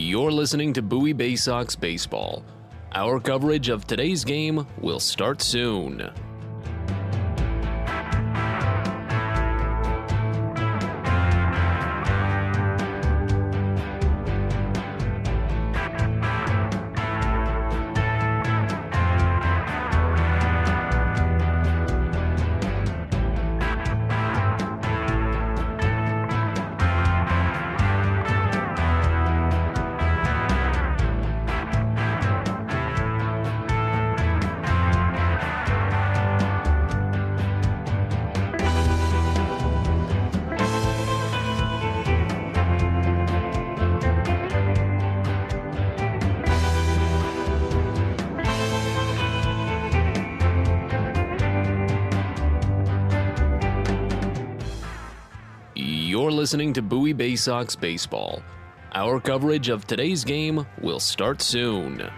You're listening to Bowie Baysox Baseball. Our coverage of today's game will start soon. You're listening to Bowie Baysox Baseball. Our coverage of today's game will start soon.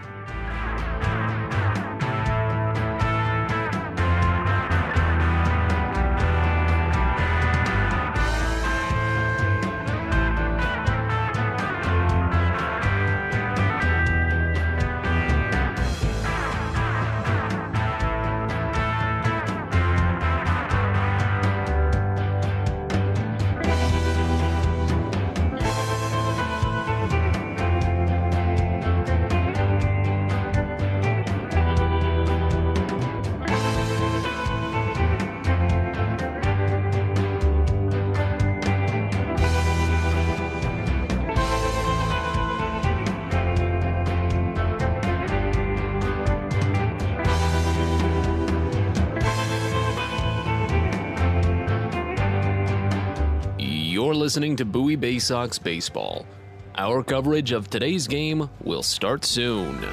You're listening to Bowie Baysox Baseball. Our coverage of today's game will start soon.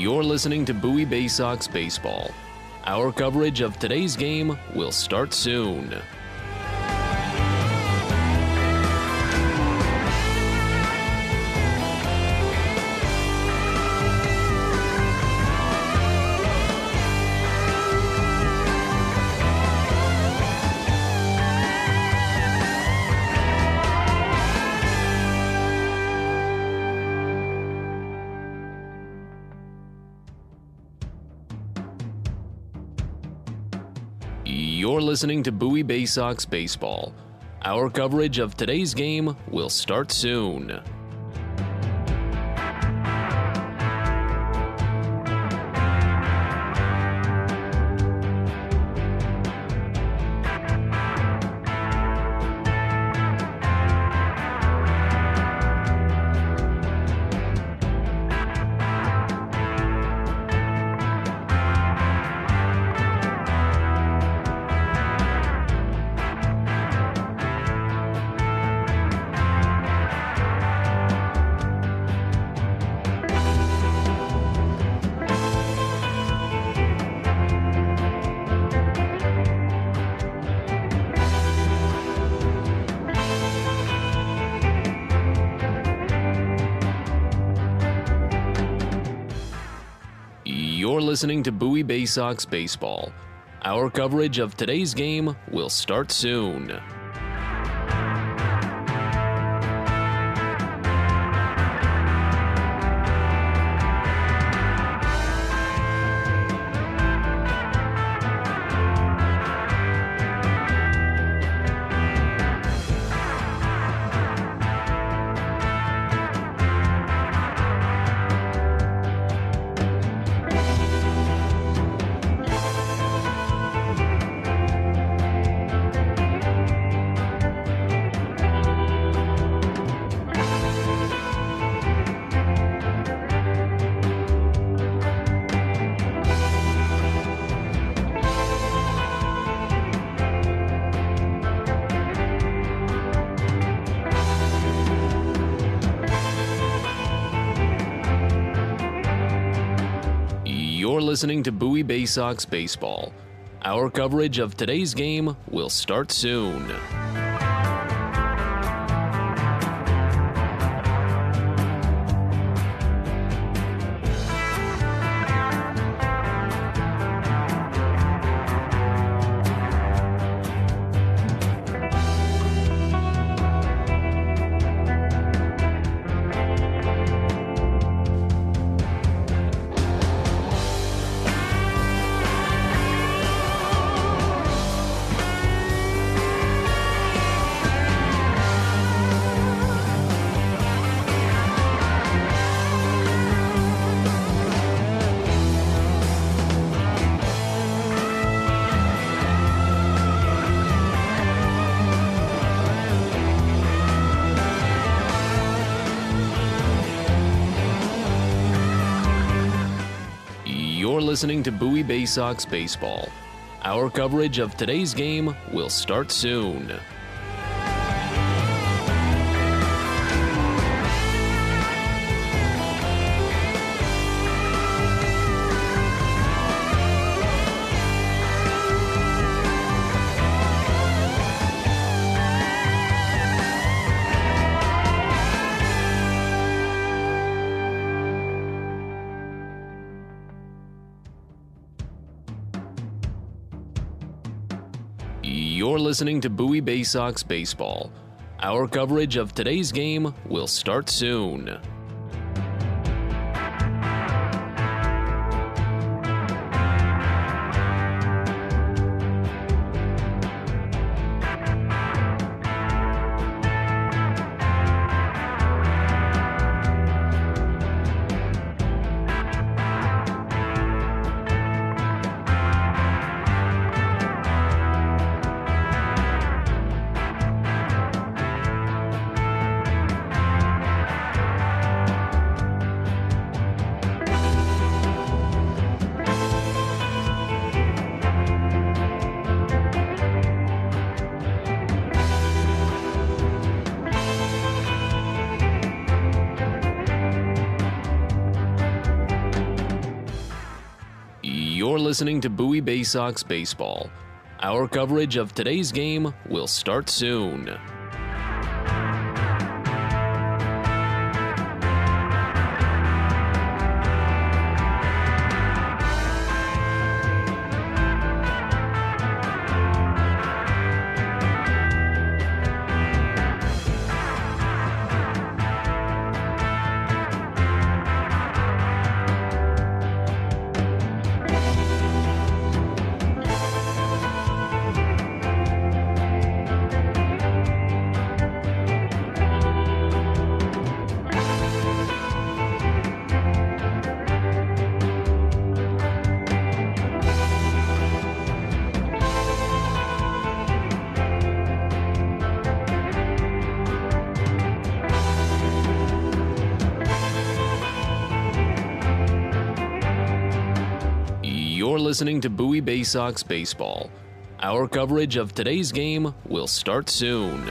You're listening to Bowie Baysox Baseball. Our coverage of today's game will start soon. You're listening to Bowie Baysox Baseball. Our coverage of today's game will start soon. You're listening to Bowie Baysox Baseball. Our coverage of today's game will start soon. You're listening to Bowie Baysox Baseball. Our coverage of today's game will start soon. You're listening to Bowie Baysox Baseball. Our coverage of today's game will start soon. You're listening to Bowie Baysox Baseball. Our coverage of today's game will start soon. You're listening to Bowie Baysox Baseball. Our coverage of today's game will start soon. You're listening to Bowie Baysox Baseball. Our coverage of today's game will start soon.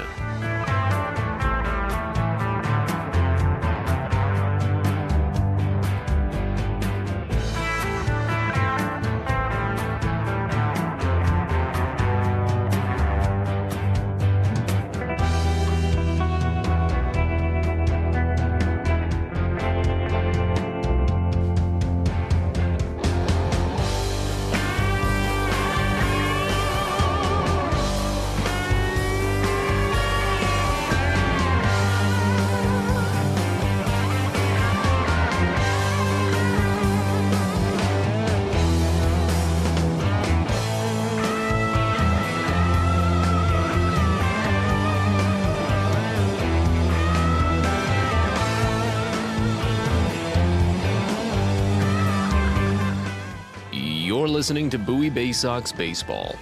You're listening to Bowie Baysox Baseball.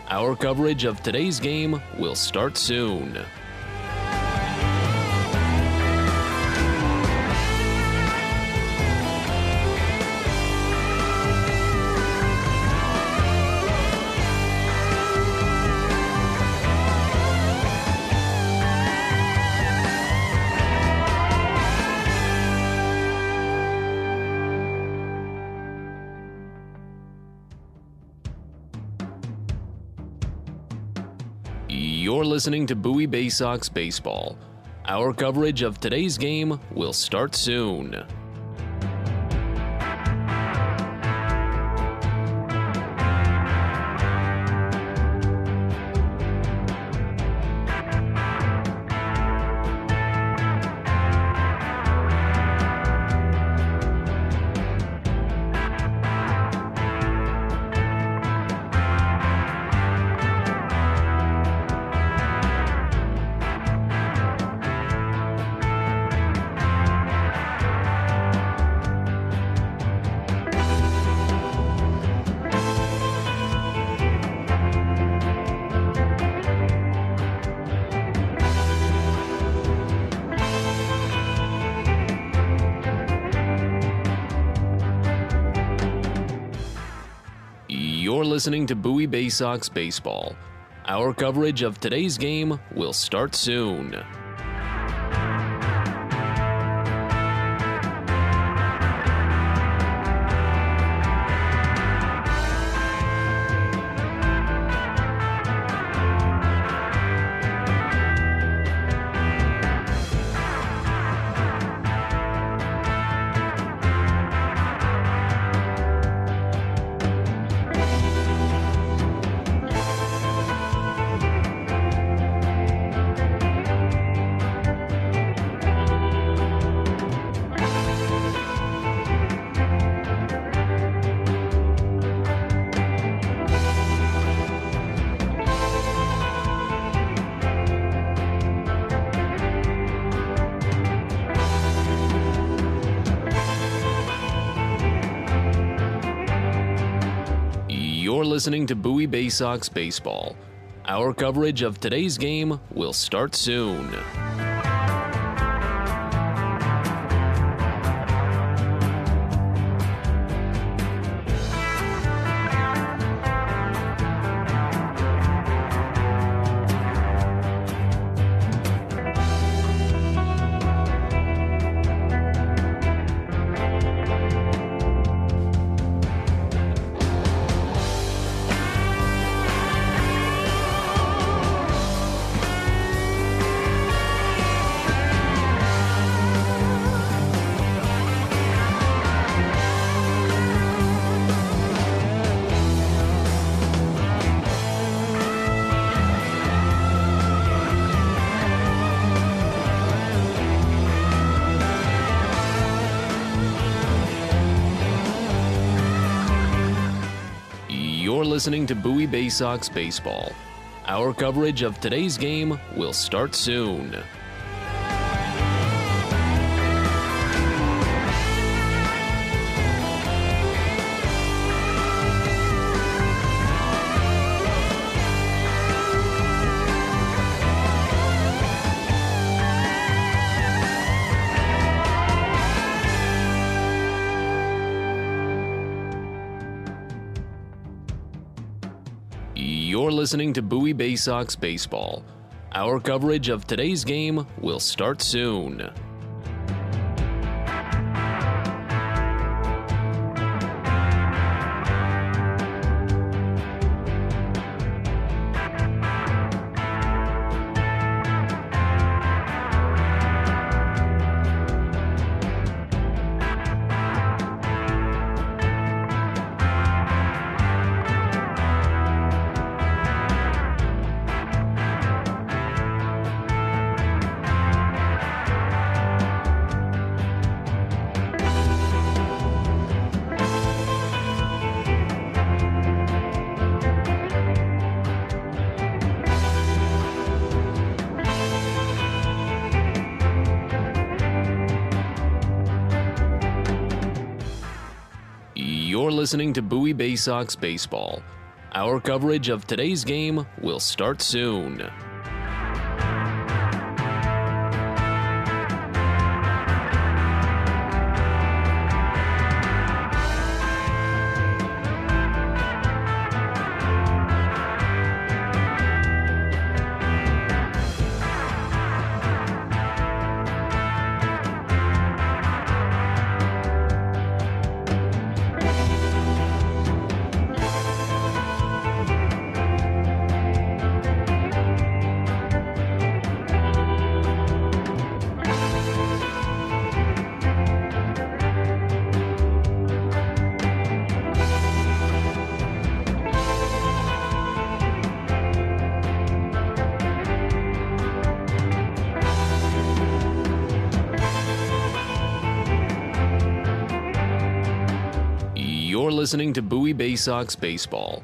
Our coverage of today's game will start soon. You're listening to Bowie Baysox Baseball. Our coverage of today's game will start soon. You're listening to Bowie Baysox Baseball. Our coverage of today's game will start soon. You're listening to Bowie Baysox Baseball. Our coverage of today's game will start soon. You're listening to Bowie Baysox Baseball. Our coverage of today's game will start soon. You're listening to Bowie Baysox Baseball. Our coverage of today's game will start soon. You're listening to Bowie Baysox Baseball. Our coverage of today's game will start soon. You're listening to Bowie Baysox Baseball.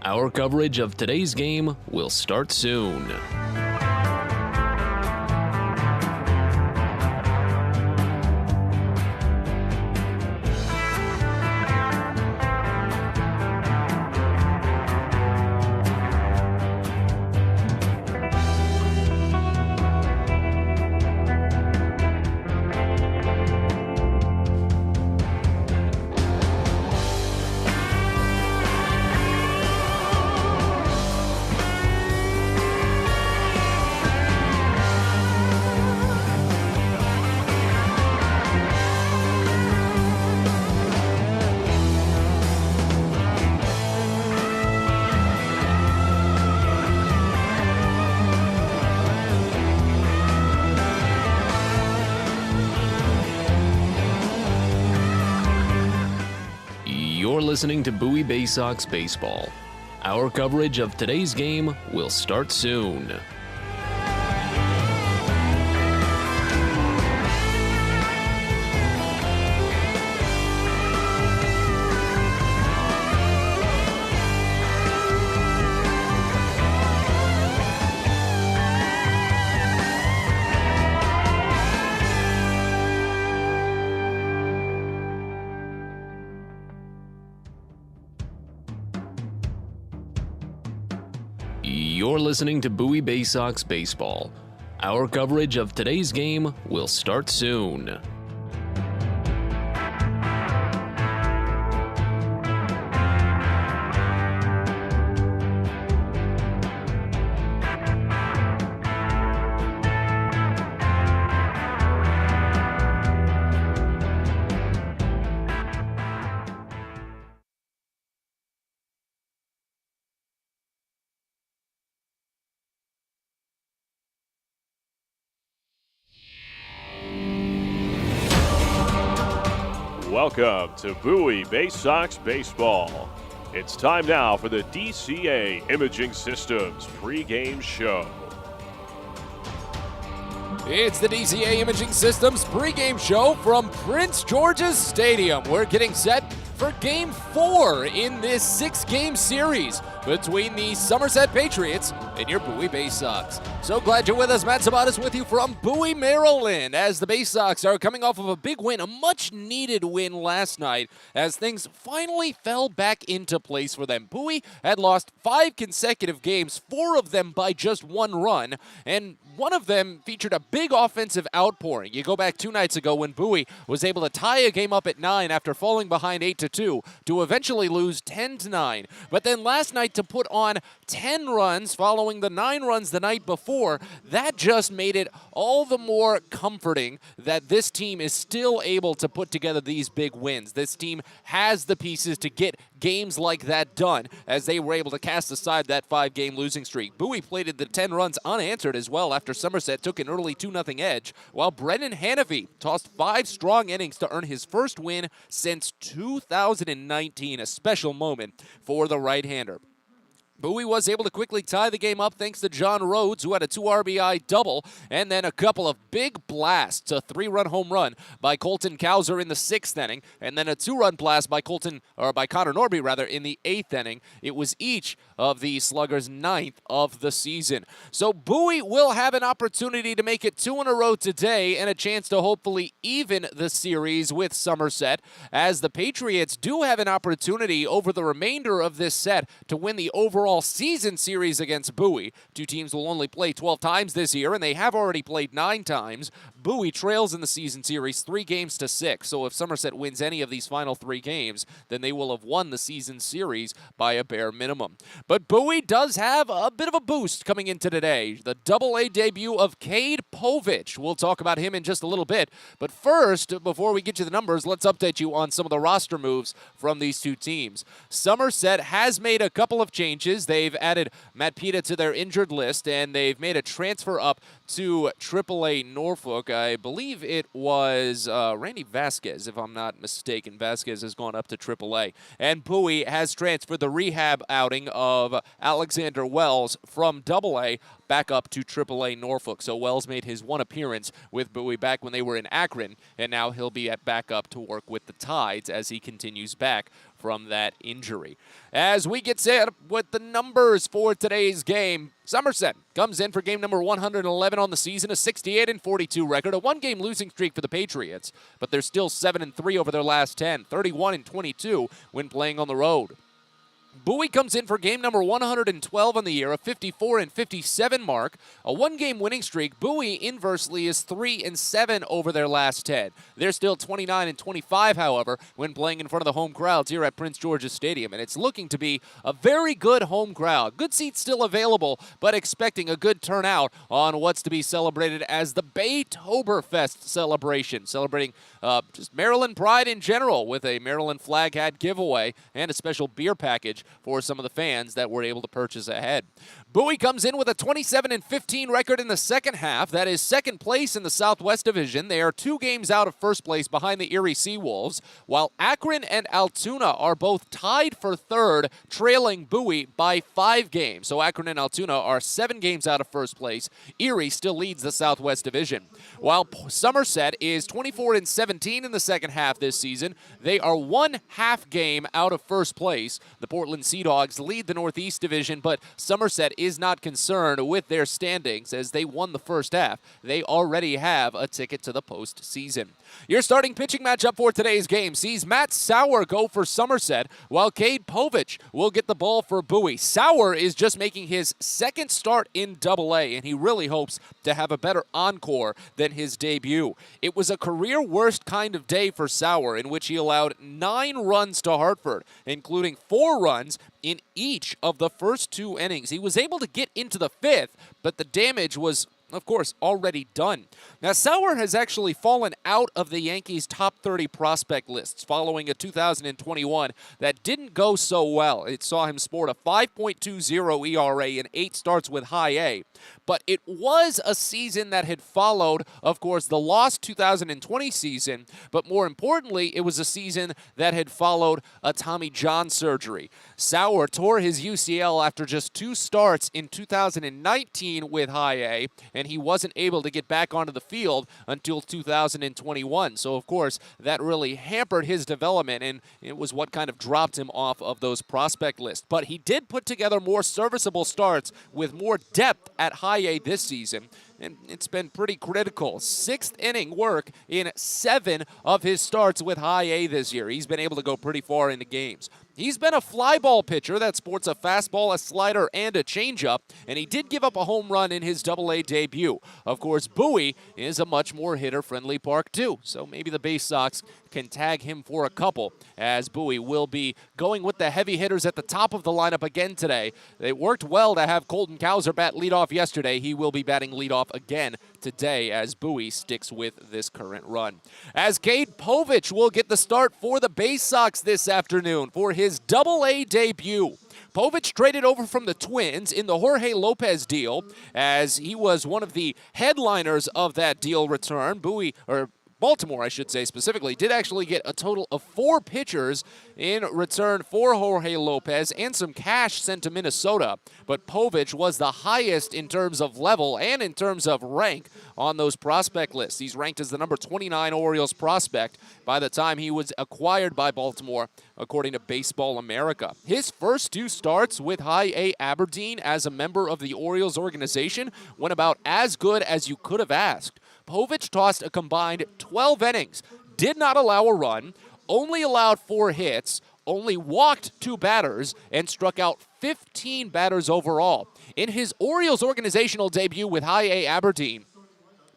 Our coverage of today's game will start soon. You're listening to Bowie Baysox Baseball. Our coverage of today's game will start soon. You're listening to Bowie Baysox Baseball. Our coverage of today's game will start soon. Welcome to Bowie Baysox Baseball. It's time now for the DCA Imaging Systems pregame show. It's the DCA Imaging Systems pregame show from Prince George's Stadium. We're getting set for Game 4 in this 6-game series between the Somerset Patriots and your Bowie Baysox. So glad you're with us. Matt Sabatis with you from Bowie, Maryland, as the Baysox are coming off of a big win, a much-needed win last night, as things finally fell back into place for them. Bowie had lost 5 consecutive games, 4 of them by just 1 run, and one of them featured a big offensive outpouring. You go back 2 nights ago when Bowie was able to tie a game up at 9 after falling behind 8-2 to eventually lose 10-9. But then last night to put on 10 runs following the 9 runs the night before, that just made it all the more comforting that this team is still able to put together these big wins. This team has the pieces to get games like that done, as they were able to cast aside that 5-game losing streak. Bowie plated the 10 runs unanswered as well after Somerset took an early 2-0 edge, while Brendan Hannafy tossed 5 strong innings to earn his first win since 2019, a special moment for the right-hander. Bowie was able to quickly tie the game up thanks to John Rhodes, who had a 2 RBI double, and then a couple of big blasts, a 3-run home run by Colton Kauser in the 6th inning, and then a 2-run blast by Conor Norby in the 8th inning. It was each of the Sluggers' 9th of the season. So Bowie will have an opportunity to make it 2 in a row today and a chance to hopefully even the series with Somerset, as the Patriots do have an opportunity over the remainder of this set to win the overall season series against Bowie. 2 teams will only play 12 times this year, and they have already played 9 times. Bowie trails in the season series 3-6, so if Somerset wins any of these final 3 games, then they will have won the season series by a bare minimum. But Bowie does have a bit of a boost coming into today. The Double-A debut of Cade Povich. We'll talk about him in just a little bit. But first, before we get you the numbers, let's update you on some of the roster moves from these 2 teams. Somerset has made a couple of changes. They've added Matt Pita to their injured list, and they've made a transfer up to AAA Norfolk. I believe it was Randy Vasquez, if I'm not mistaken. Vasquez has gone up to AAA. And Bowie has transferred the rehab outing of Alexander Wells from AA back up to AAA Norfolk. So Wells made his one appearance with Bowie back when they were in Akron, and now he'll be back up to work with the Tides as he continues back from that injury. As we get set with the numbers for today's game, Somerset comes in for game number 111 on the season, a 68-42 record, a one-game losing streak for the Patriots, but they're still 7-3 over their last 10, 31-22 when playing on the road. Bowie comes in for game number 112 on the year, a 54-57 mark, a one-game winning streak. Bowie, inversely, is 3-7 over their last 10. They're still 29-25, however, when playing in front of the home crowds here at Prince George's Stadium, and it's looking to be a very good home crowd. Good seats still available, but expecting a good turnout on what's to be celebrated as the Baytoberfest celebration, celebrating just Maryland pride in general with a Maryland flag hat giveaway and a special beer package for some of the fans that were able to purchase ahead. Bowie comes in with a 27-15 record in the second half. That is second place in the Southwest Division. They are 2 games out of first place behind the Erie Seawolves, while Akron and Altoona are both tied for third, trailing Bowie by 5 games. So Akron and Altoona are 7 games out of first place. Erie still leads the Southwest Division. While Somerset is 24-17 in the second half this season, they are 1 half game out of first place. The Portland Sea Dogs lead the Northeast Division, but Somerset is not concerned with their standings as they won the first half. They already have a ticket to the postseason. Your starting pitching matchup for today's game sees Matt Sauer go for Somerset, while Cade Povich will get the ball for Bowie. Sauer is just making his second start in Double-A, and he really hopes to have a better encore than his debut. It was a career worst kind of day for Sauer, in which he allowed 9 runs to Hartford, including 4 runs in each of the first 2 innings. He was able to get into the 5th, but the damage was, of course, already done. Now, Sauer has actually fallen out of the Yankees' top 30 prospect lists following a 2021 that didn't go so well. It saw him sport a 5.20 ERA in 8 starts with high A. But it was a season that had followed, of course, the lost 2020 season, but more importantly, it was a season that had followed a Tommy John surgery. Sauer tore his UCL after just 2 starts in 2019 with high A, and he wasn't able to get back onto the field until 2021. So, of course, that really hampered his development, and it was what kind of dropped him off of those prospect lists. But he did put together more serviceable starts with more depth at high A this season, and it's been pretty critical. 6th inning work in 7 of his starts with high A this year. He's been able to go pretty far into games. He's been a fly ball pitcher that sports a fastball, a slider, and a changeup, and he did give up a home run in his Double-A debut. Of course, Bowie is a much more hitter-friendly park, too, so maybe the Baysox can tag him for a couple, as Bowie will be going with the heavy hitters at the top of the lineup again today. It worked well to have Colton Kauser bat leadoff yesterday. He will be batting leadoff again today as Bowie sticks with this current run. As Cade Povich will get the start for the Baysox this afternoon for his Double-A debut. Povich traded over from the Twins in the Jorge Lopez deal, as he was one of the headliners of that deal return. Baltimore, I should say specifically, did actually get a total of 4 pitchers in return for Jorge Lopez and some cash sent to Minnesota. But Povich was the highest in terms of level and in terms of rank on those prospect lists. He's ranked as the number 29 Orioles prospect by the time he was acquired by Baltimore, according to Baseball America. His first 2 starts with high A Aberdeen as a member of the Orioles organization went about as good as you could have asked. Povich tossed a combined 12 innings, did not allow a run, only allowed 4 hits, only walked 2 batters, and struck out 15 batters overall. In his Orioles organizational debut with high A Aberdeen,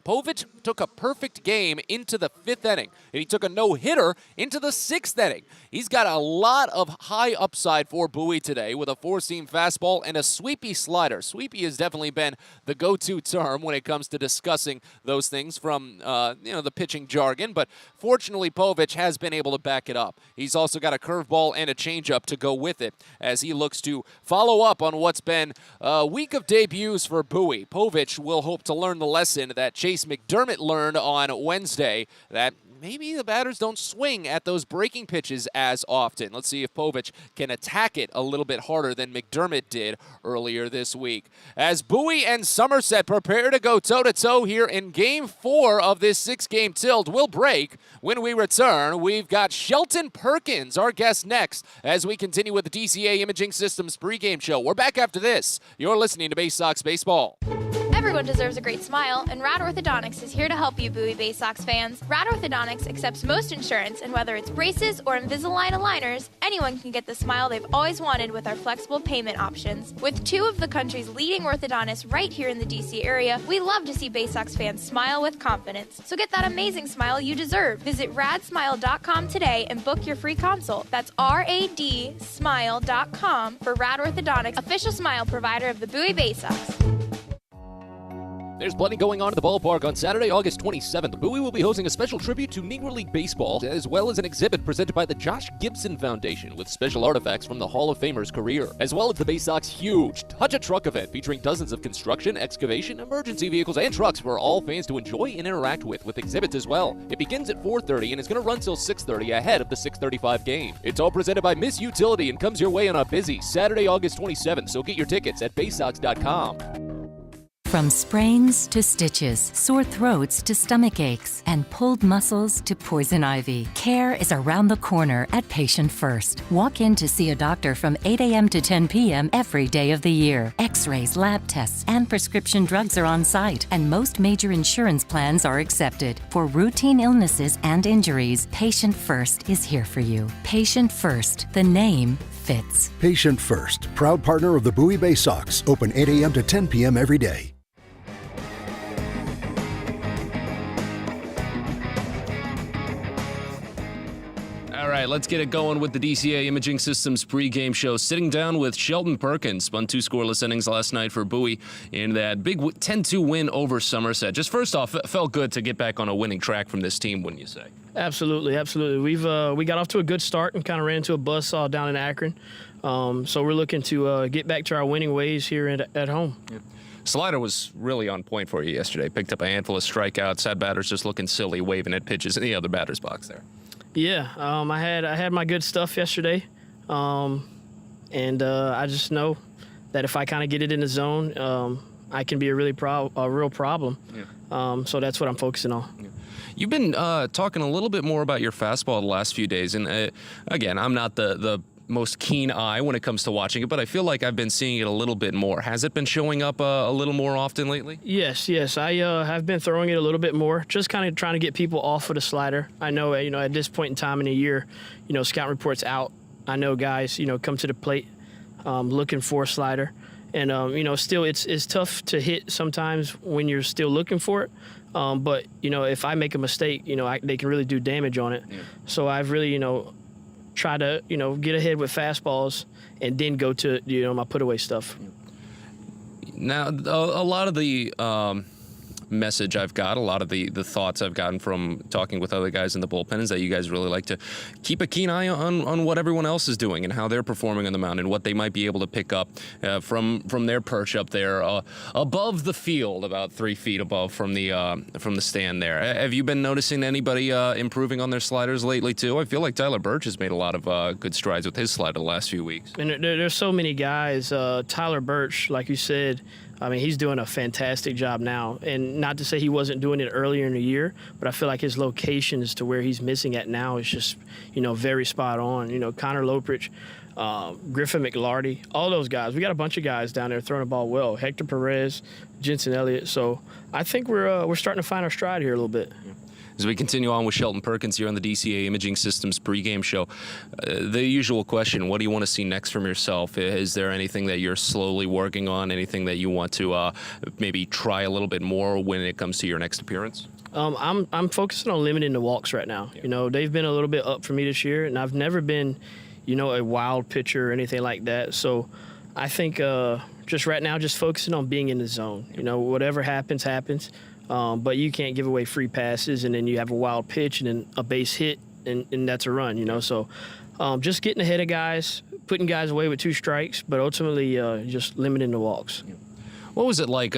Povich took a perfect game into the 5th inning, and he took a no-hitter into the 6th inning. He's got a lot of high upside for Bowie today with a 4-seam fastball and a sweepy slider. Sweepy has definitely been the go-to term when it comes to discussing those things from the pitching jargon, but fortunately Povich has been able to back it up. He's also got a curveball and a changeup to go with it as he looks to follow up on what's been a week of debuts for Bowie. Povich will hope to learn the lesson that Chase McDermott learned on Wednesday that maybe the batters don't swing at those breaking pitches as often. Let's see if Povich can attack it a little bit harder than McDermott did earlier this week. As Bowie and Somerset prepare to go toe-to-toe here in Game 4 of this 6-game tilt, we'll break. When we return, we've got Shelton Perkins, our guest next, as we continue with the DCA Imaging Systems pregame show. We're back after this. You're listening to Baysox Baseball. Everyone deserves a great smile, and Rad Orthodontics is here to help you, Bowie Baysox fans. Rad Orthodontics accepts most insurance, and whether it's braces or Invisalign aligners, anyone can get the smile they've always wanted with our flexible payment options. With 2 of the country's leading orthodontists right here in the DC area, we love to see Baysox fans smile with confidence. So get that amazing smile you deserve. Visit radsmile.com today and book your free consult. That's radsmile.com for Rad Orthodontics, official smile provider of the Bowie Baysox. There's plenty going on at the ballpark on Saturday, August 27th. Bowie will be hosting a special tribute to Negro League Baseball, as well as an exhibit presented by the Josh Gibson Foundation with special artifacts from the Hall of Famer's career, as well as the Baysox huge Touch a Truck event featuring dozens of construction, excavation, emergency vehicles, and trucks for all fans to enjoy and interact with exhibits as well. It begins at 4:30 and is going to run till 6:30 ahead of the 6:35 game. It's all presented by Miss Utility and comes your way on a busy Saturday, August 27th, so get your tickets at baysox.com. From sprains to stitches, sore throats to stomach aches, and pulled muscles to poison ivy, care is around the corner at Patient First. Walk in to see a doctor from 8 a.m. to 10 p.m. every day of the year. X-rays, lab tests, and prescription drugs are on site, and most major insurance plans are accepted. For routine illnesses and injuries, Patient First is here for you. Patient First, the name fits. Patient First, proud partner of the Bowie Baysox, open 8 a.m. to 10 p.m. every day. All right, let's get it going with the DCA Imaging Systems pregame show. Sitting down with Shelton Perkins, spun 2 scoreless innings last night for Bowie in that big 10-2 win over Somerset. Just first off, it felt good to get back on a winning track from this team, wouldn't you say? Absolutely. We got off to a good start and kind of ran into a buzzsaw down in Akron. So we're looking to get back to our winning ways here at home. Yeah. Slider was really on point for you yesterday. Picked up a handful of strikeouts, had batters just looking silly, waving at pitches in the other batter's box there. Yeah, I had my good stuff yesterday, and I just know that if I kind of get it in the zone, I can be a real problem. Yeah. So that's what I'm focusing on. Yeah. You've been talking a little bit more about your fastball the last few days, and again, I'm not the most keen eye when it comes to watching it, but I feel like I've been seeing it a little bit more. Has it been showing up a little more often lately? Yes. I have been throwing it a little bit more, just kind of trying to get people off of the slider. I know, at this point in time in the year, scout reports out. I know guys, come to the plate looking for a slider. And, still it's tough to hit sometimes when you're still looking for it. But, if I make a mistake, they can really do damage on it. Yeah. So I've really, try to, get ahead with fastballs and then go to, my put-away stuff. Now, a lot of the message I've got, a lot of the thoughts I've gotten from talking with other guys in the bullpen is that you guys really like to keep a keen eye on what everyone else is doing and how they're performing on the mound and what they might be able to pick up from their perch up there above the field, about 3 feet above from the stand there. Have you been noticing anybody improving on their sliders lately too? I feel like Tyler Birch has made a lot of good strides with his slider the last few weeks. And there's so many guys. Tyler Birch, like you said, he's doing a fantastic job now. And not to say he wasn't doing it earlier in the year, but I feel like his locations to where he's missing at now is just, very spot on. Conor Norby, Griffin McLarty, all those guys. We got a bunch of guys down there throwing the ball well. Hector Perez, Jensen Elliott. So I think we're starting to find our stride here a little bit. Yeah. As we continue on with Shelton Perkins here on the DCA Imaging Systems pregame show, the usual question, what do you want to see next from yourself? Is there anything that you're slowly working on, anything that you want to maybe try a little bit more when it comes to your next appearance? I'm focusing on limiting the walks right now. Yeah. They've been a little bit up for me this year, and I've never been, a wild pitcher or anything like that. So I think just right now, just focusing on being in the zone. Whatever happens, happens. But you can't give away free passes, and then you have a wild pitch and then a base hit, and that's a run, So just getting ahead of guys, putting guys away with 2 strikes, but ultimately just limiting the walks. What was it like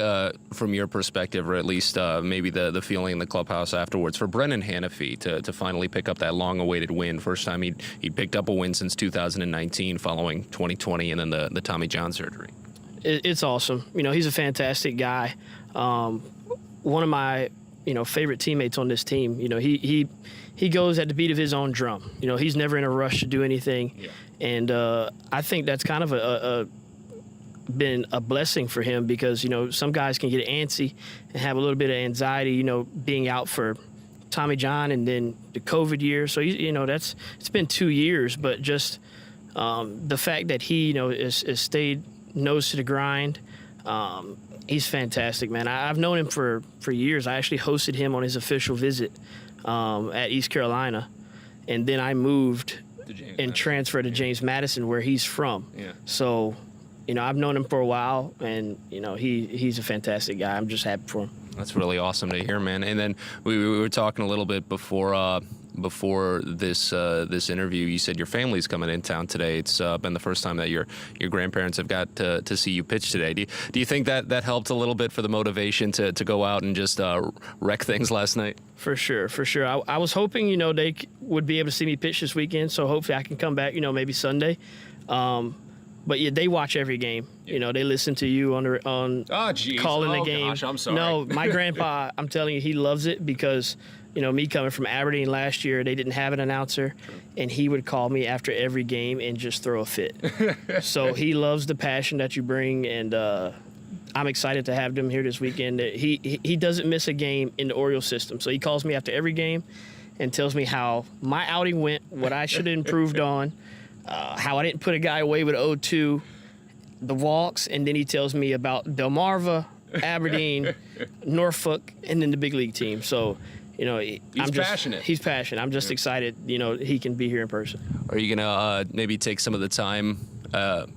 from your perspective, or at least maybe the feeling in the clubhouse afterwards, for Brennan Hanafy to finally pick up that long-awaited win? First time he'd picked up a win since 2019 following 2020 and then the Tommy John surgery. It's awesome. He's a fantastic guy. One of my favorite teammates on this team. He goes at the beat of his own drum. He's never in a rush to do anything. Yeah. And I think that's kind of been a blessing for him, because, some guys can get antsy and have a little bit of anxiety, being out for Tommy John and then the COVID year. So, it's been 2 years, but just the fact that he, has stayed nose to the grind, he's fantastic, man. I've known him for years. I actually hosted him on his official visit at East Carolina, and then I moved and transferred to James Madison, where he's from. Yeah. So, I've known him for a while, and he's a fantastic guy. I'm just happy for him. That's really awesome to hear, man. And then we were talking a little bit before this interview. You said your family's coming in town today. It's been the first time that your grandparents have got to see you pitch today. Do you think that helped a little bit for the motivation to go out and just wreck things last night? For sure. I was hoping they would be able to see me pitch this weekend, so hopefully I can come back maybe Sunday. But yeah, they watch every game. They listen to you on calling the game. Gosh, I'm sorry. No, my grandpa, I'm telling you, he loves it, because me coming from Aberdeen last year, they didn't have an announcer, and he would call me after every game and just throw a fit. So he loves the passion that you bring, and I'm excited to have them here this weekend. He doesn't miss a game in the Orioles system, so he calls me after every game and tells me how my outing went, what I should have improved on, how I didn't put a guy away with 0-2, the walks, and then he tells me about Delmarva, Aberdeen, Norfolk, and then the big league team. So, He's passionate. He's passionate. I'm just excited, he can be here in person. Are you gonna maybe take some of the time,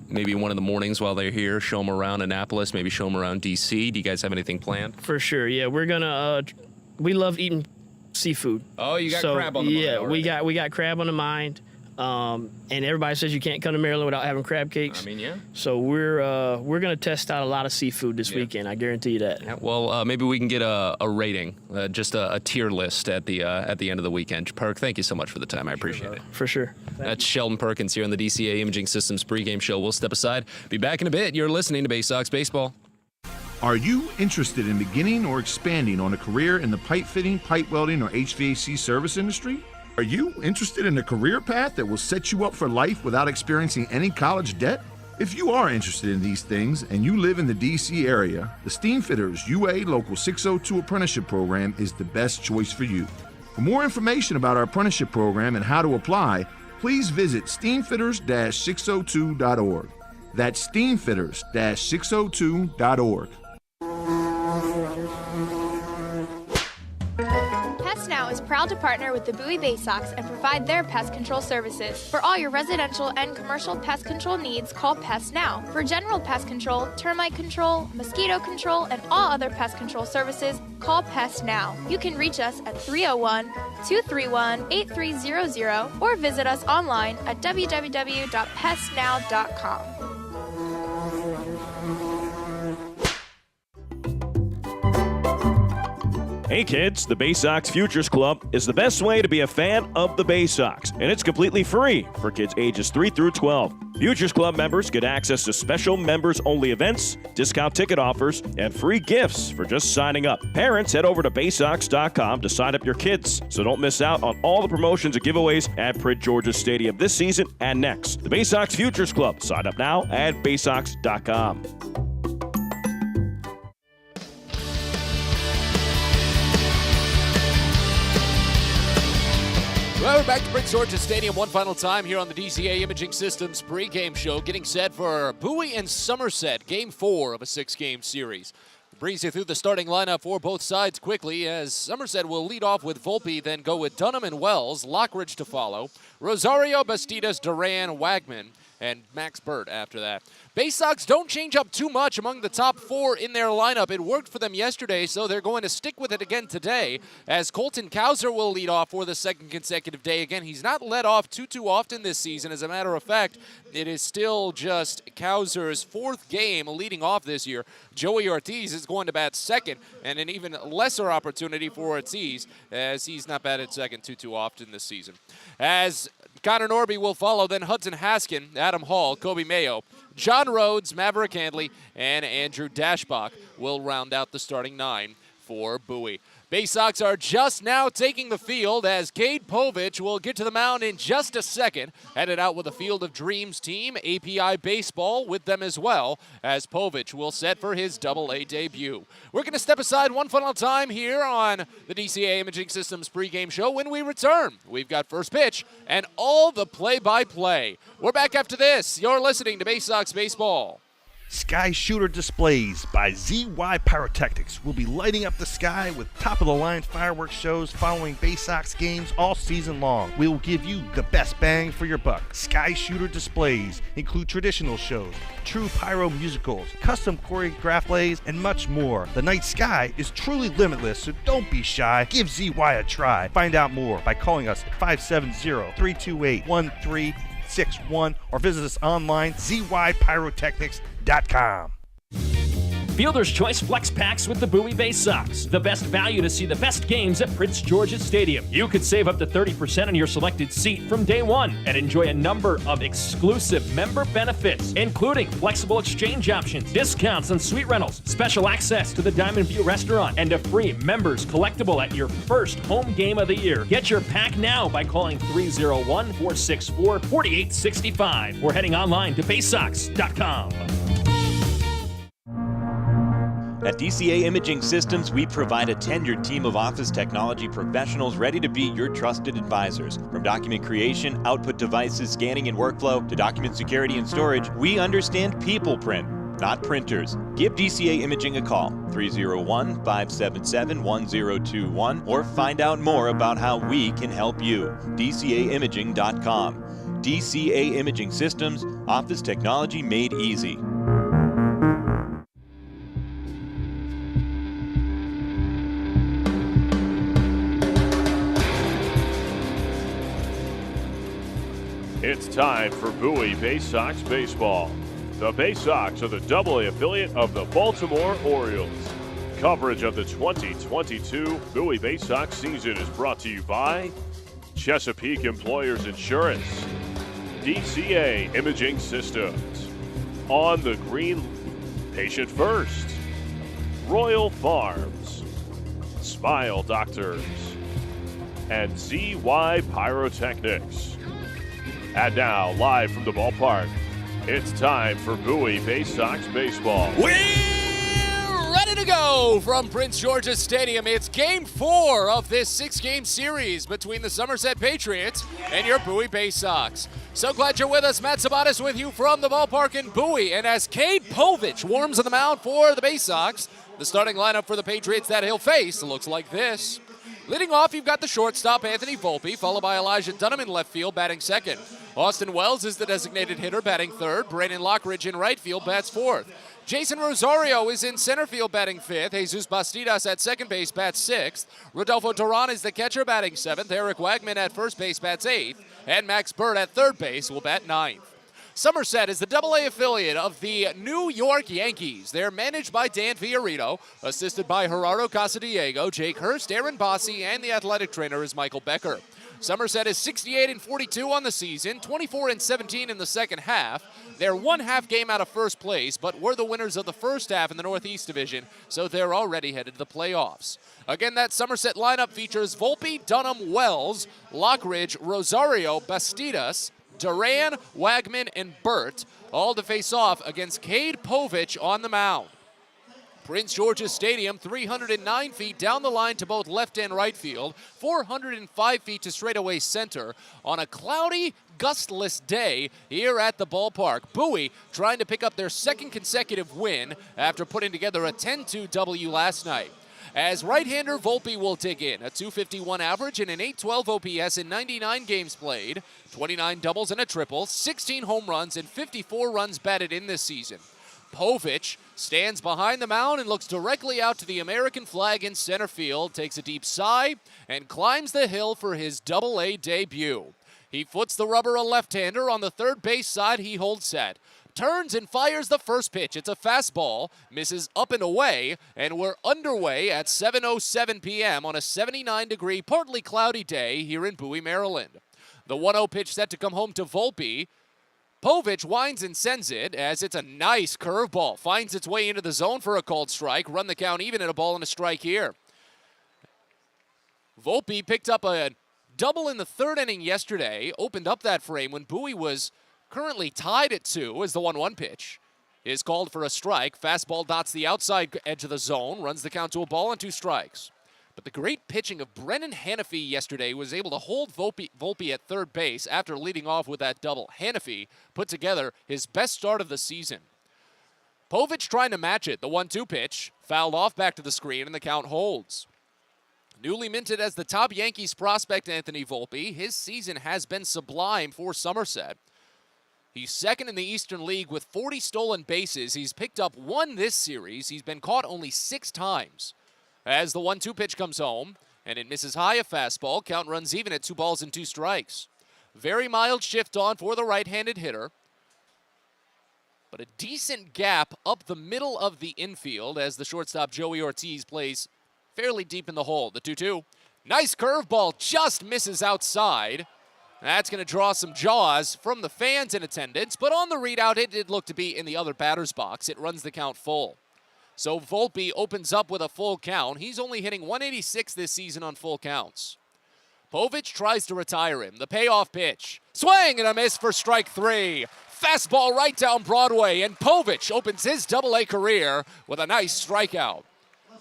maybe one of the mornings while they're here, show them around Annapolis, maybe show them around DC? Do you guys have anything planned? For sure. Yeah, we're gonna. We love eating seafood. Oh, you got crab on the mind. Yeah, already. we got crab on the mind. And everybody says you can't come to Maryland without having crab cakes. I mean, yeah. So we're gonna test out a lot of seafood this weekend. I guarantee you that. Yeah, well, maybe we can get a rating, just a tier list at the end of the weekend. Perk, thank you so much for the time. I appreciate it. For sure. That's Sheldon Perkins here on the DCA Imaging Systems pregame show. We'll step aside. Be back in a bit. You're listening to Baysox Baseball. Are you interested in beginning or expanding on a career in the pipe fitting, pipe welding, or HVAC service industry? Are you interested in a career path that will set you up for life without experiencing any college debt? If you are interested in these things and you live in the DC area, the Steamfitters UA Local 602 Apprenticeship Program is the best choice for you. For more information about our apprenticeship program and how to apply, please visit steamfitters-602.org. That's steamfitters-602.org. Pest Now is proud to partner with the Bowie Baysox and provide their pest control services. For all your residential and commercial pest control needs, call Pest Now. For general pest control, termite control, mosquito control, and all other pest control services, call Pest Now. You can reach us at 301-231-8300 or visit us online at www.pestnow.com. Hey kids, the Baysox Futures Club is the best way to be a fan of the Baysox, and it's completely free for kids ages 3 through 12. Futures Club members get access to special members-only events, discount ticket offers, and free gifts for just signing up. Parents, head over to Baysox.com to sign up your kids, so don't miss out on all the promotions and giveaways at Prince George's Stadium this season and next. The Baysox Futures Club. Sign up now at Baysox.com. Well, we're back to Prince George's Stadium one final time here on the DCA Imaging Systems pregame show, getting set for Bowie and Somerset, Game 4 of a 6-game series. Brings you through the starting lineup for both sides quickly, as Somerset will lead off with Volpe, then go with Dunham and Wells, Lockridge to follow, Rosario, Bastidas, Duran, Wagman, and Max Burt after that. Baysox don't change up too much among the top 4 in their lineup. It worked for them yesterday, so they're going to stick with it again today, as Colton Kauser will lead off for the second consecutive day. Again, he's not led off too often this season. As a matter of fact, it is still just Kauser's 4th game leading off this year. Joey Ortiz is going to bat second, and an even lesser opportunity for Ortiz, as he's not batted second too often this season. As Conor Norby will follow, then Hudson Haskin, Adam Hall, Kobe Mayo, John Rhodes, Maverick Handley, and Andrew Dashbach will round out the starting 9 for Bowie. Baysox are just now taking the field, as Cade Povich will get to the mound in just a second. Headed out with a Field of Dreams team, API Baseball with them as well, as Povich will set for his Double-A debut. We're going to step aside one final time here on the DCA Imaging Systems pregame show. When we return, we've got first pitch and all the play-by-play. We're back after this. You're listening to Baysox Baseball. Sky Shooter Displays by ZY Pyrotechnics will be lighting up the sky with top-of-the-line fireworks shows following Baysox games all season long. We will give you the best bang for your buck. Sky Shooter Displays include traditional shows, true pyro musicals, custom choreographed plays, and much more. The night sky is truly limitless, so don't be shy. Give ZY a try. Find out more by calling us at 570-328-1361 or visit us online, zypyrotechnics.com. Fielder's Choice Flex Packs with the Bowie Baysox. The best value to see the best games at Prince George's Stadium. You could save up to 30% on your selected seat from day one and enjoy a number of exclusive member benefits, including flexible exchange options, discounts on suite rentals, special access to the Diamond View restaurant, and a free members collectible at your first home game of the year. Get your pack now by calling 301-464-4865 or heading online to baysox.com. At DCA Imaging Systems, we provide a tenured team of office technology professionals ready to be your trusted advisors. From document creation, output devices, scanning and workflow, to document security and storage, we understand people print, not printers. Give DCA Imaging a call, 301-577-1021, or find out more about how we can help you. DCAimaging.com. DCA Imaging Systems, office technology made easy. It's time for Bowie Baysox Baseball. The Baysox are the Double-A affiliate of the Baltimore Orioles. Coverage of the 2022 Bowie Baysox season is brought to you by Chesapeake Employers Insurance, DCA Imaging Systems, On the Green, Patient First, Royal Farms, Smile Doctors, and ZY Pyrotechnics. And now, live from the ballpark, it's time for Bowie Baysox Baseball. We're ready to go from Prince George's Stadium. It's Game 4 of this 6-game series between the Somerset Patriots and your Bowie Baysox. So glad you're with us. Matt Sabatis with you from the ballpark in Bowie. And as Cade Povich warms on the mound for the Baysox, the starting lineup for the Patriots that he'll face looks like this. Leading off, you've got the shortstop, Anthony Volpe, followed by Elijah Dunham in left field, batting second. Austin Wells is the designated hitter, batting third. Brandon Lockridge in right field, bats fourth. Jason Rosario is in center field, batting fifth. Jesus Bastidas at second base, bats sixth. Rodolfo Duran is the catcher, batting seventh. Eric Wagman at first base, bats eighth. And Max Burt at third base will bat ninth. Somerset is the Double-A affiliate of the New York Yankees. They're managed by Dan Fiorito, assisted by Gerardo Casadiego, Jake Hurst, Aaron Bossi, and the athletic trainer is Michael Becker. Somerset is 68-42 on the season, 24-17 in the second half. They're one half game out of first place, but were the winners of the first half in the Northeast Division, so they're already headed to the playoffs. Again, that Somerset lineup features Volpe, Dunham, Wells, Lockridge, Rosario, Bastidas, Duran, Wagman, and Burt, all to face off against Cade Povich on the mound. Prince George's Stadium, 309 feet down the line to both left and right field, 405 feet to straightaway center on a cloudy, gustless day here at the ballpark. Bowie trying to pick up their second consecutive win after putting together a 10-2 W last night. as right-hander Volpe will dig in. A .251 average and an .812 OPS in 99 games played, 29 doubles and a triple, 16 home runs, and 54 runs batted in this season. Povich stands behind the mound and looks directly out to the American flag in center field, takes a deep sigh, and climbs the hill for his Double-A debut. He foots the rubber a left-hander on the third base side. He holds set, turns and fires the first pitch. It's a fastball, misses up and away, and we're underway at 7:07 p.m. on a 79-degree, partly cloudy day here in Bowie, Maryland. The 1-0 pitch set to come home to Volpe. Povich winds and sends it as it's a nice curveball. Finds its way into the zone for a called strike. Run the count even at a ball and a strike here. Volpe picked up a double in the third inning yesterday. Opened up that frame when Bowie was currently tied at 2 as the 1-1 pitch is called for a strike. Fastball dots the outside edge of the zone. Runs the count to a ball and 2 strikes. But the great pitching of Brennan Hanafy yesterday was able to hold Volpe at third base after leading off with that double. Hanafy put together his best start of the season. Povich trying to match it. The 1-2 pitch fouled off back to the screen, and the count holds. Newly minted as the top Yankees prospect, Anthony Volpe. His season has been sublime for Somerset. He's second in the Eastern League with 40 stolen bases. He's picked up 1 this series. He's been caught only 6 times. As the 1-2 pitch comes home, and it misses high, a fastball. Count runs even at 2 balls and 2 strikes. Very mild shift on for the right-handed hitter, but a decent gap up the middle of the infield as the shortstop Joey Ortiz plays fairly deep in the hole. The 2-2. Nice curveball, just misses outside. That's going to draw some jaws from the fans in attendance, but on the readout, it did look to be in the other batter's box. It runs the count full. So Volpe opens up with a full count. He's only hitting 186 this season on full counts. Povich tries to retire him. The payoff pitch. Swing and a miss for strike 3. Fastball right down Broadway, and Povich opens his Double-A career with a nice strikeout.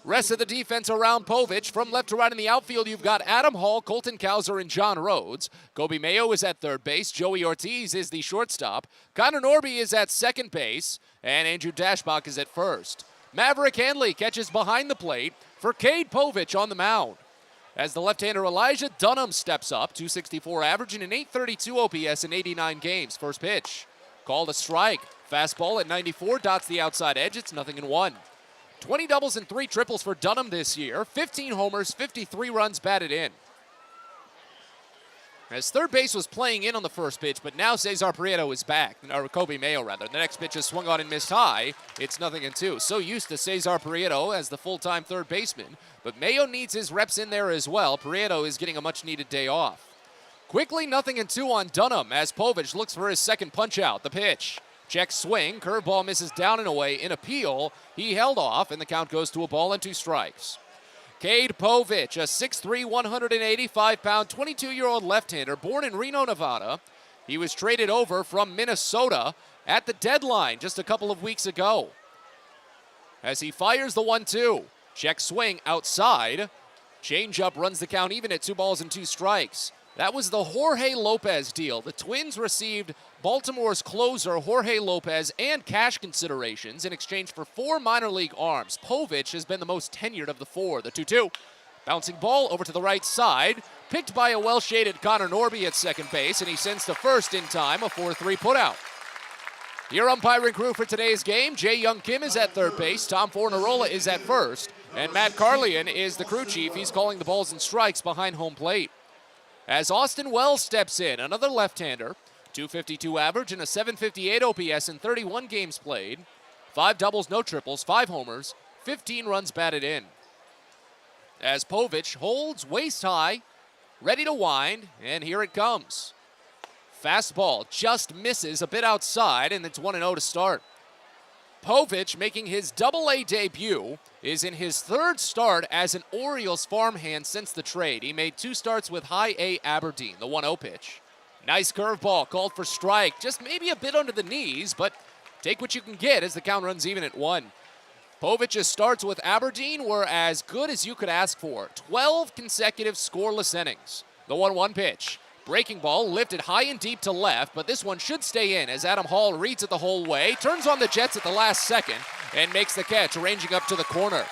Rest of the defense around Povich. From left to right in the outfield, you've got Adam Hall, Colton Kauser, and John Rhodes. Kobe Mayo is at third base. Joey Ortiz is the shortstop. Conor Norby is at second base, and Andrew Dashbach is at first. Maverick Handley catches behind the plate for Cade Povich on the mound. As the left-hander Elijah Dunham steps up, .264 average and an .832 OPS in 89 games. First pitch, called a strike. Fastball at 94, dots the outside edge. It's 0-1. 20 doubles and 3 triples for Dunham this year. 15 homers, 53 runs batted in. As third base was playing in on the first pitch, but now Cesar Prieto is back, or Kobe Mayo rather. The next pitch is swung on and missed high. It's 0-2. So used to Cesar Prieto as the full-time third baseman, but Mayo needs his reps in there as well. Prieto is getting a much-needed day off. Quickly 0-2 on Dunham as Povich looks for his second punch-out. The pitch. Check swing. Curveball misses down and away. In appeal, he held off, and the count goes to a ball and 2 strikes. Cade Povich, a 6'3", 185-pound, 22-year-old left-hander born in Reno, Nevada. He was traded over from Minnesota at the deadline just a couple of weeks ago. As he fires the 1-2, check swing outside. Changeup runs the count even at 2 balls and 2 strikes. That was the Jorge Lopez deal. The Twins received Baltimore's closer, Jorge Lopez, and cash considerations in exchange for 4 minor league arms. Povich has been the most tenured of the 4. The 2-2. Bouncing ball over to the right side. Picked by a well-shaded Conor Norby at second base, and he sends to first in time, a 4-3 putout. Your umpiring crew for today's game, Jay Young Kim is at third base, Tom Fornarola is at first, and Matt Carlian is the crew chief. He's calling the balls and strikes behind home plate. As Austin Wells steps in, another left-hander, .252 average and a .758 OPS in 31 games played, 5 doubles, no triples, 5 homers, 15 runs batted in. As Povich holds waist high, ready to wind, and here it comes. Fastball just misses a bit outside, and it's 1-0 to start. Povich, making his Double-A debut, is in his 3rd start as an Orioles farmhand since the trade. He made 2 starts with High A Aberdeen, the 1-0 pitch. Nice curveball, called for strike. Just maybe a bit under the knees, but take what you can get as the count runs even at 1. Povich's starts with Aberdeen were as good as you could ask for. 12 consecutive scoreless innings. The 1-1 pitch. Breaking ball lifted high and deep to left, but this one should stay in as Adam Hall reads it the whole way, turns on the Jets at the last second, and makes the catch, ranging up to the corner.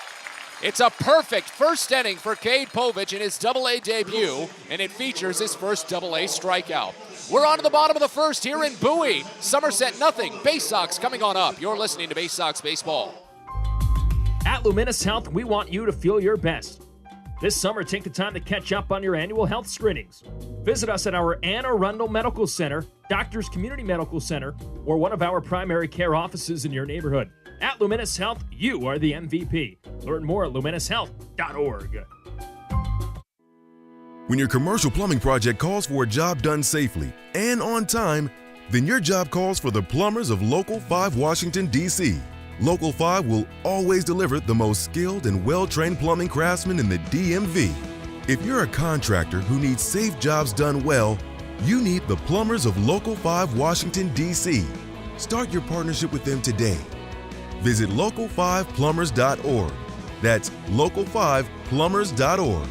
It's a perfect first inning for Cade Povich in his Double-A debut, and it features his first Double-A strikeout. We're on to the bottom of the first here in Bowie. Somerset nothing. Baysox coming on up. You're listening to Baysox Baseball. At Luminous Health, we want you to feel your best. This summer, take the time to catch up on your annual health screenings. Visit us at our Anne Arundel Medical Center, Doctors Community Medical Center, or one of our primary care offices in your neighborhood. At Luminous Health, you are the MVP. Learn more at luminoushealth.org. When your commercial plumbing project calls for a job done safely and on time, then your job calls for the plumbers of Local 5 Washington, D.C. Local 5 will always deliver the most skilled and well-trained plumbing craftsmen in the DMV. If you're a contractor who needs safe jobs done well, you need the plumbers of Local 5 Washington, D.C. Start your partnership with them today. Visit local5plumbers.org. That's local5plumbers.org.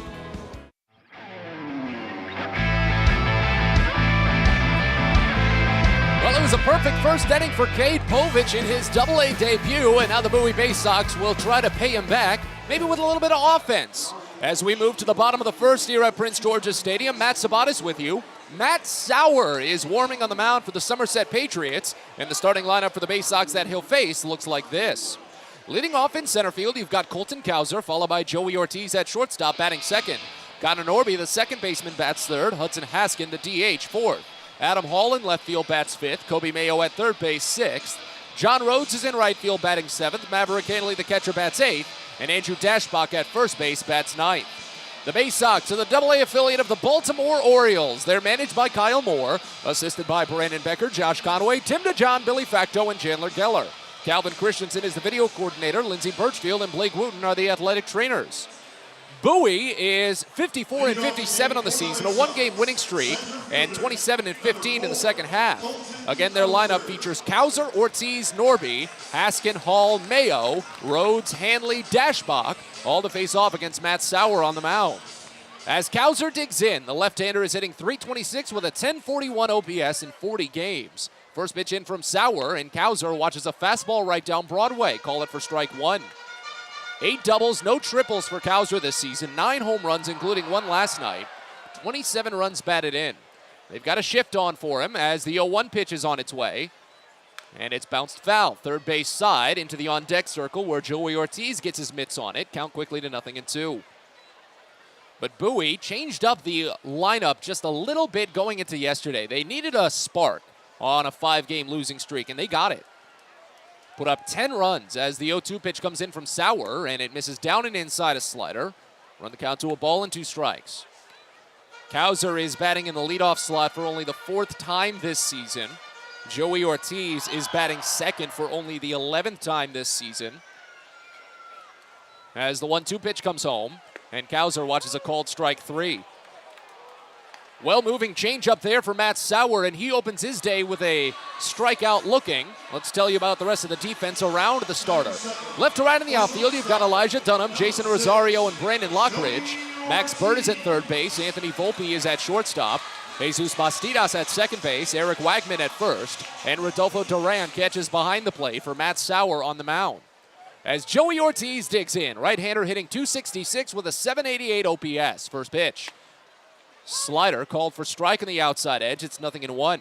Well, it was a perfect first inning for Cade Povich in his Double-A debut, and now the Bowie Baysox will try to pay him back, maybe with a little bit of offense. As we move to the bottom of the first here at Prince George's Stadium, Matt Sabatis with you. Matt Sauer is warming on the mound for the Somerset Patriots, and the starting lineup for the Baysox that he'll face looks like this. Leading off in center field, you've got Colton Kauser, followed by Joey Ortiz at shortstop, batting second. Conor Norby, the second baseman, bats third. Hudson Haskin, the DH, fourth. Adam Hall in left field bats fifth. Kobe Mayo at third base, sixth. John Rhodes is in right field batting seventh. Maverick Hanley, the catcher, bats eighth. And Andrew Dashbach at first base bats ninth. The Baysox are the Double-A affiliate of the Baltimore Orioles. They're managed by Kyle Moore, assisted by Brandon Becker, Josh Conway, Tim DeJohn, Billy Facto, and Chandler Geller. Calvin Christensen is the video coordinator. Lindsey Birchfield and Blake Wooten are the athletic trainers. Bowie is 54-57 on the season, a one-game winning streak, and 27-15 in the second half. Again, their lineup features Kauser, Ortiz, Norby, Haskin, Hall, Mayo, Rhodes, Hanley, Dashbach, all to face off against Matt Sauer on the mound. As Kauser digs in, the left-hander is hitting .326 with a 1041 OPS in 40 games. First pitch in from Sauer, and Kauser watches a fastball right down Broadway. Call it for strike one. 8 doubles, no triples for Kauser this season. 9 home runs, including one last night. 27 runs batted in. They've got a shift on for him as the 0-1 pitch is on its way. And it's bounced foul. Third base side into the on-deck circle where Joey Ortiz gets his mitts on it. Count quickly to 0-2. But Bowie changed up the lineup just a little bit going into yesterday. They needed a spark on a 5-game losing streak, and they got it. Put up 10 runs as the 0-2 pitch comes in from Sauer, and it misses down and inside a slider. Run the count to a ball and 2 strikes. Kauser is batting in the leadoff slot for only the 4th time this season. Joey Ortiz is batting second for only the 11th time this season. As the 1-2 pitch comes home, and Kauser watches a called strike 3. Well-moving changeup there for Matt Sauer, and he opens his day with a strikeout looking. Let's tell you about the rest of the defense around the starter. Left to right in the outfield, you've got Elijah Dunham, Jason Rosario, and Brandon Lockridge. Max Bird is at third base. Anthony Volpe is at shortstop. Jesus Bastidas at second base. Eric Wagman at first. And Rodolfo Duran catches behind the plate for Matt Sauer on the mound. As Joey Ortiz digs in, right-hander hitting .266 with a 788 OPS. First pitch. Slider called for strike on the outside edge. It's 0-1.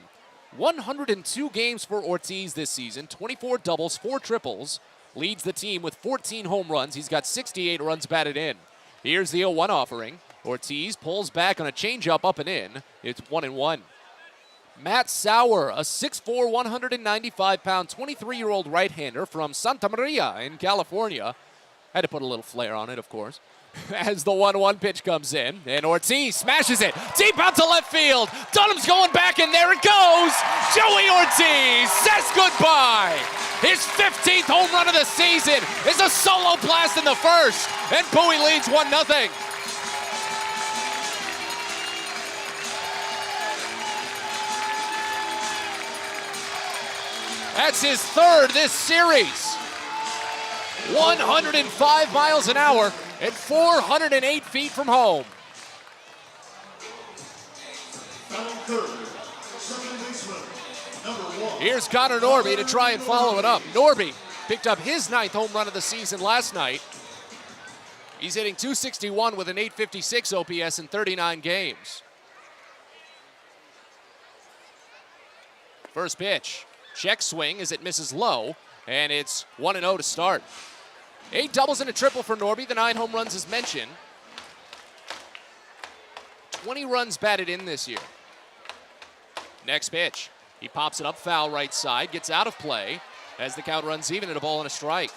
102 games for Ortiz this season. 24 doubles, 4 triples. Leads the team with 14 home runs. He's got 68 runs batted in. Here's the 0-1 offering. Ortiz pulls back on a changeup up and in. It's 1-1. Matt Sauer, a 6'4", 195-pound, 23-year-old right-hander from Santa Maria in California. Had to put a little flair on it, of course. As the 1-1 pitch comes in, and Ortiz smashes it deep out to left field. Dunham's going back, and there it goes. Joey Ortiz says goodbye. His 15th home run of the season is a solo blast in the first, and Bowie leads 1-0. That's his third this series. 105 miles an hour at 408 feet from home. Here's Conor Norby to try and follow it up. Norby picked up his 9th home run of the season last night. He's hitting .261 with an .856 OPS in 39 games. First pitch, check swing as it misses low, and it's 1-0 to start. 8 doubles and a triple for Norby, the 9 home runs as mentioned. 20 runs batted in this year. Next pitch, he pops it up foul right side, gets out of play as the count runs even at a ball and a strike.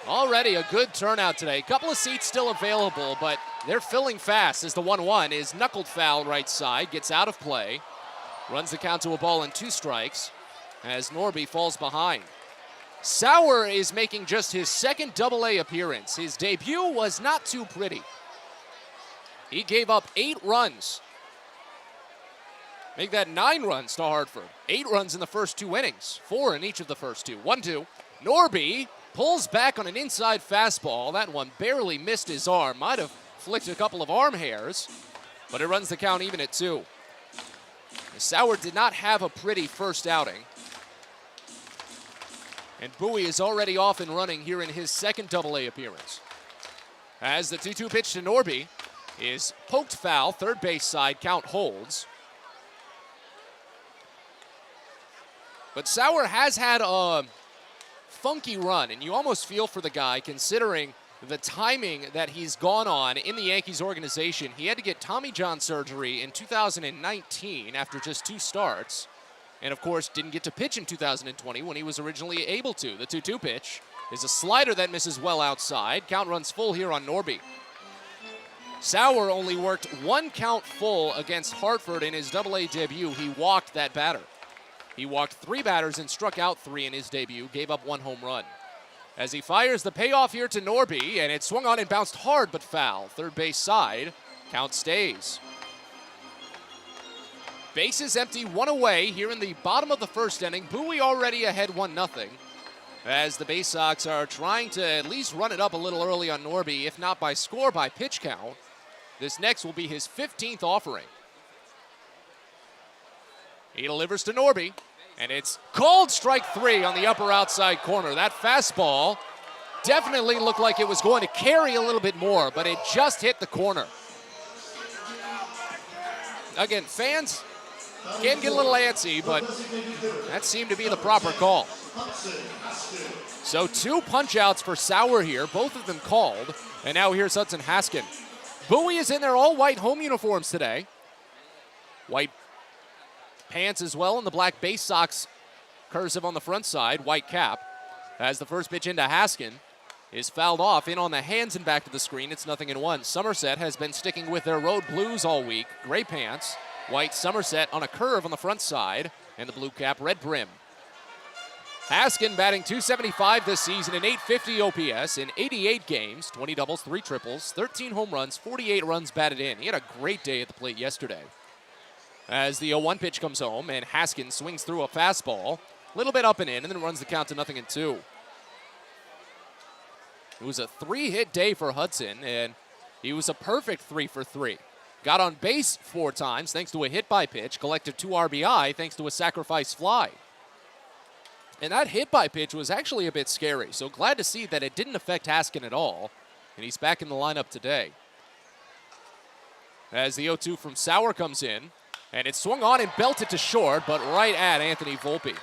Already a good turnout today. A couple of seats still available, but they're filling fast as the 1-1 is knuckled foul right side, gets out of play, runs the count to a ball and 2 strikes as Norby falls behind. Sauer is making just his second Double-A appearance. His debut was not too pretty. He gave up 8 runs. Make that 9 runs to Hartford. 8 runs in the first 2 innings, 4 in each of the first 2. 1-2. Norby pulls back on an inside fastball. That one barely missed his arm. Might have flicked a couple of arm hairs, but it runs the count even at 2. Sauer did not have a pretty first outing. And Bowie is already off and running here in his second Double-A appearance. As the 2-2 pitch to Norby is poked foul, third base side, count holds. But Sauer has had a funky run, and you almost feel for the guy considering the timing that he's gone on in the Yankees organization. He had to get Tommy John surgery in 2019 after just 2 starts. And of course, didn't get to pitch in 2020 when he was originally able to. The 2-2 pitch is a slider that misses well outside. Count runs full here on Norby. Sauer only worked 1 count full against Hartford in his Double-A debut. He walked that batter. He walked 3 batters and struck out 3 in his debut, gave up 1 home run. As he fires the payoff here to Norby, and it swung on and bounced hard but foul. Third base side, count stays. Bases empty, 1 away here in the bottom of the first inning. Bowie already ahead 1-0. As the Baysox are trying to at least run it up a little early on Norby, if not by score, by pitch count. This next will be his 15th offering. He delivers to Norby, and it's called strike 3 on the upper outside corner. That fastball definitely looked like it was going to carry a little bit more, but it just hit the corner. Again, fans can get a little antsy, but that seemed to be the proper call. So 2 punch-outs for Sauer here, both of them called, and now here's Hudson Haskin. Bowie is in their all-white home uniforms today. White pants as well, and the black Baysox cursive on the front side, white cap. As the first pitch into Haskin is fouled off, in on the hands and back to the screen. It's 0-1. Somerset has been sticking with their road blues all week. Gray pants, white Somerset on a curve on the front side, and the blue cap, red brim. Haskin batting .275 this season, an .850 OPS in 88 games, 20 doubles, 3 triples, 13 home runs, 48 runs batted in. He had a great day at the plate yesterday. As the 0-1 pitch comes home, and Haskin swings through a fastball, a little bit up and in, and then runs the count to 0-2. It was a 3-hit day for Hudson, and he was a perfect 3 for 3. Got on base 4 times thanks to a hit by pitch, collected 2 RBI thanks to a sacrifice fly. And that hit by pitch was actually a bit scary, so glad to see that it didn't affect Haskin at all, and he's back in the lineup today. As the 0-2 from Sauer comes in, and it's swung on and belted to short, but right at Anthony Volpe.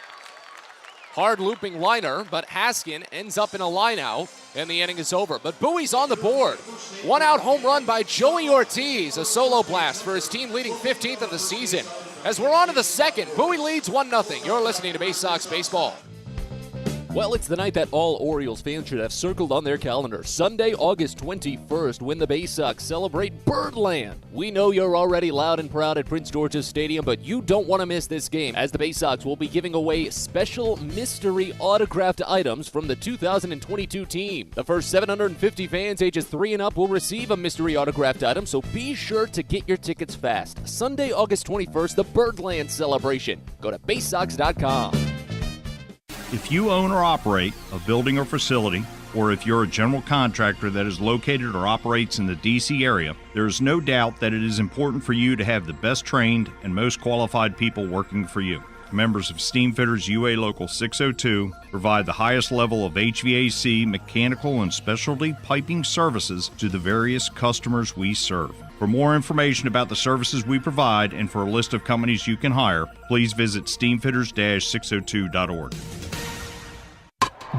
Hard looping liner, but Haskin ends up in a line out, and the inning is over. But Bowie's on the board. 1 out home run by Joey Ortiz, a solo blast for his team leading 15th of the season. As we're on to the second, Bowie leads 1-0. You're listening to Baysox Baseball. Well, it's the night that all Orioles fans should have circled on their calendar. Sunday, August 21st, when the Baysox celebrate Birdland. We know you're already loud and proud at Prince George's Stadium, but you don't want to miss this game, as the Baysox will be giving away special mystery autographed items from the 2022 team. The first 750 fans ages 3 and up will receive a mystery autographed item, so be sure to get your tickets fast. Sunday, August 21st, the Birdland celebration. Go to Baysox.com. If you own or operate a building or facility or if you're a general contractor that is located or operates in the D.C. area, there is no doubt that it is important for you to have the best trained and most qualified people working for you. Members of Steamfitters UA Local 602 provide the highest level of HVAC, mechanical, and specialty piping services to the various customers we serve. For more information about the services we provide and for a list of companies you can hire, please visit steamfitters-602.org.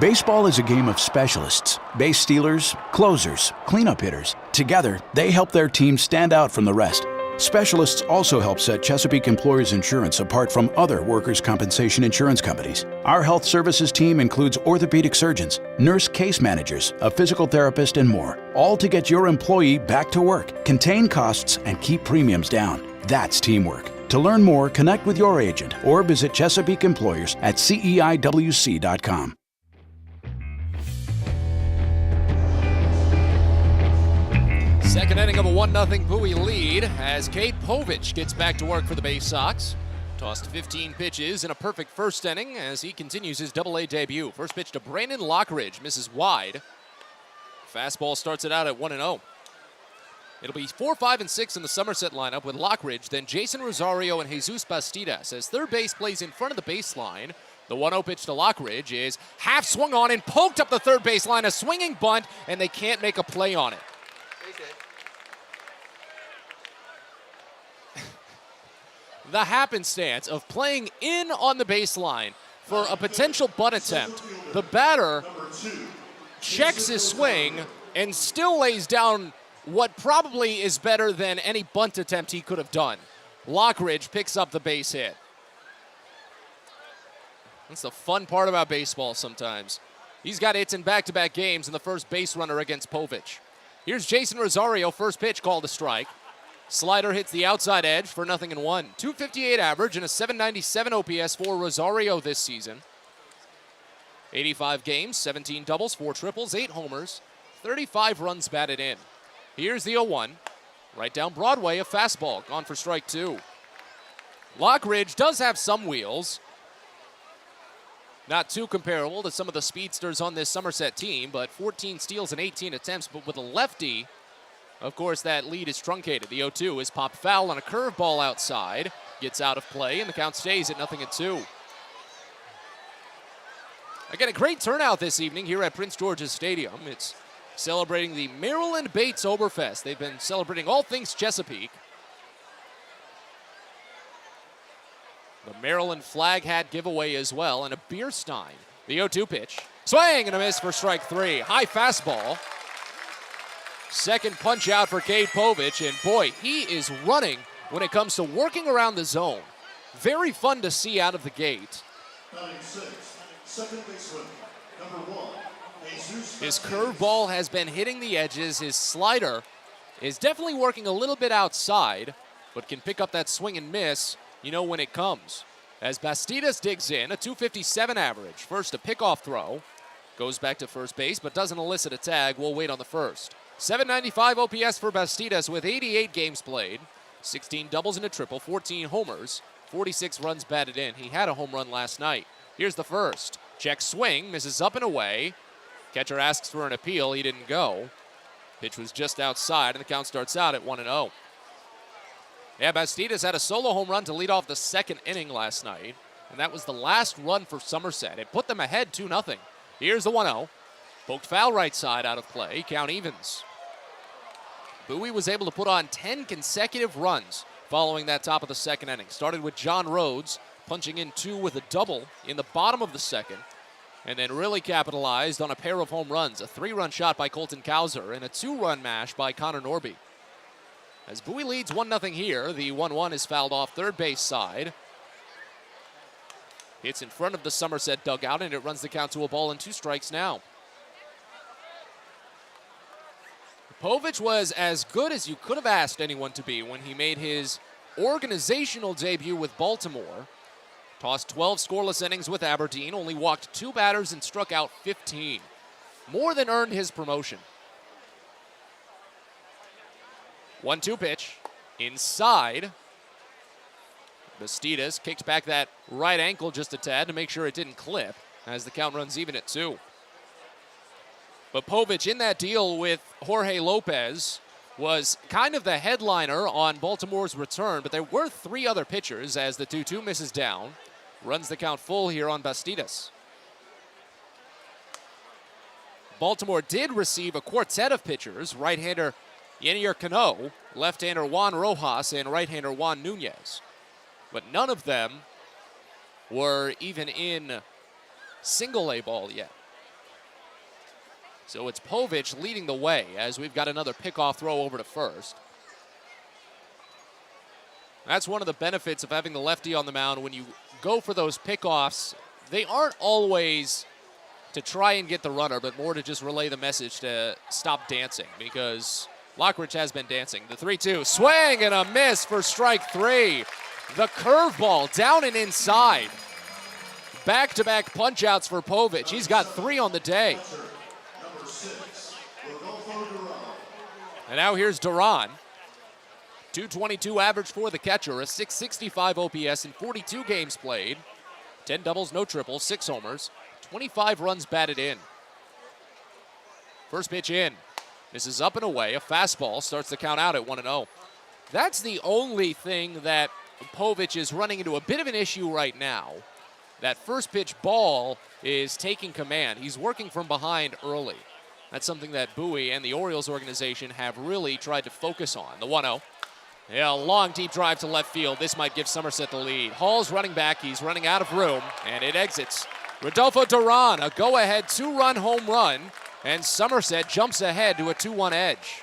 Baseball is a game of specialists. Base stealers, closers, cleanup hitters. Together, they help their team stand out from the rest. Specialists also help set Chesapeake Employers Insurance apart from other workers' compensation insurance companies. Our health services team includes orthopedic surgeons, nurse case managers, a physical therapist, and more, all to get your employee back to work, contain costs, and keep premiums down. That's teamwork. To learn more, connect with your agent or visit Chesapeake Employers at CEIWC.com. Second inning of a 1-0 Bowie lead as Cade Povich gets back to work for the Baysox. Tossed 15 pitches in a perfect first inning as he continues his Double-A debut. First pitch to Brandon Lockridge, misses wide. Fastball starts it out at 1-0. It'll be 4, 5, and 6 in the Somerset lineup with Lockridge, then Jason Rosario and Jesus Bastidas as third base plays in front of the baseline. The 1-0 pitch to Lockridge is half swung on and poked up the third baseline, a swinging bunt, and they can't make a play on it. The happenstance of playing in on the baseline for a potential bunt attempt. The batter checks his swing and still lays down what probably is better than any bunt attempt he could have done. Lockridge picks up the base hit. That's the fun part about baseball sometimes. He's got hits in back-to-back games and the first base runner against Povich. Here's Jason Rosario, first pitch called a strike. Slider hits the outside edge for 0-1. 258 average and a 797 OPS for Rosario this season. 85 games, 17 doubles, 4 triples, 8 homers, 35 runs batted in. Here's the 0-1. Right down Broadway, a fastball, gone for strike 2. Lockridge does have some wheels. Not too comparable to some of the speedsters on this Somerset team, but 14 steals and 18 attempts, but with a lefty, of course, that lead is truncated. The 0-2 is popped foul on a curveball outside. Gets out of play, and the count stays at 0-2. Again, a great turnout this evening here at Prince George's Stadium. It's celebrating the Maryland Bates Oberfest. They've been celebrating all things Chesapeake. The Maryland flag hat giveaway as well, and a beer stein. The 0-2 pitch. Swing and a miss for strike 3. High fastball. Second punch out for Cade Povich, and boy, he is running when it comes to working around the zone. Very fun to see out of the gate. His curveball has been hitting the edges. His slider is definitely working a little bit outside, but can pick up that swing and miss, you know, when it comes. As Bastidas digs in, a 257 average. First a pickoff throw. Goes back to first base, but doesn't elicit a tag. We'll wait on the first. 795 OPS for Bastidas with 88 games played. 16 doubles and a triple, 14 homers, 46 runs batted in. He had a home run last night. Here's the first. Check swing, misses up and away. Catcher asks for an appeal. He didn't go. Pitch was just outside, and the count starts out at 1-0. Yeah, Bastidas had a solo home run to lead off the second inning last night, and that was the last run for Somerset. It put them ahead 2-0. Here's the 1-0. Poked foul right side out of play. Count evens. Bowie was able to put on 10 consecutive runs following that top of the second inning. Started with John Rhodes punching in 2 with a double in the bottom of the second, and then really capitalized on a pair of home runs. A 3-run shot by Colton Kauser and a 2-run mash by Conor Norby. As Bowie leads 1-0 here, the 1-1 is fouled off third base side. It's in front of the Somerset dugout, and it runs the count to a ball and 2 strikes now. Povich was as good as you could have asked anyone to be when he made his organizational debut with Baltimore. Tossed 12 scoreless innings with Aberdeen, only walked 2 batters and struck out 15. More than earned his promotion. 1-2 pitch. Inside. Bastidas kicked back that right ankle just a tad to make sure it didn't clip as the count runs even at 2. But Povich in that deal with Jorge Lopez was kind of the headliner on Baltimore's return, but there were 3 other pitchers as the 2-2 misses down. Runs the count full here on Bastidas. Baltimore did receive a quartet of pitchers, right-hander Yenier Cano, left-hander Juan Rojas, and right-hander Juan Nunez. But none of them were even in single-A ball yet. So it's Povich leading the way as we've got another pickoff throw over to first. That's one of the benefits of having the lefty on the mound. When you go for those pickoffs, they aren't always to try and get the runner, but more to just relay the message to stop dancing, because Lockridge has been dancing. The 3-2, swing and a miss for strike 3. The curveball down and inside. Back-to-back punch-outs for Povich. He's got 3 on the day. And now here's Duran. 222 average for the catcher, a 665 OPS in 42 games played. 10 doubles, no triples, 6 homers, 25 runs batted in. First pitch in. This is up and away. A fastball starts the count out at 1-0. That's the only thing that Povich is running into a bit of an issue right now. That first pitch ball is taking command. He's working from behind early. That's something that Bowie and the Orioles organization have really tried to focus on. The 1-0. Yeah, long deep drive to left field. This might give Somerset the lead. Hall's running back. He's running out of room, and it exits. Rodolfo Duran, a go-ahead 2-run home run, and Somerset jumps ahead to a 2-1 edge.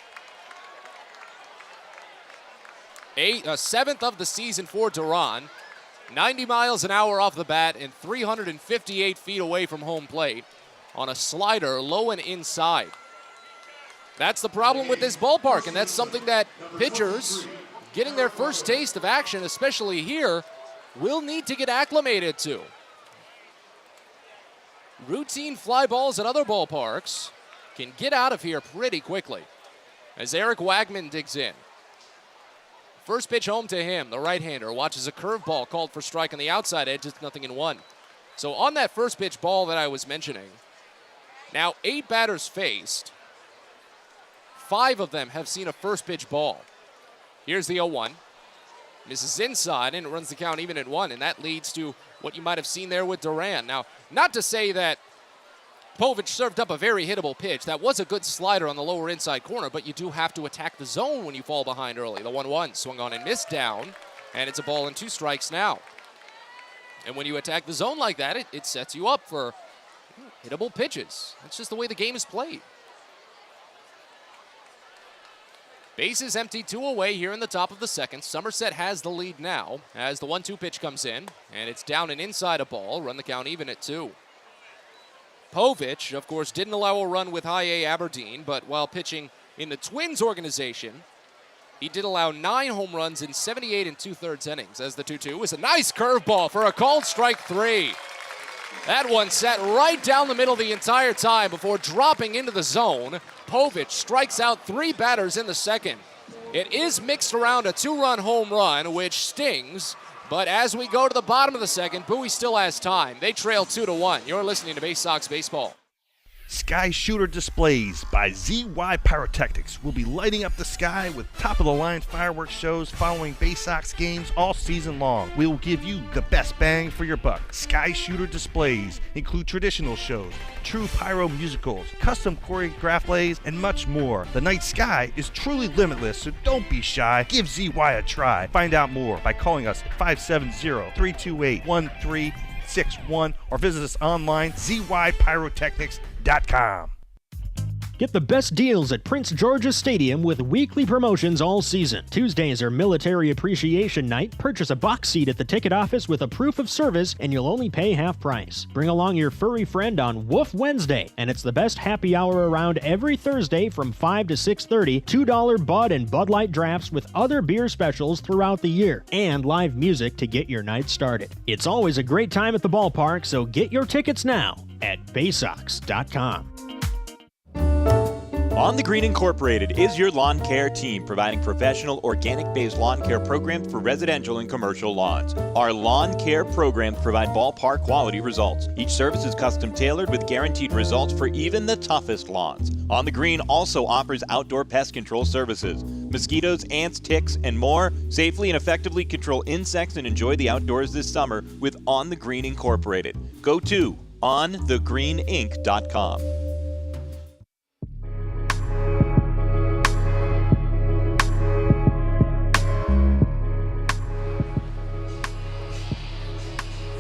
A 7th of the season for Duran. 90 miles an hour off the bat and 358 feet away from home plate on a slider low and inside. That's the problem with this ballpark, and that's something that pitchers getting their first taste of action, especially here, will need to get acclimated to. Routine fly balls at other ballparks can get out of here pretty quickly as Eric Wagman digs in. First pitch home to him. The right-hander watches a curveball called for strike on the outside edge. It's 0-1. So on that first pitch ball that I was mentioning, now 8 batters faced. 5 of them have seen a first pitch ball. Here's the 0-1. Misses inside and it runs the count even at 1, and that leads to what you might have seen there with Duran. Now, not to say that Povich served up a very hittable pitch. That was a good slider on the lower inside corner, but you do have to attack the zone when you fall behind early. The 1-1 swung on and missed down, and it's a ball and 2 strikes now. And when you attack the zone like that, it sets you up for hittable pitches. That's just the way the game is played. Bases empty, 2 away here in the top of the second. Somerset has the lead now as the 1-2 pitch comes in, and it's down and inside a ball. Run the count even at 2. Povich, of course, didn't allow a run with High A Aberdeen, but while pitching in the Twins organization, he did allow 9 home runs in 78 2/3 innings as the 2-2 was a nice curveball for a called strike 3. That one sat right down the middle the entire time before dropping into the zone. Povich strikes out 3 batters in the second. It is mixed around a 2-run home run, which stings. But as we go to the bottom of the second, Bowie still has time. They trail 2-1. You're listening to Baysox Baseball. Sky Shooter Displays by ZY Pyrotechnics will be lighting up the sky with top-of-the-line fireworks shows following Baysox games all season long. We will give you the best bang for your buck. Sky Shooter Displays include traditional shows, true pyro musicals, custom choreographed plays, and much more. The night sky is truly limitless, so don't be shy. Give ZY a try. Find out more by calling us at 570-328-1361 or visit us online, zypyrotechnics.com. Get the best deals at Prince George's Stadium with weekly promotions all season. Tuesdays are Military Appreciation Night. Purchase a box seat at the ticket office with a proof of service and you'll only pay half price. Bring along your furry friend on Woof Wednesday, and it's the best happy hour around every Thursday from 5 to 6:30. $2 Bud and Bud Light drafts with other beer specials throughout the year, and live music to get your night started. It's always a great time at the ballpark, so get your tickets now at Baysox.com. On the Green Incorporated is your lawn care team, providing professional, organic-based lawn care programs for residential and commercial lawns. Our lawn care programs provide ballpark quality results. Each service is custom tailored with guaranteed results for even the toughest lawns. On the Green also offers outdoor pest control services. Mosquitoes, ants, ticks, and more. Safely and effectively control insects and enjoy the outdoors this summer with On the Green Incorporated. Go to onthegreeninc.com.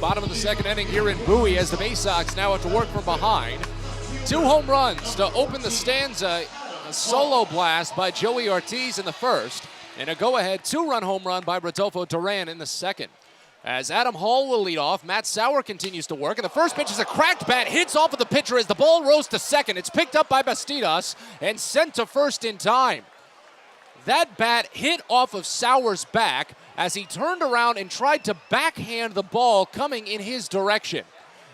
Bottom of the second inning here in Bowie as the Baysox now have to work from behind. 2 home runs to open the stanza. A solo blast by Joey Ortiz in the first, and a go-ahead 2-run home run by Rodolfo Duran in the second. As Adam Hall will lead off, Matt Sauer continues to work, and the first pitch is a cracked bat, hits off of the pitcher as the ball rose to second. It's picked up by Bastidas and sent to first in time. That bat hit off of Sauer's back as he turned around and tried to backhand the ball coming in his direction.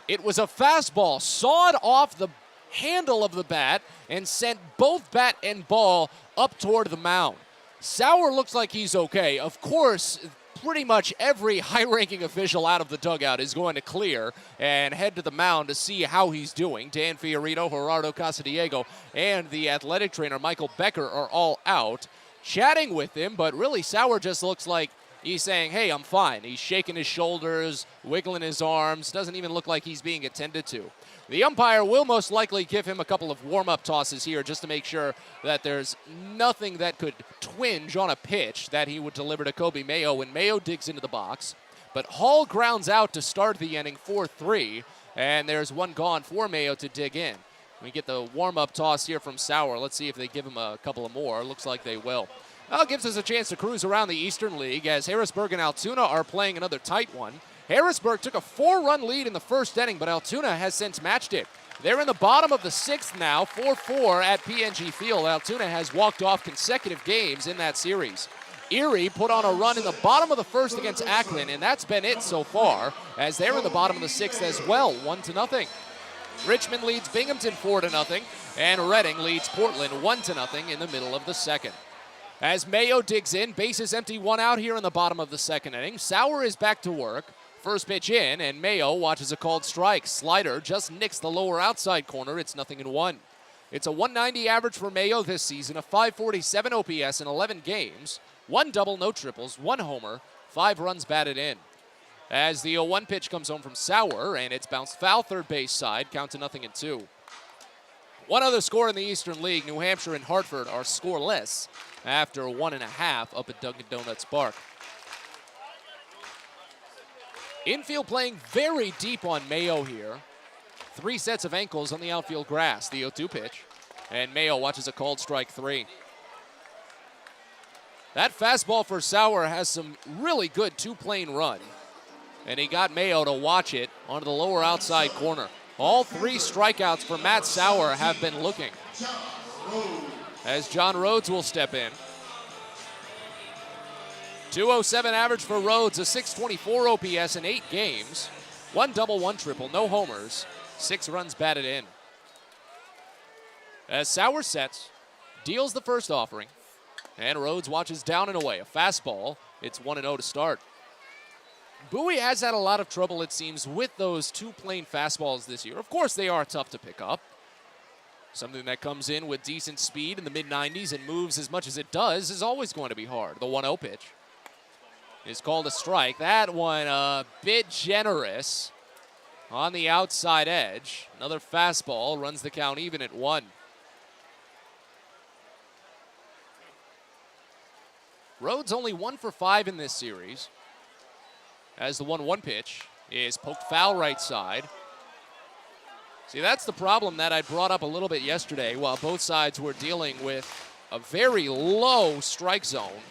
It was a fastball, sawed off the handle of the bat and sent both bat and ball up toward the mound. Sauer looks like he's okay. Of course, pretty much every high-ranking official out of the dugout is going to clear and head to the mound to see how he's doing. Dan Fiorito, Gerardo Casadiego, and the athletic trainer Michael Becker are all out chatting with him, but really Sauer just looks like he's saying, hey, I'm fine. He's shaking his shoulders, wiggling his arms, doesn't even look like he's being attended to. The umpire will most likely give him a couple of warm-up tosses here just to make sure that there's nothing that could twinge on a pitch that he would deliver to Kobe Mayo when Mayo digs into the box. But Hall grounds out to start the inning 4-3, and there's one gone for Mayo to dig in. We get the warm-up toss here from Sauer. Let's see if they give him a couple of more. Looks like they will. Well, it gives us a chance to cruise around the Eastern League as Harrisburg and Altoona are playing another tight one. Harrisburg took a 4-run lead in the first inning, but Altoona has since matched it. They're in the bottom of the 6th now, 4-4 at PNG Field. Altoona has walked off consecutive games in that series. Erie put on a run in the bottom of the first against Akron, and that's been it so far, as they're in the bottom of the 6th as well, 1-0. Richmond leads Binghamton 4-0, and Reading leads Portland 1-0 in the middle of the second. As Mayo digs in, bases empty, 1 out here in the bottom of the second inning. Sauer is back to work. First pitch in, and Mayo watches a called strike. Slider just nicks the lower outside corner. It's 0-1. It's a 190 average for Mayo this season, a 547 OPS in 11 games, 1 double, no triples, 1 homer, 5 runs batted in. As the 0-1 pitch comes home from Sauer, and it's bounced foul third base side, count to 0-2. One other score in the Eastern League, New Hampshire and Hartford are scoreless after 1.5 up at Dunkin' Donuts Park. Infield playing very deep on Mayo here. 3 sets of ankles on the outfield grass. The 0-2 pitch. And Mayo watches a called strike 3. That fastball for Sauer has some really good 2-plane run. And he got Mayo to watch it onto the lower outside corner. All 3 strikeouts for Matt Sauer have been looking. As John Rhodes will step in. 207 average for Rhodes, a 624 OPS in 8 games. 1 double, 1 triple, no homers, 6 runs batted in. As Sauer sets, deals the first offering, and Rhodes watches down and away. A fastball, it's 1-0 to start. Bowie has had a lot of trouble, it seems, with those 2-plane fastballs this year. Of course, they are tough to pick up. Something that comes in with decent speed in the mid-90s and moves as much as it does is always going to be hard. The 1-0 pitch is called a strike. That one a bit generous on the outside edge. Another fastball runs the count even at 1. Rhodes only 1 for 5 in this series, as the 1-1 pitch is poked foul right side. See, that's the problem that I brought up a little bit yesterday while both sides were dealing with a very low strike zone.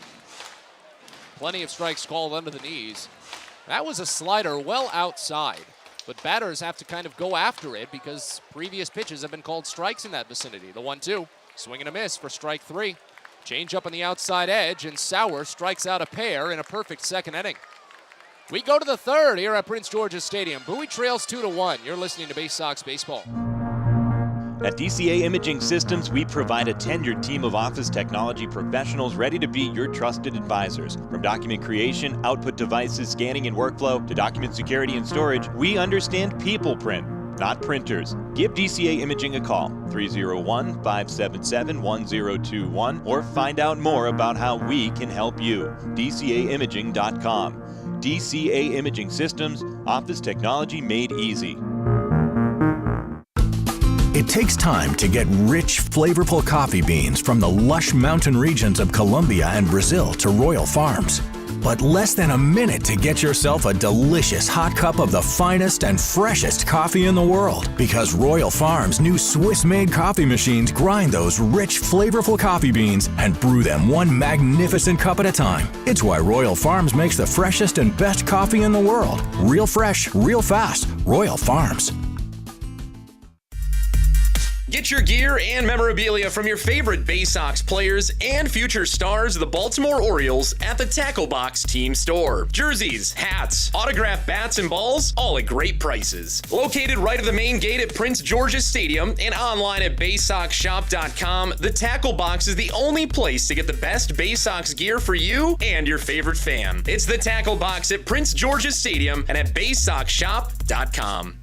Plenty of strikes called under the knees. That was a slider well outside, but batters have to kind of go after it because previous pitches have been called strikes in that vicinity. The 1-2, swing and a miss for strike 3. Change up on the outside edge, and Sauer strikes out a pair in a perfect second inning. We go to the third here at Prince George's Stadium. Bowie trails 2-1. You're listening to Baysox Baseball. At DCA Imaging Systems, we provide a tenured team of office technology professionals ready to be your trusted advisors. From document creation, output devices, scanning and workflow, to document security and storage, we understand people print, not printers. Give DCA Imaging a call, 301-577-1021, or find out more about how we can help you. DCAimaging.com. DCA Imaging Systems, office technology made easy. It takes time to get rich, flavorful coffee beans from the lush mountain regions of Colombia and Brazil to Royal Farms. But less than a minute to get yourself a delicious hot cup of the finest and freshest coffee in the world. Because Royal Farms' new Swiss-made coffee machines grind those rich, flavorful coffee beans and brew them one magnificent cup at a time. It's why Royal Farms makes the freshest and best coffee in the world. Real fresh, real fast. Royal Farms. Get your gear and memorabilia from your favorite Baysox players and future stars of the Baltimore Orioles at the Tackle Box Team Store. Jerseys, hats, autographed bats and balls, all at great prices. Located right at the main gate at Prince George's Stadium and online at BaysoxShop.com, the Tackle Box is the only place to get the best Baysox gear for you and your favorite fan. It's the Tackle Box at Prince George's Stadium and at BaysoxShop.com.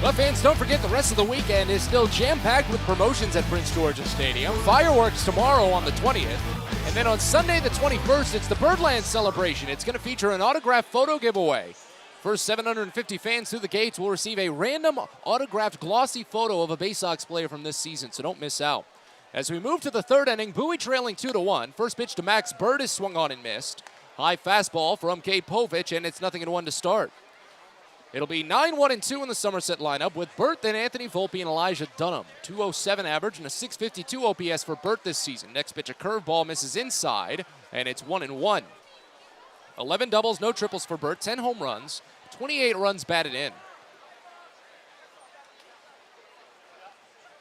But fans, don't forget the rest of the weekend is still jam-packed with promotions at Prince George's Stadium. Fireworks tomorrow on the 20th. And then on Sunday the 21st, it's the Birdland celebration. It's going to feature an autographed photo giveaway. First 750 fans through the gates will receive a random autographed glossy photo of a Baysox player from this season, so don't miss out. As we move to the third inning, Bowie trailing 2-1. First pitch to Max Bird is swung on and missed. High fastball from Cade Povich, and it's 0-1 to start. It'll be 9-1-2 in the Somerset lineup with Burt, then Anthony Volpe, and Elijah Dunham. 207 average and a 652 OPS for Burt this season. Next pitch, a curveball misses inside, and it's 1-1. 11 doubles, no triples for Burt, 10 home runs, 28 runs batted in.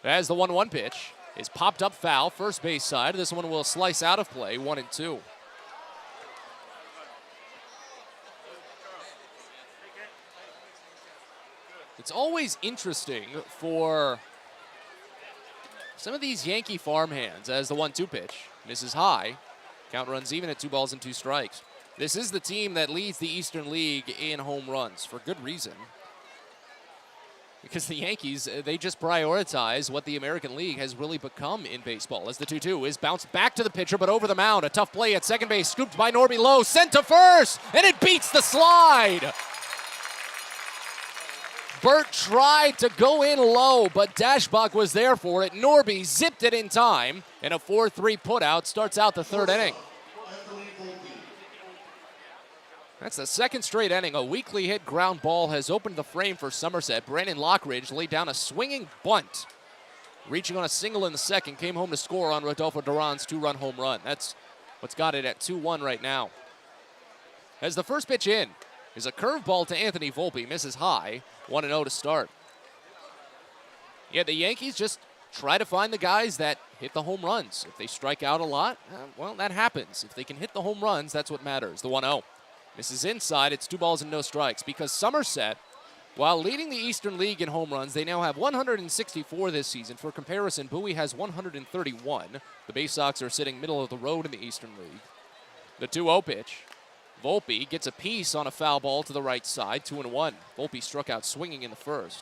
As the 1-1 pitch is popped up foul, first base side. This one will slice out of play, 1-2. It's always interesting for some of these Yankee farmhands as the 1-2 pitch misses high. Count runs even at 2 balls and 2 strikes. This is the team that leads the Eastern League in home runs for good reason. Because the Yankees, they just prioritize what the American League has really become in baseball. As the 2-2 is bounced back to the pitcher, but over the mound. A tough play at second base, scooped by Norby low, sent to first, and it beats the slide. Burt tried to go in low, but Dashbach was there for it. Norby zipped it in time, and a 4-3 putout starts out the third inning. That's the second straight inning. A weakly hit ground ball has opened the frame for Somerset. Brandon Lockridge laid down a swinging bunt. Reaching on a single in the second, came home to score on Rodolfo Duran's 2-run home run. That's what's got it at 2-1 right now. As the first pitch in is a curveball to Anthony Volpe, misses high, 1-0 to start. Yeah, the Yankees just try to find the guys that hit the home runs. If they strike out a lot, well, that happens. If they can hit the home runs, that's what matters. The 1-0. Misses inside, it's 2 balls and no strikes. Because Somerset, while leading the Eastern League in home runs, they now have 164 this season. For comparison, Bowie has 131. The Baysox are sitting middle of the road in the Eastern League. The 2-0 pitch. Volpe gets a piece on a foul ball to the right side, 2-1. Volpe struck out swinging in the first.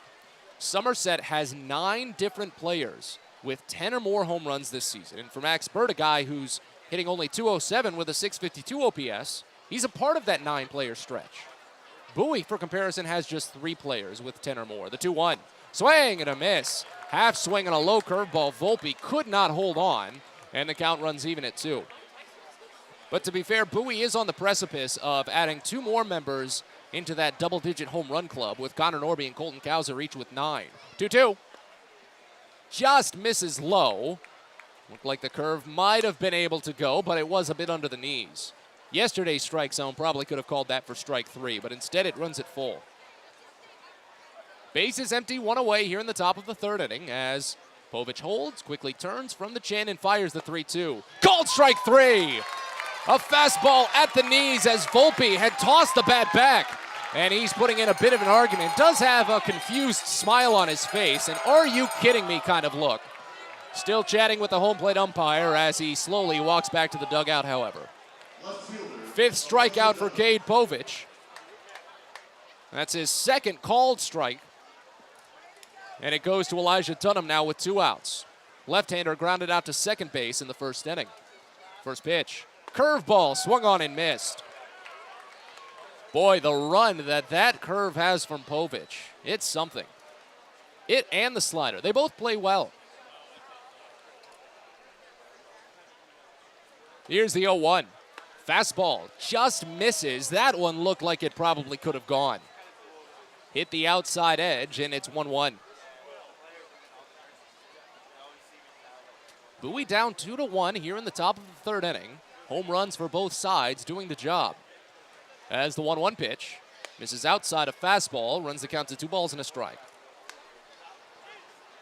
Somerset has 9 different players with 10 or more home runs this season. And for Max Bird, a guy who's hitting only 207 with a 652 OPS, he's a part of that 9-player stretch. Bowie, for comparison, has just 3 players with 10 or more. The 2-1. Swing and a miss. Half swing and a low curveball. Volpe could not hold on, and the count runs even at 2. But to be fair, Bowie is on the precipice of adding 2 more members into that double-digit home run club with Conor Norby and Colton Kauser each with 9. 2-2. Just misses low. Looked like the curve might have been able to go, but it was a bit under the knees. Yesterday's strike zone probably could have called that for strike 3, but instead it runs it full. Base is empty, 1 away here in the top of the third inning as Povich holds, quickly turns from the chin and fires the 3-2. Called strike 3! A fastball at the knees as Volpe had tossed the bat back. And he's putting in a bit of an argument. Does have a confused smile on his face, an "are you kidding me" kind of look. Still chatting with the home plate umpire as he slowly walks back to the dugout, however. Fifth strikeout for Cade Povich. That's his second called strike. And it goes to Elijah Dunham now with 2 outs. Left-hander grounded out to second base in the first inning. First pitch. Curveball swung on and missed. Boy, the run that curve has from Povich. It's something. It and the slider. They both play well. Here's the 0-1. Fastball just misses. That one looked like it probably could have gone. Hit the outside edge, and it's 1-1. Bowie down 2-1 here in the top of the third inning. Home runs for both sides doing the job. As the 1-1 pitch misses outside a fastball, runs the count to 2 balls and a strike.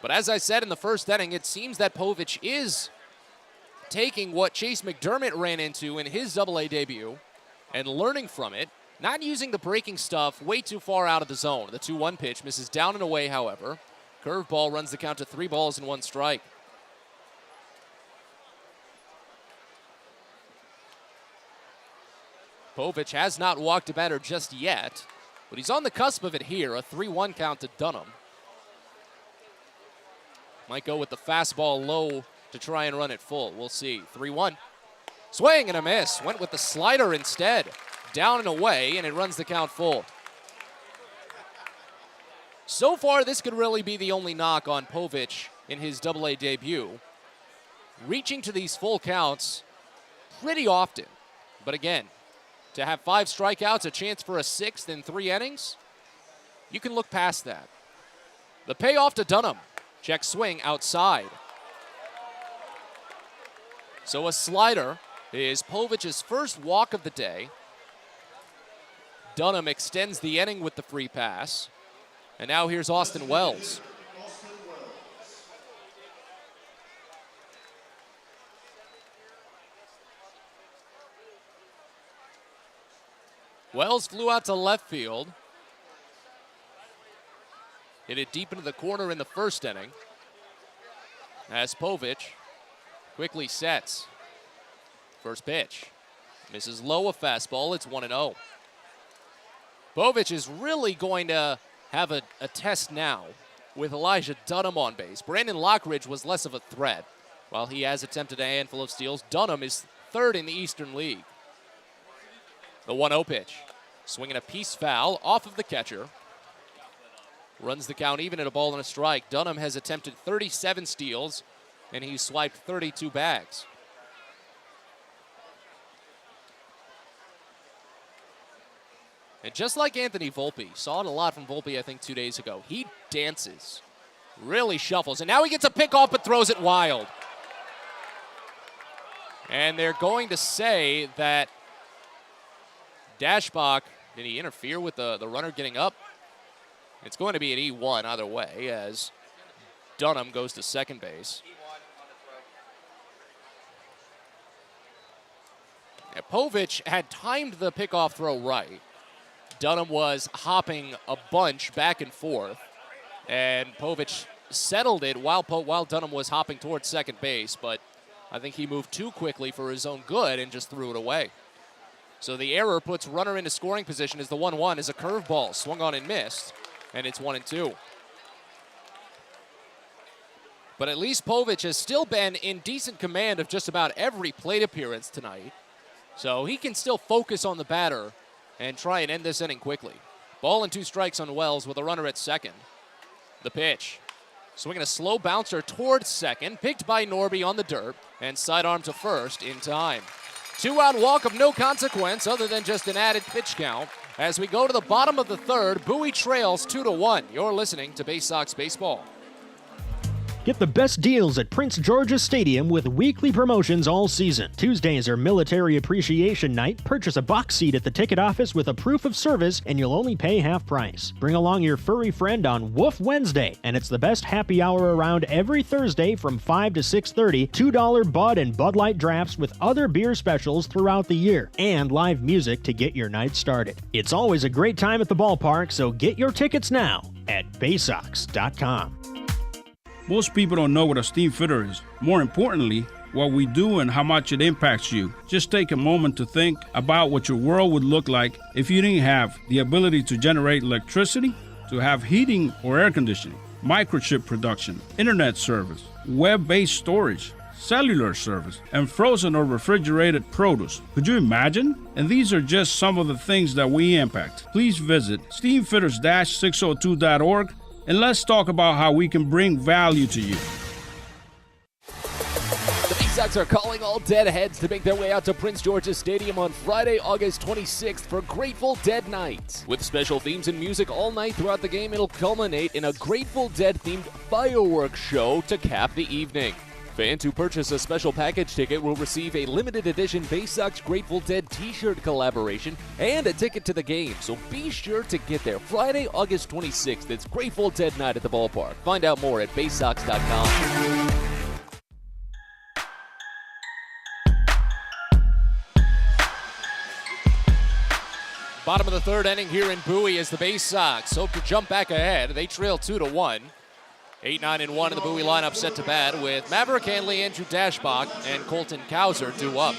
But as I said in the first inning, it seems that Povich is taking what Chase McDermott ran into in his AA debut and learning from it, not using the breaking stuff way too far out of the zone. The 2-1 pitch misses down and away, however. Curveball runs the count to 3 balls and 1 strike. Povich has not walked a batter just yet, but he's on the cusp of it here. A 3-1 count to Dunham. Might go with the fastball low to try and run it full. We'll see. 3-1. Swing and a miss. Went with the slider instead. Down and away, and it runs the count full. So far, this could really be the only knock on Povich in his AA debut. Reaching to these full counts pretty often. But again, to have 5 strikeouts, a chance for a 6th in 3 innings, you can look past that. The payoff to Dunham. Check swing outside. So a slider is Povich's first walk of the day. Dunham extends the inning with the free pass. And now here's Austin Wells. Wells flew out to left field. Hit it deep into the corner in the first inning. As Povich quickly sets. First pitch. Misses low, a fastball. It's 1-0. Povich is really going to have a test now with Elijah Dunham on base. Brandon Lockridge was less of a threat. While he has attempted a handful of steals, Dunham is 3rd in the Eastern League. The 1-0 pitch. Swinging a piece foul off of the catcher. Runs the count even at a ball and a strike. Dunham has attempted 37 steals, and he's swiped 32 bags. And just like Anthony Volpe, saw it a lot from Volpe, I think, 2 days ago. He dances, really shuffles, and now he gets a pick off but throws it wild. And they're going to say that Dashbach, did he interfere with the runner getting up? It's going to be an E1 either way as Dunham goes to second base. Yeah, Povich had timed the pickoff throw right. Dunham was hopping a bunch back and forth, and Povich settled it while Dunham was hopping towards second base, but I think he moved too quickly for his own good and just threw it away. So the error puts runner into scoring position as the 1-1 is a curveball swung on and missed, and it's 1-2. But at least Povich has still been in decent command of just about every plate appearance tonight, so he can still focus on the batter and try and end this inning quickly. Ball and 2 strikes on Wells with a runner at second. The pitch. Swinging a slow bouncer towards second, picked by Norby on the dirt, and sidearm to first in time. 2-out walk of no consequence other than just an added pitch count. As we go to the bottom of the third, Bowie trails 2-1. You're listening to Baysox Baseball. Get the best deals at Prince George's Stadium with weekly promotions all season. Tuesdays are Military Appreciation Night. Purchase a box seat at the ticket office with a proof of service and you'll only pay half price. Bring along your furry friend on Woof Wednesday, and it's the best happy hour around every Thursday from 5 to 6:30. $2 Bud and Bud Light drafts with other beer specials throughout the year, and live music to get your night started. It's always a great time at the ballpark, so get your tickets now at Baysox.com. Most people don't know what a steam fitter is. More importantly, what we do and how much it impacts you. Just take a moment to think about what your world would look like if you didn't have the ability to generate electricity, to have heating or air conditioning, microchip production, internet service, web-based storage, cellular service, and frozen or refrigerated produce. Could you imagine? And these are just some of the things that we impact. Please visit steamfitters-602.org and let's talk about how we can bring value to you. The Baysox are calling all deadheads to make their way out to Prince George's Stadium on Friday, August 26th for Grateful Dead Night. With special themes and music all night throughout the game, it'll culminate in a Grateful Dead-themed fireworks show to cap the evening. Fans who purchase a special package ticket will receive a limited edition Baysox Grateful Dead t-shirt collaboration and a ticket to the game, so be sure to get there. Friday, August 26th, it's Grateful Dead Night at the ballpark. Find out more at Baysox.com. Bottom of the third inning here in Bowie as the Baysox hope to jump back ahead. They trail 2-1. 8-9-1 in the Bowie lineup set to bat with Maverick Hanley, Andrew Dashbach, and Colton Kauser due up.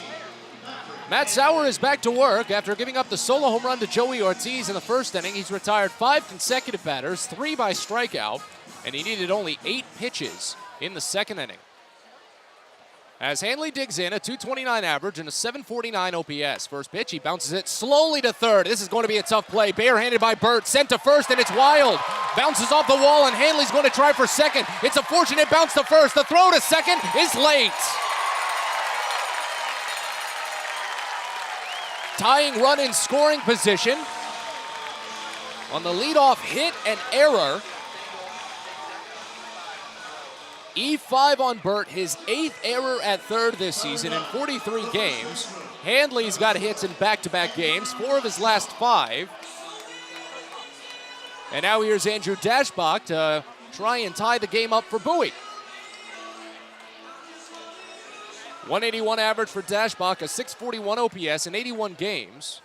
Matt Sauer is back to work after giving up the solo home run to Joey Ortiz in the first inning. He's retired 5 consecutive batters, 3 by strikeout, and he needed only 8 pitches in the second inning. As Hanley digs in, a .229 average and a .749 OPS. First pitch, he bounces it slowly to third. This is going to be a tough play. Barehanded by Burt, sent to first, and it's wild. Bounces off the wall, and Hanley's going to try for second. It's a fortunate bounce to first. The throw to second is late. Tying run in scoring position. On the leadoff hit and error. E5 on Burt, his 8th error at third this season in 43 games. Handley's got hits in back-to-back games, 4 of his last 5. And now here's Andrew Dashbach to try and tie the game up for Bowie. 181 average for Dashbach, a .641 OPS in 81 games.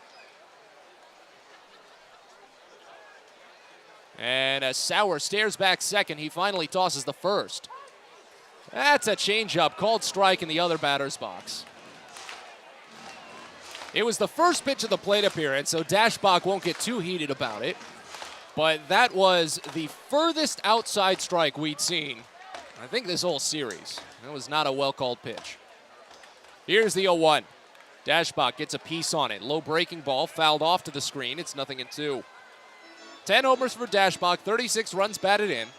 And as Sauer stares back second, he finally tosses the first. That's a changeup, called strike in the other batter's box. It was the first pitch of the plate appearance, so Dashbach won't get too heated about it. But that was the furthest outside strike we'd seen, I think, this whole series. That was not a well-called pitch. Here's the 0-1. Dashbach gets a piece on it. Low breaking ball, fouled off to the screen. It's 0-2. 10 homers for Dashbach, 36 runs batted in.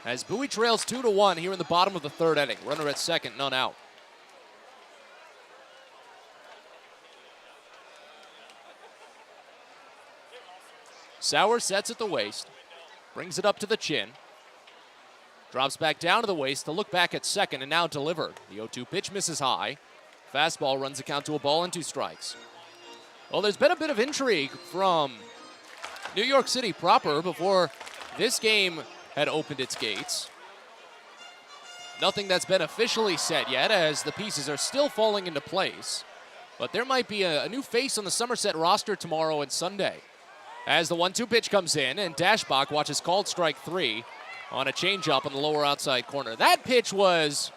As Bowie trails 2-1 here in the bottom of the third inning. Runner at second, none out. Sauer sets at the waist, brings it up to the chin, drops back down to the waist to look back at second and now deliver. The 0-2 pitch misses high. Fastball runs the count to a ball and 2 strikes. Well, there's been a bit of intrigue from New York City proper before this game had opened its gates. Nothing that's been officially set yet, as the pieces are still falling into place. But there might be a new face on the Somerset roster tomorrow and Sunday. As the 1-2 pitch comes in, and Dashbach watches called strike 3 on a changeup on the lower outside corner. That pitch was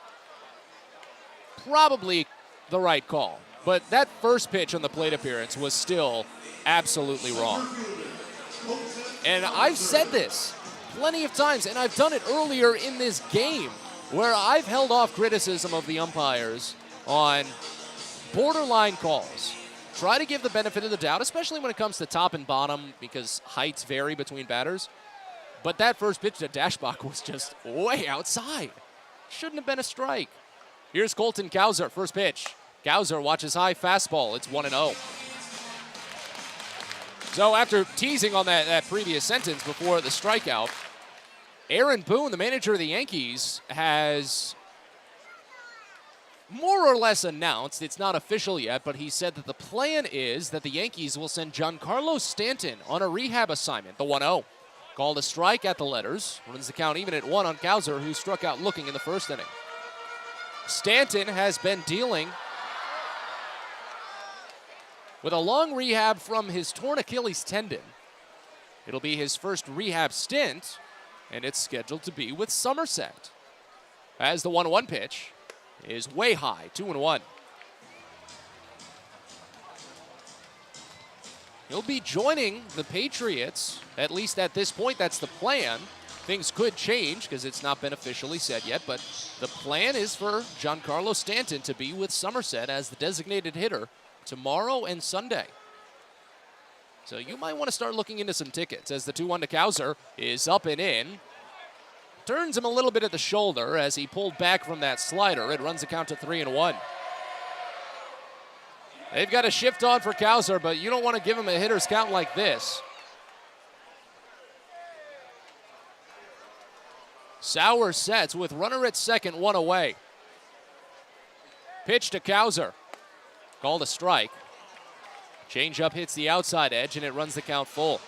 probably the right call, but that first pitch on the plate appearance was still absolutely wrong. And I've said this plenty of times, and I've done it earlier in this game, where I've held off criticism of the umpires on borderline calls. Try to give the benefit of the doubt, especially when it comes to top and bottom, because heights vary between batters. But that first pitch to Dashbach was just way outside. Shouldn't have been a strike. Here's Colton Kauser, first pitch. Kauser watches high fastball. It's 1-0. So after teasing on that previous sentence before the strikeout, Aaron Boone, the manager of the Yankees, has more or less announced, it's not official yet, but he said that the plan is that the Yankees will send Giancarlo Stanton on a rehab assignment. The 1-0. Called a strike at the letters. Runs the count even at 1 on Kauser, who struck out looking in the first inning. Stanton has been dealing with a long rehab from his torn Achilles tendon. It'll be his first rehab stint, and it's scheduled to be with Somerset. As the 1-1 pitch is way high, 2-1. He'll be joining the Patriots, at least at this point, that's the plan. Things could change because it's not been officially said yet, but the plan is for Giancarlo Stanton to be with Somerset as the designated hitter tomorrow and Sunday. So you might want to start looking into some tickets as the 2-1 to Kauser is up and in. Turns him a little bit at the shoulder as he pulled back from that slider. It runs the count to 3-1. They've got a shift on for Kauser, but you don't want to give him a hitter's count like this. Sauer sets with runner at second, 1 away. Pitch to Kauser. Called a strike. Changeup hits the outside edge, and it runs the count full.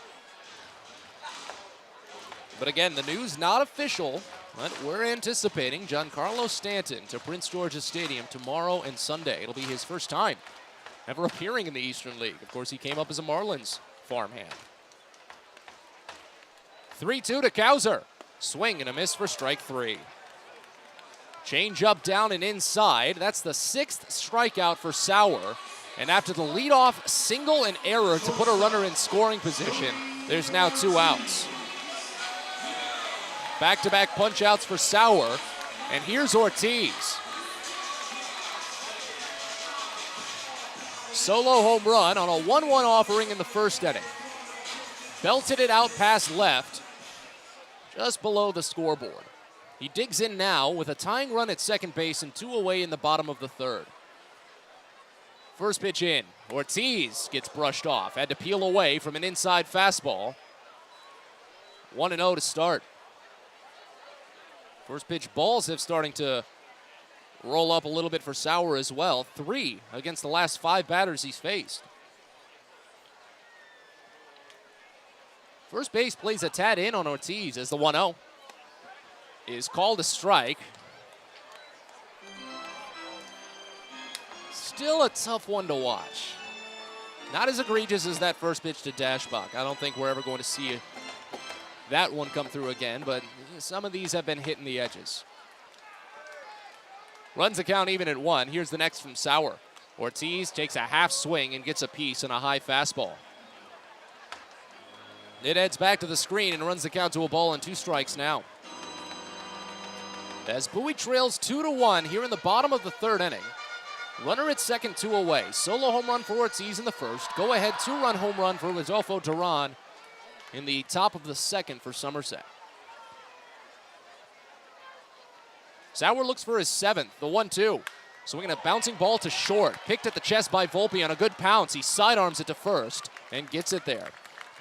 But again, the news not official, but we're anticipating Giancarlo Stanton to Prince George's Stadium tomorrow and Sunday. It'll be his first time ever appearing in the Eastern League. Of course, he came up as a Marlins farmhand. 3-2 to Kauser. Swing and a miss for strike 3. Change up down and inside. That's the 6th strikeout for Sauer. And after the leadoff single and error to put a runner in scoring position, there's now 2 outs. Back-to-back punch-outs for Sauer. And here's Ortiz. Solo home run on a 1-1 offering in the first inning. Belted it out past left, just below the scoreboard. He digs in now with a tying run at second base and 2 away in the bottom of the 3rd. First pitch in. Ortiz gets brushed off. Had to peel away from an inside fastball. 1-0 to start. First pitch balls have starting to roll up a little bit for Sauer as well. 3 against the last 5 batters he's faced. First base plays a tad in on Ortiz as the 1-0 is called a strike. Still a tough one to watch. Not as egregious as that first pitch to Dashbach. I don't think we're ever going to see that one come through again, but some of these have been hitting the edges. Runs the count even at 1. Here's the next from Sauer. Ortiz takes a half swing and gets a piece on a high fastball. It heads back to the screen and runs the count to a ball and 2 strikes now. As Bowie trails 2-1 here in the bottom of the 3rd inning. Runner at second, 2 away. Solo home run for Ortiz in the first. Go ahead 2-run home run for Rodolfo Duran in the top of the 2nd for Somerset. Sauer looks for his 7th, the 1-2. Swinging a bouncing ball to short. Picked at the chest by Volpe on a good pounce. He sidearms it to first and gets it there.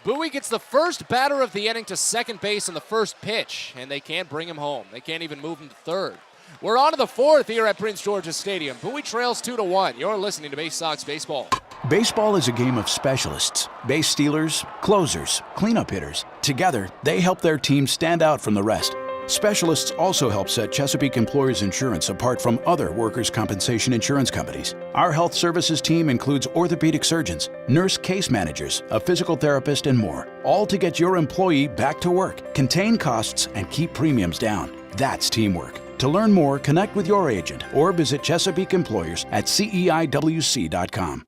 Bowie gets the first batter of the inning to second base on the first pitch, and they can't bring him home. They can't even move him to 3rd. We're on to the 4th here at Prince George's Stadium. Bowie trails 2-1. You're listening to Baysox Baseball. Baseball is a game of specialists. Base stealers, closers, cleanup hitters. Together, they help their team stand out from the rest. Specialists also help set Chesapeake Employers Insurance apart from other workers' compensation insurance companies. Our health services team includes orthopedic surgeons, nurse case managers, a physical therapist, and more, all to get your employee back to work, contain costs, and keep premiums down. That's teamwork. To learn more, connect with your agent or visit Chesapeake Employers at CEIWC.com.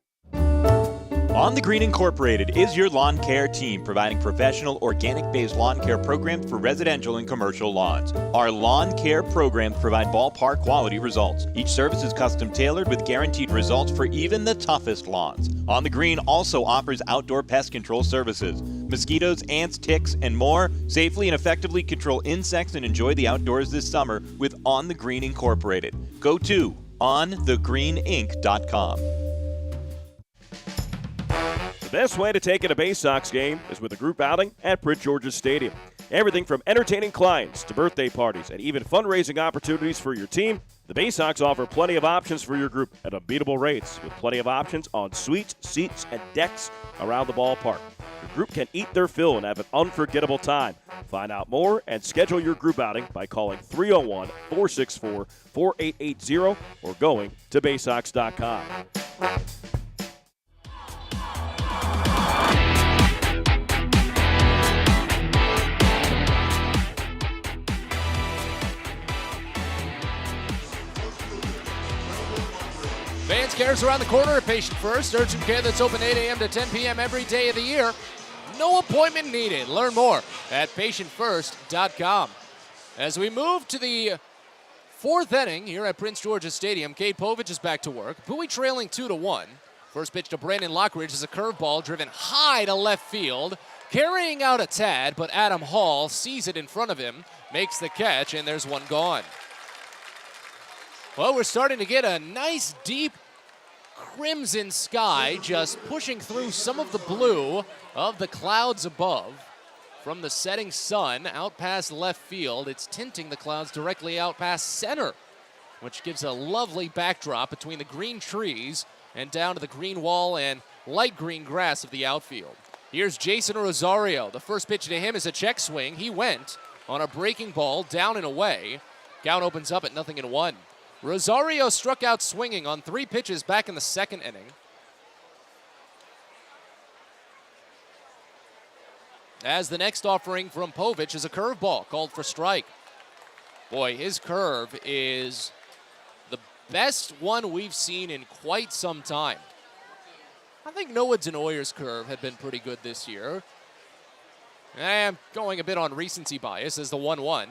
On the Green Incorporated is your lawn care team, providing professional organic-based lawn care programs for residential and commercial lawns. Our lawn care programs provide ballpark quality results. Each service is custom tailored with guaranteed results for even the toughest lawns. On the Green also offers outdoor pest control services. Mosquitoes, ants, ticks, and more. Safely and effectively control insects and enjoy the outdoors this summer with On the Green Incorporated. Go to onthegreeninc.com. The best way to take in a Baysox game is with a group outing at Prince George's Stadium. Everything from entertaining clients to birthday parties and even fundraising opportunities for your team, the Baysox offer plenty of options for your group at unbeatable rates with plenty of options on suites, seats, and decks around the ballpark. Your group can eat their fill and have an unforgettable time. Find out more and schedule your group outing by calling 301-464-4880 or going to Baysox.com. Vans Cares around the corner at Patient First. Urgent care that's open 8 a.m. to 10 p.m. every day of the year. No appointment needed. Learn more at patientfirst.com. As we move to the fourth inning here at Prince George's Stadium, Cade Povich is back to work. Bowie trailing 2-1. First pitch to Brandon Lockridge is a curveball driven high to left field. Carrying out a tad, but Adam Hall sees it in front of him, makes the catch, and there's one gone. Well, we're starting to get a nice deep crimson sky just pushing through some of the blue of the clouds above. From the setting sun out past left field, it's tinting the clouds directly out past center, which gives a lovely backdrop between the green trees and down to the green wall and light green grass of the outfield. Here's Jason Rosario. The first pitch to him is a check swing. He went on a breaking ball down and away. Count opens up at 0-1. Rosario struck out swinging on 3 pitches back in the second inning. As the next offering from Povich is a curveball called for strike. Boy, his curve is the best one we've seen in quite some time. I think Noah Denoyer's curve had been pretty good this year. I'm going a bit on recency bias as the 1-1.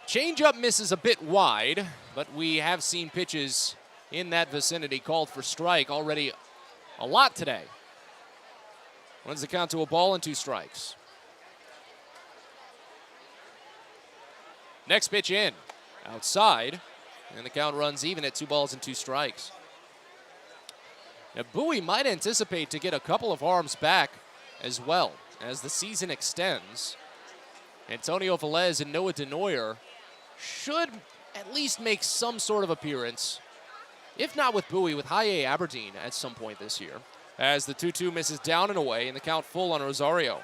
Changeup misses a bit wide, but we have seen pitches in that vicinity called for strike already a lot today. Runs the count to a ball and 2 strikes. Next pitch in, outside, and the count runs even at 2 balls and 2 strikes. Now Bowie might anticipate to get a couple of arms back as well as the season extends. Antonio Velez and Noah Denoyer should at least make some sort of appearance, if not with Bowie, with High A Aberdeen at some point this year, as the 2-2 misses down and away and the count full on Rosario.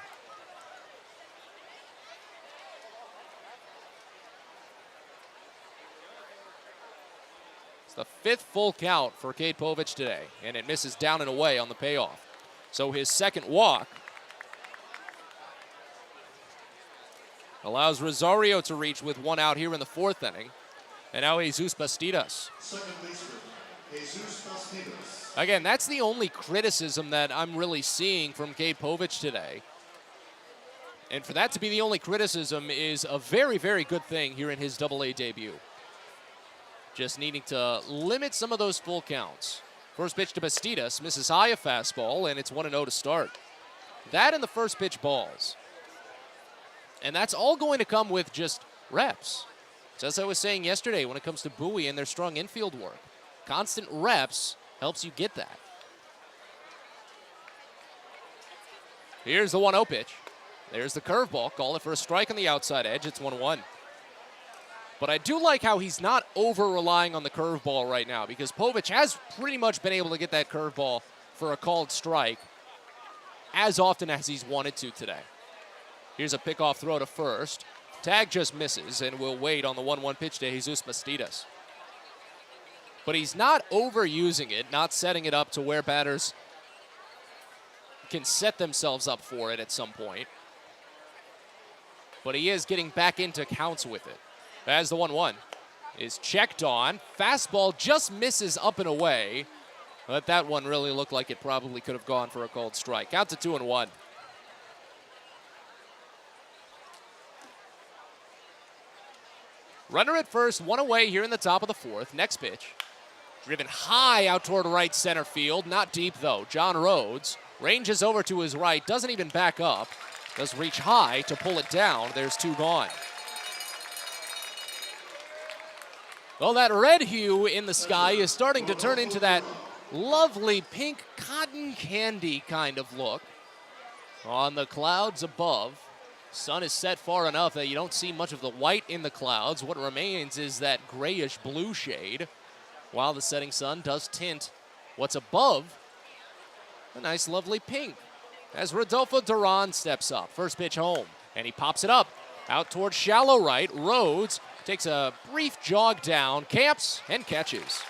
It's the 5th full count for Cade Povich today, and it misses down and away on the payoff. So his second walk allows Rosario to reach with 1 out here in the 4th inning. And now Jesus Bastidas. Second baseman, Jesus Bastidas. Again, that's the only criticism that I'm really seeing from Cade Povich today. And for that to be the only criticism is a very, very good thing here in his Double-A debut. Just needing to limit some of those full counts. First pitch to Bastidas, misses high a fastball, and it's 1-0 to start. That and the first pitch balls. And that's all going to come with just reps. So as I was saying yesterday, when it comes to Bowie and their strong infield work, constant reps helps you get that. Here's the 1-0 pitch. There's the curveball. Call it for a strike on the outside edge. It's 1-1. But I do like how he's not over-relying on the curveball right now, because Povich has pretty much been able to get that curveball for a called strike as often as he's wanted to today. Here's a pickoff throw to first. Tag just misses, and we'll wait on the 1-1 pitch to Jesus Bastidas. But he's not overusing it, not setting it up to where batters can set themselves up for it at some point. But he is getting back into counts with it. As the 1-1 is checked on. Fastball just misses up and away. But that one really looked like it probably could have gone for a called strike. Out to 2-1. Runner at first, 1 away here in the top of the 4th. Next pitch. Driven high out toward right center field. Not deep, though. John Rhodes ranges over to his right. Doesn't even back up. Does reach high to pull it down. There's 2 gone. Well, that red hue in the sky is starting to turn into that lovely pink cotton candy kind of look on the clouds above. Sun is set far enough that you don't see much of the white in the clouds. What remains is that grayish blue shade, while the setting sun does tint what's above a nice lovely pink. As Rodolfo Duran steps up, first pitch home, and he pops it up out towards shallow right. Rhodes takes a brief jog down, camps, and catches.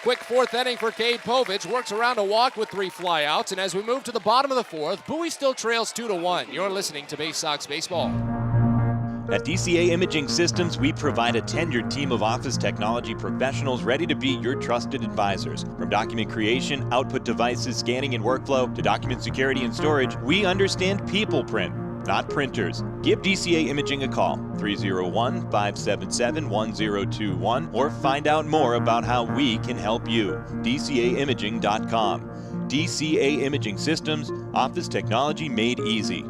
Quick fourth inning for Cade Povich, works around a walk with 3 flyouts, and as we move to the bottom of the fourth, Bowie still trails 2-1. You're listening to Baysox Baseball. At DCA Imaging Systems, we provide a tenured team of office technology professionals ready to be your trusted advisors. From document creation, output devices, scanning and workflow, to document security and storage, we understand people print, not printers. Give DCA Imaging a call, 301-577-1021, or find out more about how we can help you. DCAimaging.com. DCA Imaging Systems, office technology made easy.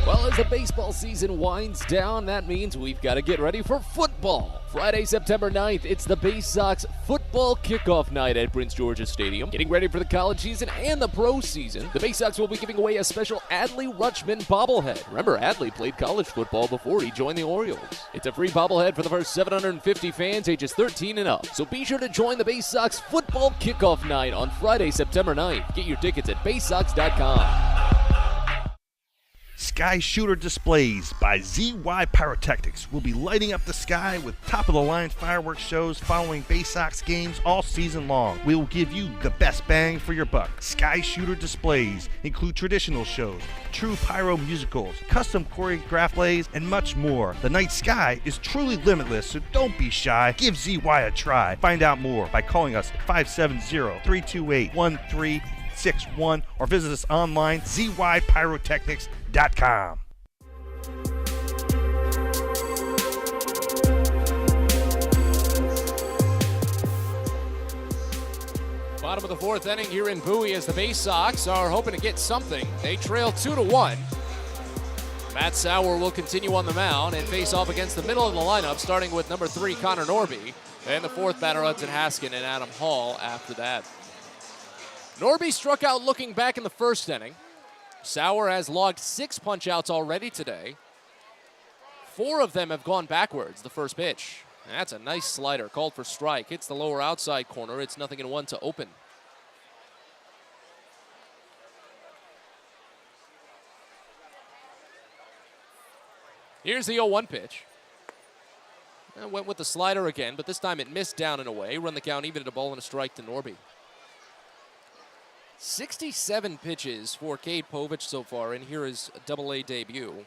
Well, as the baseball season winds down, that means we've got to get ready for football. Friday, September 9th, it's the Baysox football kickoff night at Prince George's Stadium. Getting ready for the college season and the pro season, the Baysox will be giving away a special Adley Rutschman bobblehead. Remember, Adley played college football before he joined the Orioles. It's a free bobblehead for the first 750 fans ages 13 and up. So be sure to join the Baysox football kickoff night on Friday, September 9th. Get your tickets at baysox.com. Sky Shooter Displays by ZY Pyrotechnics will be lighting up the sky with top-of-the-line fireworks shows following Baysox games all season long. We will give you the best bang for your buck. Sky Shooter Displays include traditional shows, true pyro musicals, custom choreographed plays, and much more. The night sky is truly limitless, so don't be shy. Give ZY a try. Find out more by calling us at 570-328-1361 or visit us online, zypyrotechnics.com. Bottom of the fourth inning here in Bowie as the Baysox are hoping to get something. They trail 2-1. Matt Sauer will continue on the mound and face off against the middle of the lineup, starting with number 3, Conor Norby, and the fourth batter, Hudson Haskin, and Adam Hall after that. Norby struck out looking back in the first inning. Sauer has logged 6 punch-outs already today. 4 of them have gone backwards, the first pitch. That's a nice slider, called for strike. Hits the lower outside corner. It's 0-1 to open. Here's the 0-1 pitch. Went with the slider again, but this time it missed down and away. Run the count even at a ball and a strike to Norby. 67 pitches for Cade Povich so far in here his Double-A debut.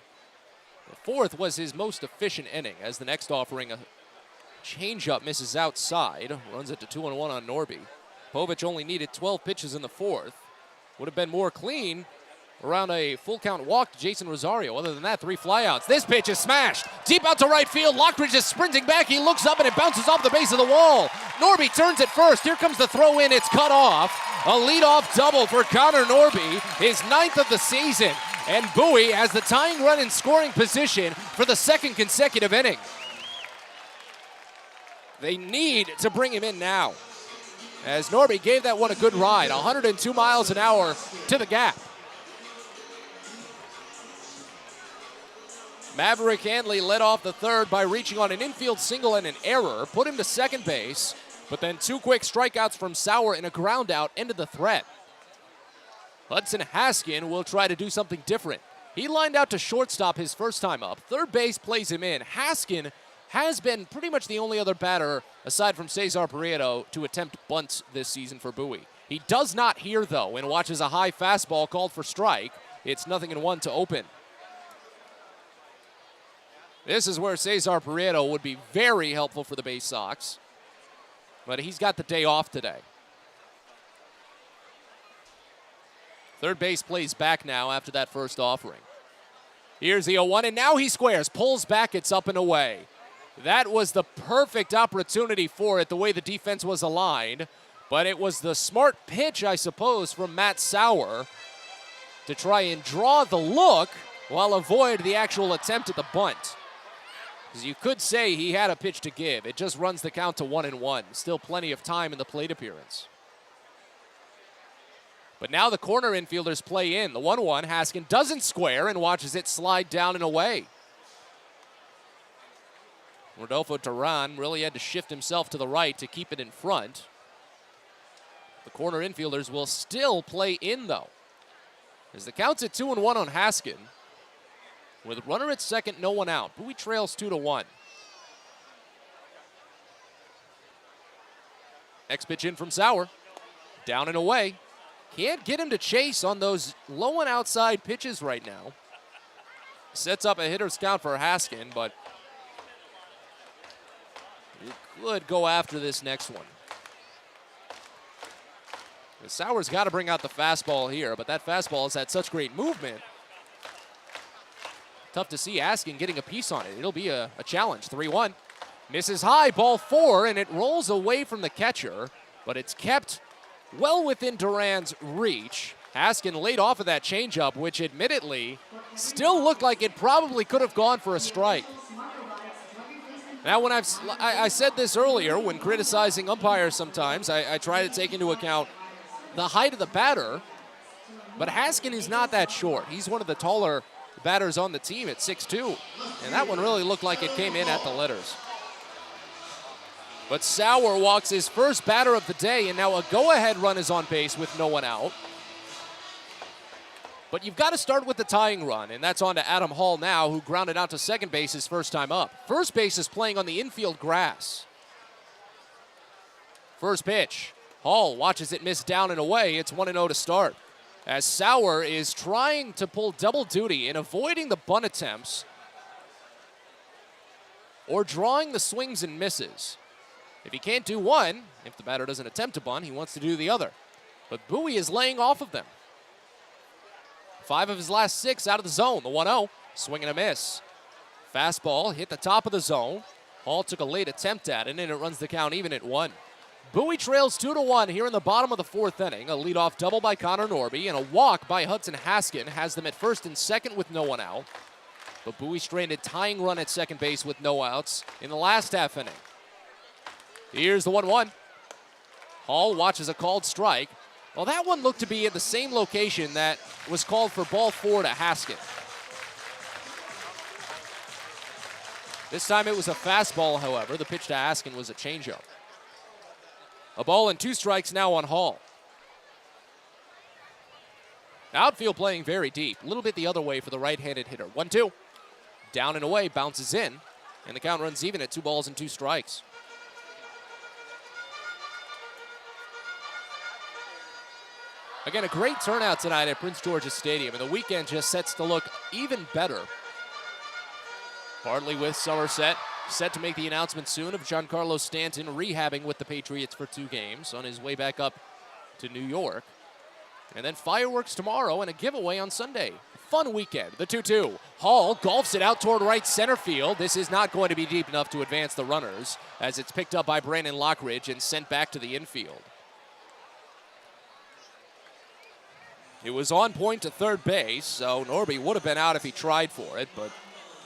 The fourth was his most efficient inning, as the next offering, a changeup, misses outside. Runs it to 2-1 on Norby. Povich only needed 12 pitches in the fourth. Would have been more clean around a full count walk to Jason Rosario. Other than that, 3 flyouts. This pitch is smashed. Deep out to right field. Lockridge is sprinting back. He looks up and it bounces off the base of the wall. Norby turns it first. Here comes the throw in. It's cut off. A leadoff double for Conor Norby, his 9th of the season. And Bowie has the tying run in scoring position for the second consecutive inning. They need to bring him in now, as Norby gave that one a good ride. 102 miles an hour to the gap. Maverick Handley led off the third by reaching on an infield single and an error, put him to second base, but then 2 quick strikeouts from Sauer and a ground out ended the threat. Hudson Haskin will try to do something different. He lined out to shortstop his first time up. Third base plays him in. Haskin has been pretty much the only other batter, aside from Cesar Prieto, to attempt bunts this season for Bowie. He does not here, though, and watches a high fastball called for strike. It's 0-1 to open. This is where Cesar Prieto would be very helpful for the Baysox, but he's got the day off today. Third base plays back now after that first offering. Here's the 0-1, and now he squares, pulls back, it's up and away. That was the perfect opportunity for it, the way the defense was aligned, but it was the smart pitch, I suppose, from Matt Sauer to try and draw the look while avoid the actual attempt at the bunt. Because you could say he had a pitch to give. It just runs the count to 1-1. Still plenty of time in the plate appearance. But now the corner infielders play in. The 1-1, Haskin doesn't square and watches it slide down and away. Rodolfo Duran really had to shift himself to the right to keep it in front. The corner infielders will still play in, though, as the count's at 2-1 on Haskin. With runner at second, no one out. Bowie trails 2-1. Next pitch in from Sauer. Down and away. Can't get him to chase on those low and outside pitches right now. Sets up a hitter's count for Haskin, but he could go after this next one. Sauer's got to bring out the fastball here, but that fastball has had such great movement. Tough to see Haskin getting a piece on it. It'll be a challenge. 3-1. Misses high, ball 4, and it rolls away from the catcher, but it's kept well within Duran's reach. Haskin laid off of that changeup, which admittedly still looked like it probably could have gone for a strike. Now, when I said this earlier, when criticizing umpires sometimes, I try to take into account the height of the batter, but Haskin is not that short. He's one of the taller batters on the team at 6'2", and that one really looked like it came in at the letters. But Sauer walks his first batter of the day, and now a go-ahead run is on base with no one out. But you've got to start with the tying run, and that's on to Adam Hall now, who grounded out to second base his first time up. First base is playing on the infield grass. First pitch. Hall watches it miss down and away. It's 1-0 to start, as Sauer is trying to pull double duty in avoiding the bunt attempts or drawing the swings and misses. If he can't do one, if the batter doesn't attempt to bunt, he wants to do the other. But Bowie is laying off of them. 5 of his last 6 out of the zone. The 1-0, swing and a miss. Fastball hit the top of the zone. Hall took a late attempt at it, and it runs the count even at 1. Bowie trails 2-1 here in the bottom of the 4th inning. A leadoff double by Conor Norby and a walk by Hudson Haskin has them at first and second with no one out. But Bowie stranded tying run at second base with no outs in the last half inning. Here's the 1-1. Hall watches a called strike. Well, that one looked to be at the same location that was called for ball 4 to Haskin. This time it was a fastball, however. The pitch to Haskin was a changeup. A ball and 2 strikes now on Hall. Outfield playing very deep. A little bit the other way for the right-handed hitter. 1-2. Down and away, bounces in. And the count runs even at 2 balls and 2 strikes. Again, a great turnout tonight at Prince George's Stadium, and the weekend just sets to look even better. Partly with Somerset set to make the announcement soon of Giancarlo Stanton rehabbing with the Patriots for 2 games on his way back up to New York. And then fireworks tomorrow and a giveaway on Sunday. Fun weekend. The 2-2. Hall golfs it out toward right center field. This is not going to be deep enough to advance the runners, as it's picked up by Brandon Lockridge and sent back to the infield. It was on point to third base, so Norby would have been out if he tried for it, but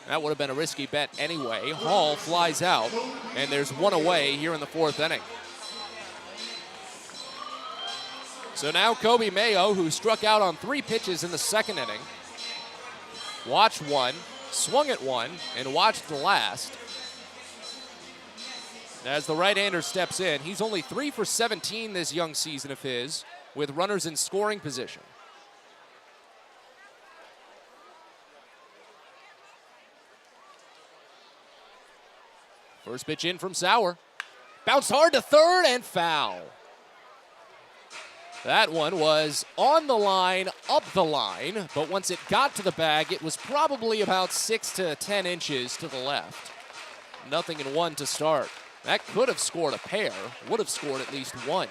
that would have been a risky bet anyway. Hall flies out, and there's 1 away here in the 4th inning. So now Kobe Mayo, who struck out on 3 pitches in the 2nd inning, watched 1, swung at 1, and watched the last. As the right-hander steps in, he's only 3 for 17 this young season of his, with runners in scoring position. First pitch in from Sauer. Bounced hard to third and foul. That one was on the line, up the line, but once it got to the bag, it was probably about 6 to 10 inches to the left. 0-1 to start. That could have scored a pair, would have scored at least 1.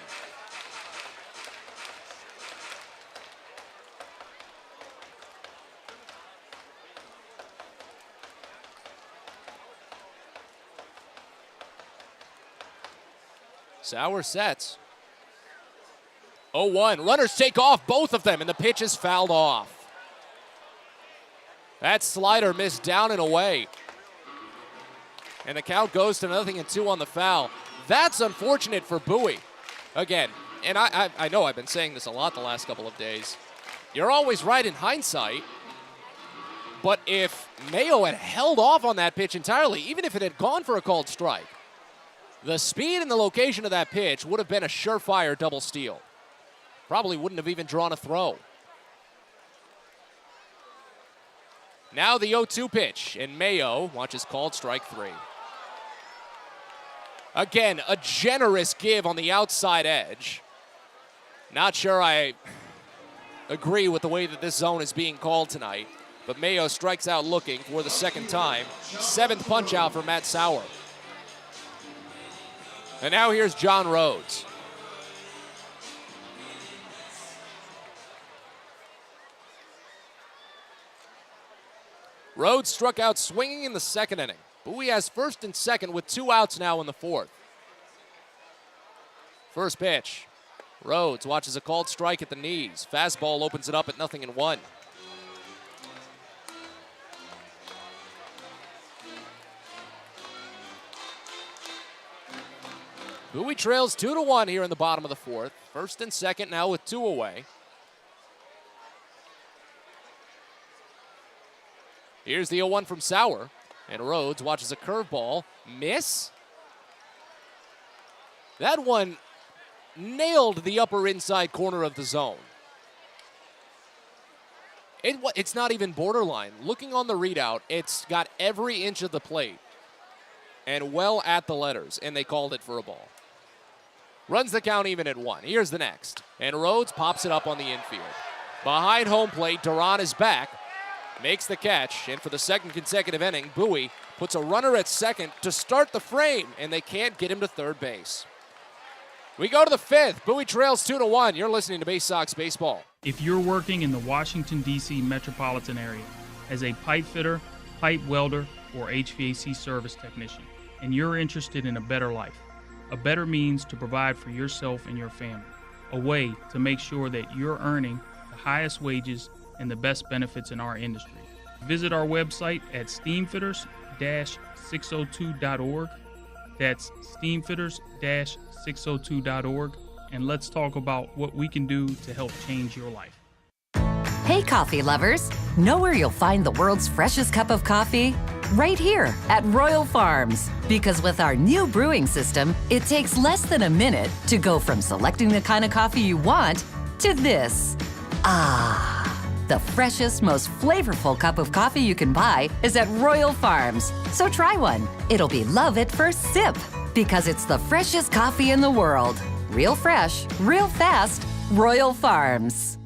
Sauer sets. 0-1. Runners take off, both of them, and the pitch is fouled off. That slider missed down and away. And the count goes to 0-2 on the foul. That's unfortunate for Bowie. Again, and I know I've been saying this a lot the last couple of days. You're always right in hindsight, but if Mayo had held off on that pitch entirely, even if it had gone for a called strike, the speed and the location of that pitch would have been a surefire double steal. Probably wouldn't have even drawn a throw. Now the 0-2 pitch, and Mayo watches called strike 3. Again, a generous give on the outside edge. Not sure I agree with the way that this zone is being called tonight, but Mayo strikes out looking for the second time. 7th punch out for Matt Sauer. And now here's John Rhodes. Rhodes struck out swinging in the second inning. Bowie has first and second with 2 outs now in the 4th. First pitch. Rhodes watches a called strike at the knees. Fastball opens it up at 0-1. Bowie trails 2-1 here in the bottom of the 4th. First and second now with 2 away. Here's the 0-1 from Sauer. And Rhodes watches a curveball. Miss. That one nailed the upper inside corner of the zone. It's not even borderline. Looking on the readout, it's got every inch of the plate and well at the letters, and they called it for a ball. Runs the count even at 1. Here's the next. And Rhodes pops it up on the infield. Behind home plate, Duran is back. Makes the catch, and for the second consecutive inning, Bowie puts a runner at second to start the frame, and they can't get him to third base. We go to the 5th. Bowie trails 2-1. You're listening to Baysox Baseball. If you're working in the Washington, D.C. metropolitan area as a pipe fitter, pipe welder, or HVAC service technician, and you're interested in a better life, a better means to provide for yourself and your family, a way to make sure that you're earning the highest wages and the best benefits in our industry. Visit our website at steamfitters-602.org. That's steamfitters-602.org. And let's talk about what we can do to help change your life. Hey, coffee lovers. Know where you'll find the world's freshest cup of coffee? Right here at Royal Farms. Because with our new brewing system, it takes less than a minute to go from selecting the kind of coffee you want to this. The freshest, most flavorful cup of coffee you can buy is at Royal Farms. So try one. It'll be love at first sip because it's the freshest coffee in the world. Real fresh, real fast, Royal Farms.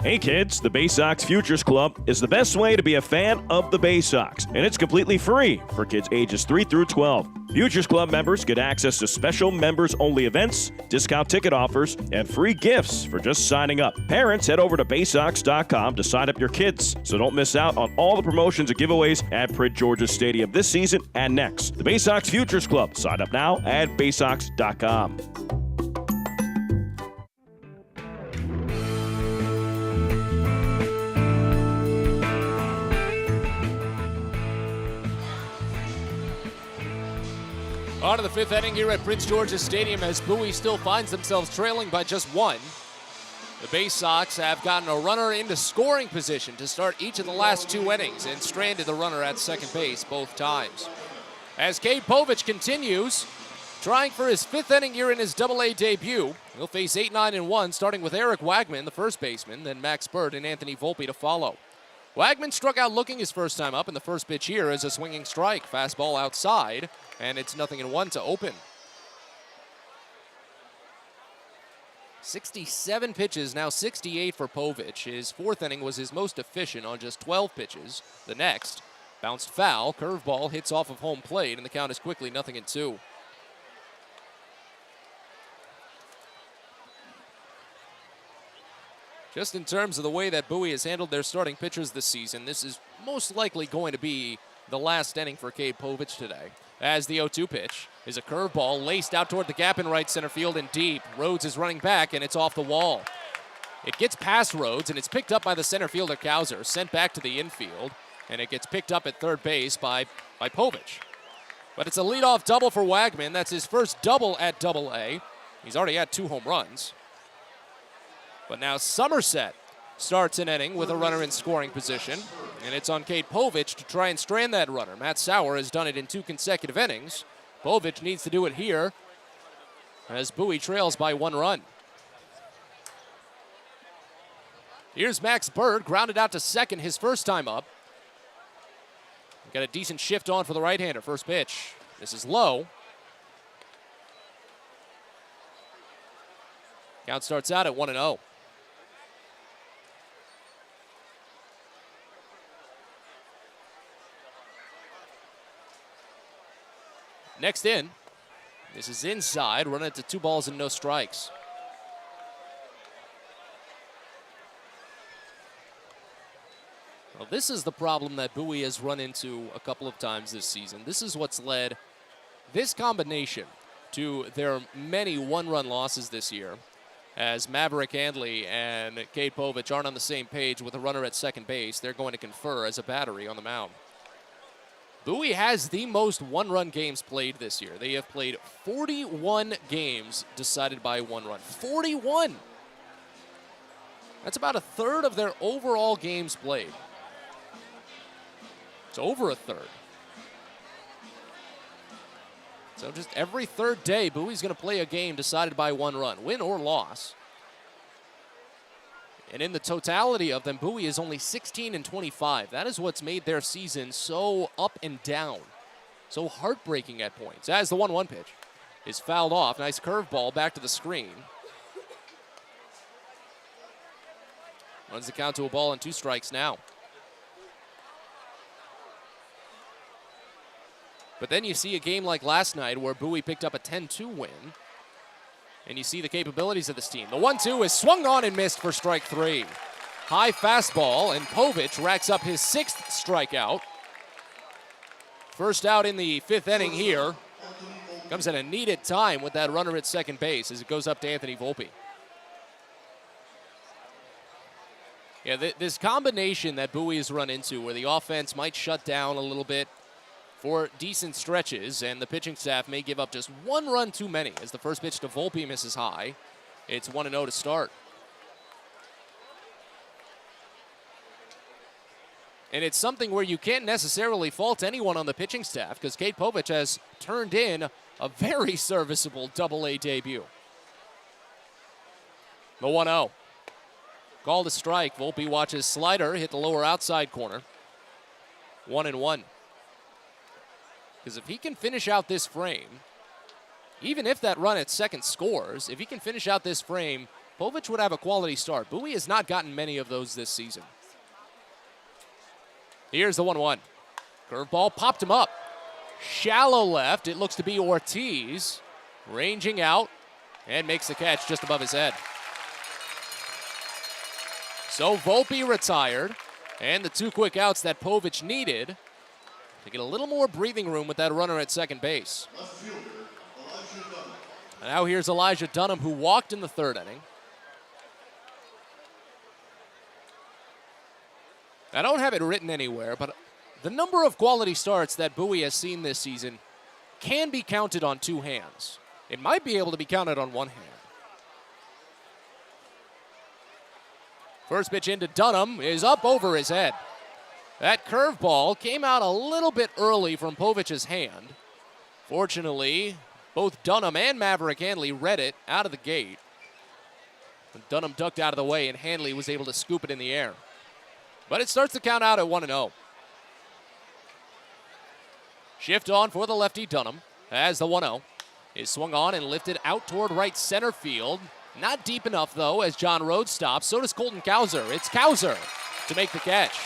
Hey kids, the Baysox Futures Club is the best way to be a fan of the Baysox, and it's completely free for kids ages 3 through 12. Futures Club members get access to special members-only events, discount ticket offers, and free gifts for just signing up. Parents, head over to Baysox.com to sign up your kids, so don't miss out on all the promotions and giveaways at Prince George's Stadium this season and next. The Baysox Futures Club. Sign up now at Baysox.com. On to the 5th inning here at Prince George's Stadium as Bowie still finds themselves trailing by just 1. The Baysox have gotten a runner into scoring position to start each of the last 2 innings and stranded the runner at second base both times. As Cade Povich continues, trying for his 5th inning here in his Double-A debut, he'll face 8-9-1, starting with Eric Wagman, the first baseman, then Max Bird and Anthony Volpe to follow. Wagman struck out looking his first time up, and the first pitch here is a swinging strike. Fastball outside, and it's 0-1 to open. 67 pitches, now 68 for Povich. His 4th inning was his most efficient on just 12 pitches. The next, bounced foul, curveball hits off of home plate, and the count is quickly 0-2. Just in terms of the way that Bowie has handled their starting pitchers this season, this is most likely going to be the last inning for Cade Povich today. As the 0-2 pitch is a curveball laced out toward the gap in right center field and deep. Rhodes is running back, and it's off the wall. It gets past Rhodes, and it's picked up by the center fielder Kauser, sent back to the infield, and it gets picked up at third base by Povich. But it's a leadoff double for Wagman. That's his first double at Double-A. He's already had 2 home runs. But now Somerset starts an inning with a runner in scoring position. And it's on Kate Povich to try and strand that runner. Matt Sauer has done it in 2 consecutive innings. Povich needs to do it here as Bowie trails by 1 run. Here's Max Bird, grounded out to second his first time up. Got a decent shift on for the right-hander. First pitch. This is low. Count starts out at 1-0. Next in. This is inside. Running it to 2 balls and no strikes. Well, this is the problem that Bowie has run into a couple of times this season. This is what's led this combination to their many 1-run losses this year, as Maverick Handley and Kate Povich aren't on the same page with a runner at second base. They're going to confer as a battery on the mound. Bowie has the most 1-run games played this year. They have played 41 games decided by 1 run. 41! That's about a third of their overall games played. It's over a third. So just every third day, Bowie's going to play a game decided by 1 run, win or loss. And in the totality of them, Bowie is only 16-25. That is what's made their season so up and down, so heartbreaking at points. As the 1-1 pitch is fouled off. Nice curveball back to the screen. Runs the count to a ball and 2 strikes now. But then you see a game like last night where Bowie picked up a 10-2 win. And you see the capabilities of this team. The 1-2 is swung on and missed for strike 3. High fastball, and Povich racks up his 6th strikeout. First out in the 5th inning here. Comes at a needed time with that runner at second base as it goes up to Anthony Volpe. Yeah, this combination that Bowie has run into where the offense might shut down a little bit for decent stretches, and the pitching staff may give up just 1 run too many as the first pitch to Volpe misses high. It's 1-0 to start. And it's something where you can't necessarily fault anyone on the pitching staff because Kate Povich has turned in a very serviceable Double-A debut. The 1-0. Called a strike. Volpe watches slider hit the lower outside corner. 1-1. Because if he can finish out this frame, even if that run at second scores, if he can finish out this frame, Povich would have a quality start. Bowie has not gotten many of those this season. Here's the 1-1. Curveball popped him up. Shallow left. It looks to be Ortiz. Ranging out and makes the catch just above his head. So Volpe retired, and the 2 quick outs that Povich needed to get a little more breathing room with that runner at second base. And now here's Elijah Dunham, who walked in the 3rd inning. I don't have it written anywhere, but the number of quality starts that Bowie has seen this season can be counted on 2 hands. It might be able to be counted on 1 hand. First pitch into Dunham is up over his head. That curveball came out a little bit early from Povich's hand. Fortunately, both Dunham and Maverick Handley read it out of the gate. Dunham ducked out of the way, and Handley was able to scoop it in the air. But it starts the count out at 1-0. Shift on for the lefty Dunham as the 1-0 is swung on and lifted out toward right center field. Not deep enough, though, as John Rhodes stops. So does Colton Kauser. It's Kauser to make the catch.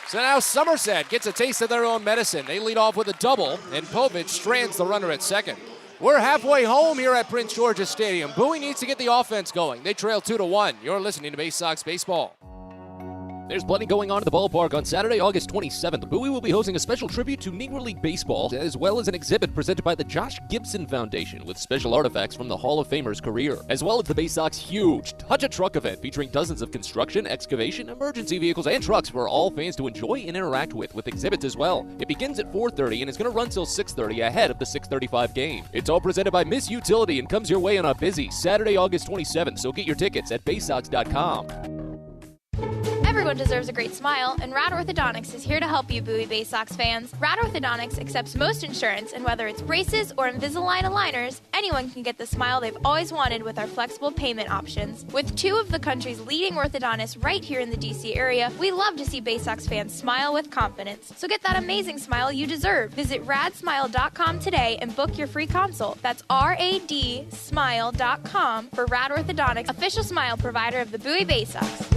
So now Somerset gets a taste of their own medicine. They lead off with a double, and Povich strands the runner at second. We're halfway home here at Prince George's Stadium. Bowie needs to get the offense going. They trail 2-1. You're listening to Baysox Baseball. There's plenty going on at the ballpark on Saturday, August 27th. Bowie will be hosting a special tribute to Negro League Baseball, as well as an exhibit presented by the Josh Gibson Foundation with special artifacts from the Hall of Famer's career, as well as the Baysox huge Touch a Truck event featuring dozens of construction, excavation, emergency vehicles, and trucks for all fans to enjoy and interact with exhibits as well. It begins at 4:30 and is going to run till 6:30 ahead of the 6:35 game. It's all presented by Miss Utility and comes your way on a busy Saturday, August 27th, so get your tickets at Baysox.com. Everyone deserves a great smile, and Rad Orthodontics is here to help you, Bowie Baysox fans. Rad Orthodontics accepts most insurance, and whether it's braces or Invisalign aligners, anyone can get the smile they've always wanted with our flexible payment options. With two of the country's leading orthodontists right here in the DC area, we love to see Baysox fans smile with confidence. So get that amazing smile you deserve. Visit radsmile.com today and book your free consult. That's radsmile.com for Rad Orthodontics, official smile provider of the Bowie Baysox.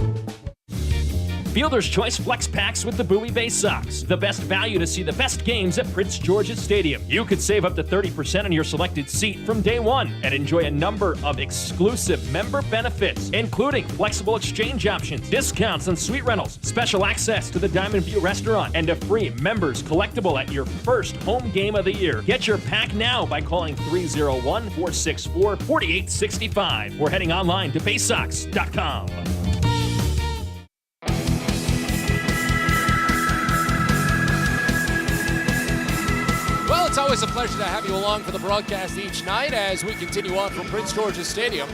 Fielder's Choice Flex Packs with the Bowie Baysox. The best value to see the best games at Prince George's Stadium. You could save up to 30% on your selected seat from day one and enjoy a number of exclusive member benefits, including flexible exchange options, discounts on suite rentals, special access to the Diamond View restaurant, and a free members collectible at your first home game of the year. Get your pack now by calling 301-464-4865 or heading online to Baysox.com. Well, it's always a pleasure to have you along for the broadcast each night as we continue on from Prince George's Stadium.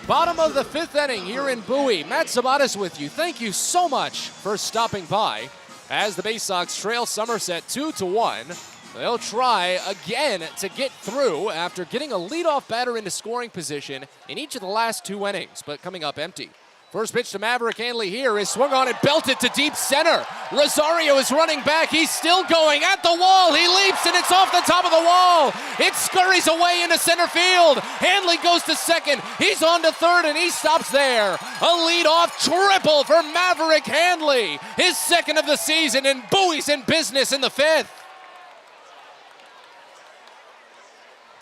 Bottom of the fifth inning here in Bowie. Matt Sabatis with you. Thank you so much for stopping by as the Baysox trail Somerset 2-1. They'll try again to get through after getting a leadoff batter into scoring position in each of the last two innings, but coming up empty. First pitch to Maverick Hanley here is swung on and belted to deep center. Rosario is running back. He's still going at the wall. He leaps and it's off the top of the wall. It scurries away into center field. Hanley goes to second. He's on to third and he stops there. A leadoff triple for Maverick Hanley. His second of the season, and Bowie's in business in the fifth.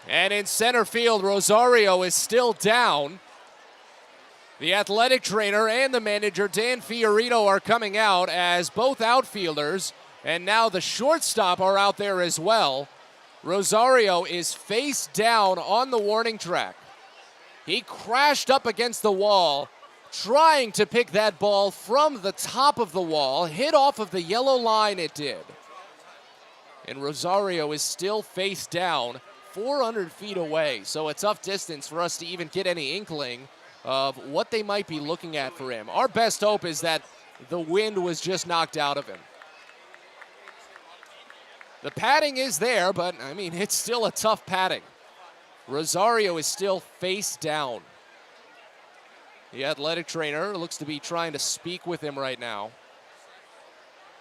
And in center field, Rosario is still down. The athletic trainer and the manager, Dan Fiorito, are coming out as both outfielders, and now the shortstop are out there as well. Rosario is face down on the warning track. He crashed up against the wall, trying to pick that ball from the top of the wall, hit off of the yellow line it did. And Rosario is still face down, 400 feet away, so a tough distance for us to even get any inkling of what they might be looking at for him. Our best hope is that the wind was just knocked out of him. The padding is there, but I mean, it's still a tough padding. Rosario is still face down. The athletic trainer looks to be trying to speak with him right now.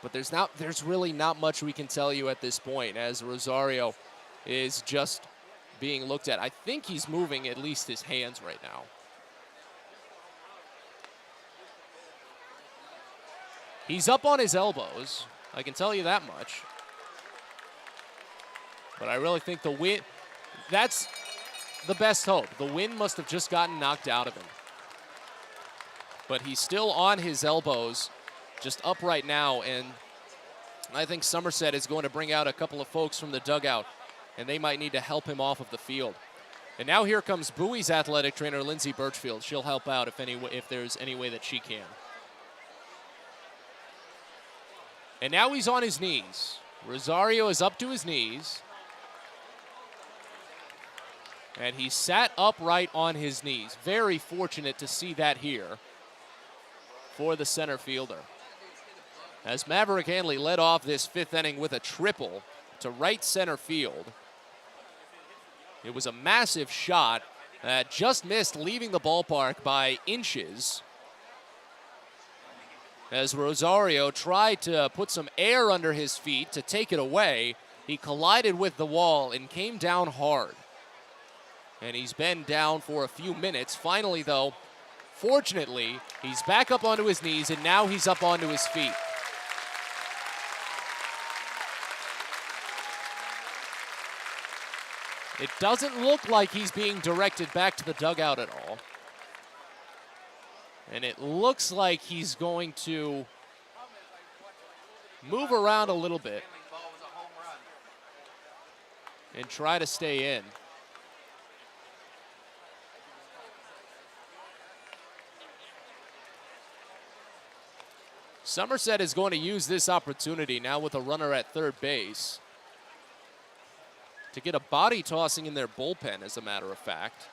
But there's really not much we can tell you at this point, as Rosario is just being looked at. I think he's moving at least his hands right now. He's up on his elbows, I can tell you that much. But I really think the wind, that's the best hope. The wind must have just gotten knocked out of him. But he's still on his elbows, just up right now, and I think Somerset is going to bring out a couple of folks from the dugout, and they might need to help him off of the field. And now here comes Bowie's athletic trainer, Lindsay Birchfield. She'll help out if there's any way that she can. And now he's on his knees. Rosario is up to his knees. And he sat upright on his knees. Very fortunate to see that here for the center fielder. As Maverick Hanley led off this fifth inning with a triple to right center field. It was a massive shot that just missed leaving the ballpark by inches. As Rosario tried to put some air under his feet to take it away, he collided with the wall and came down hard. And he's been down for a few minutes. Finally, though, fortunately, he's back up onto his knees, and now he's up onto his feet. It doesn't look like he's being directed back to the dugout at all. And it looks like he's going to move around a little bit and try to stay in. Somerset is going to use this opportunity now with a runner at third base to get a body tossing in their bullpen, as a matter of fact.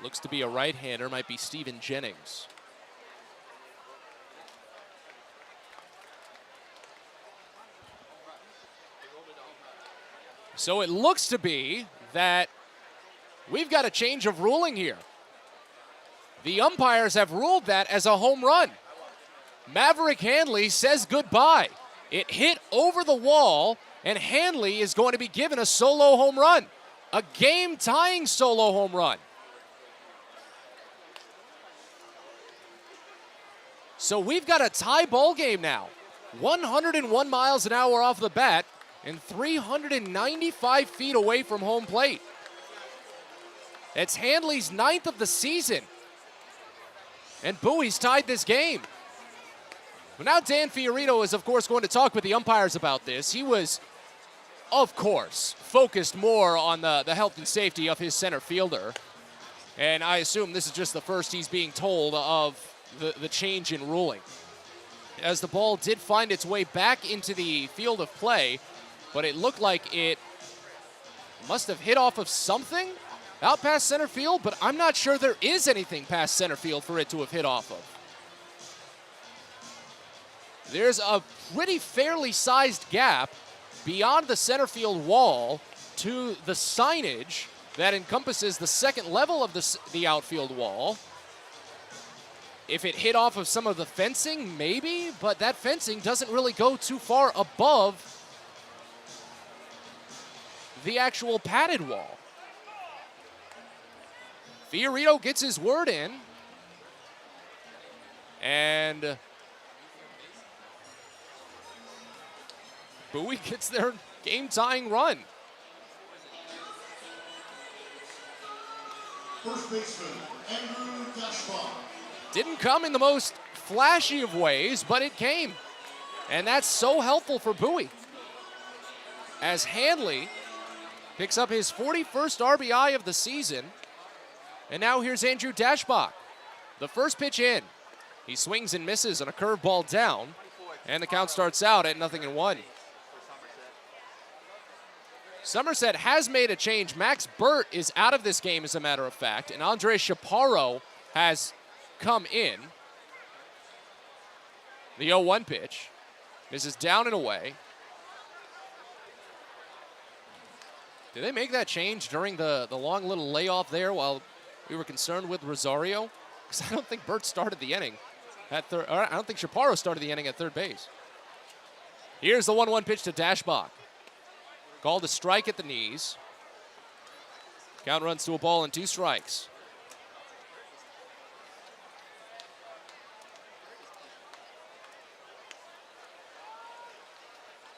Looks to be a right-hander, might be Steven Jennings. So it looks to be that we've got a change of ruling here. The umpires have ruled that as a home run. Maverick Handley says goodbye. It hit over the wall, and Handley is going to be given a solo home run, a game-tying solo home run. So we've got a tie ball game now. 101 miles an hour off the bat and 395 feet away from home plate. It's Handley's 9th of the season. And Bowie's tied this game. But now Dan Fiorito is, of course, going to talk with the umpires about this. He was, of course, focused more on the health and safety of his center fielder. And I assume this is just the first he's being told of the change in ruling. As the ball did find its way back into the field of play, but it looked like it must have hit off of something out past center field, but I'm not sure there is anything past center field for it to have hit off of. There's a pretty fairly sized gap beyond the center field wall to the signage that encompasses the second level of the outfield wall. If it hit off of some of the fencing, maybe, but that fencing doesn't really go too far above the actual padded wall. Fiorito gets his word in, and Bowie gets their game-tying run. First baseman, Andrew Dashbach. Didn't come in the most flashy of ways, but it came. And that's so helpful for Bowie. As Handley picks up his 41st RBI of the season. And now here's Andrew Dashbach. The first pitch in. He swings and misses on a curveball down. And the count starts out at 0-1. Somerset has made a change. Max Burt is out of this game, as a matter of fact. And Andre Chaparro has come in. The 0-1 pitch. This is down and away. Did they make that change during the long little layoff there while we were concerned with Rosario? Because I don't think Burt started the inning at third. I don't think Chaparro started the inning at third base. Here's the 1-1 pitch to Dashbach. Called a strike at the knees. Count runs to a ball and 2 strikes.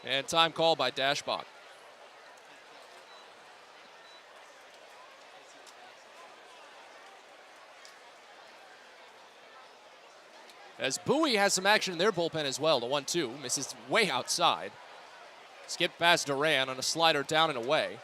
And time called by Dashbach. As Bowie has some action in their bullpen as well. The 1-2 misses way outside. Skip past Duran on a slider down and away.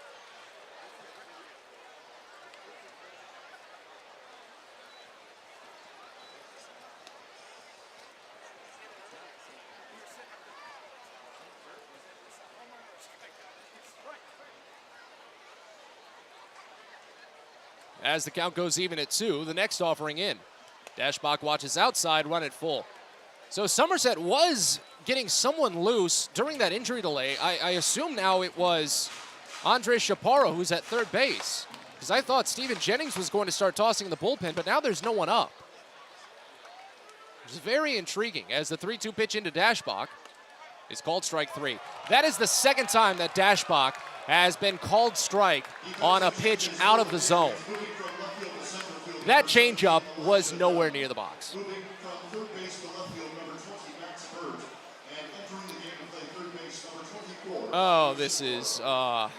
As the count goes even at 2, the next offering in. Dashbach watches outside, run it full. So Somerset was getting someone loose during that injury delay. I assume now it was Andre Chaparro who's at third base, because I thought Steven Jennings was going to start tossing in the bullpen, but now there's no one up. It's very intriguing as the 3-2 pitch into Dashbach is called strike 3. That is the second time that Dashbach has been called strike on a pitch out of the zone. That changeup was nowhere near the box. Oh, this is not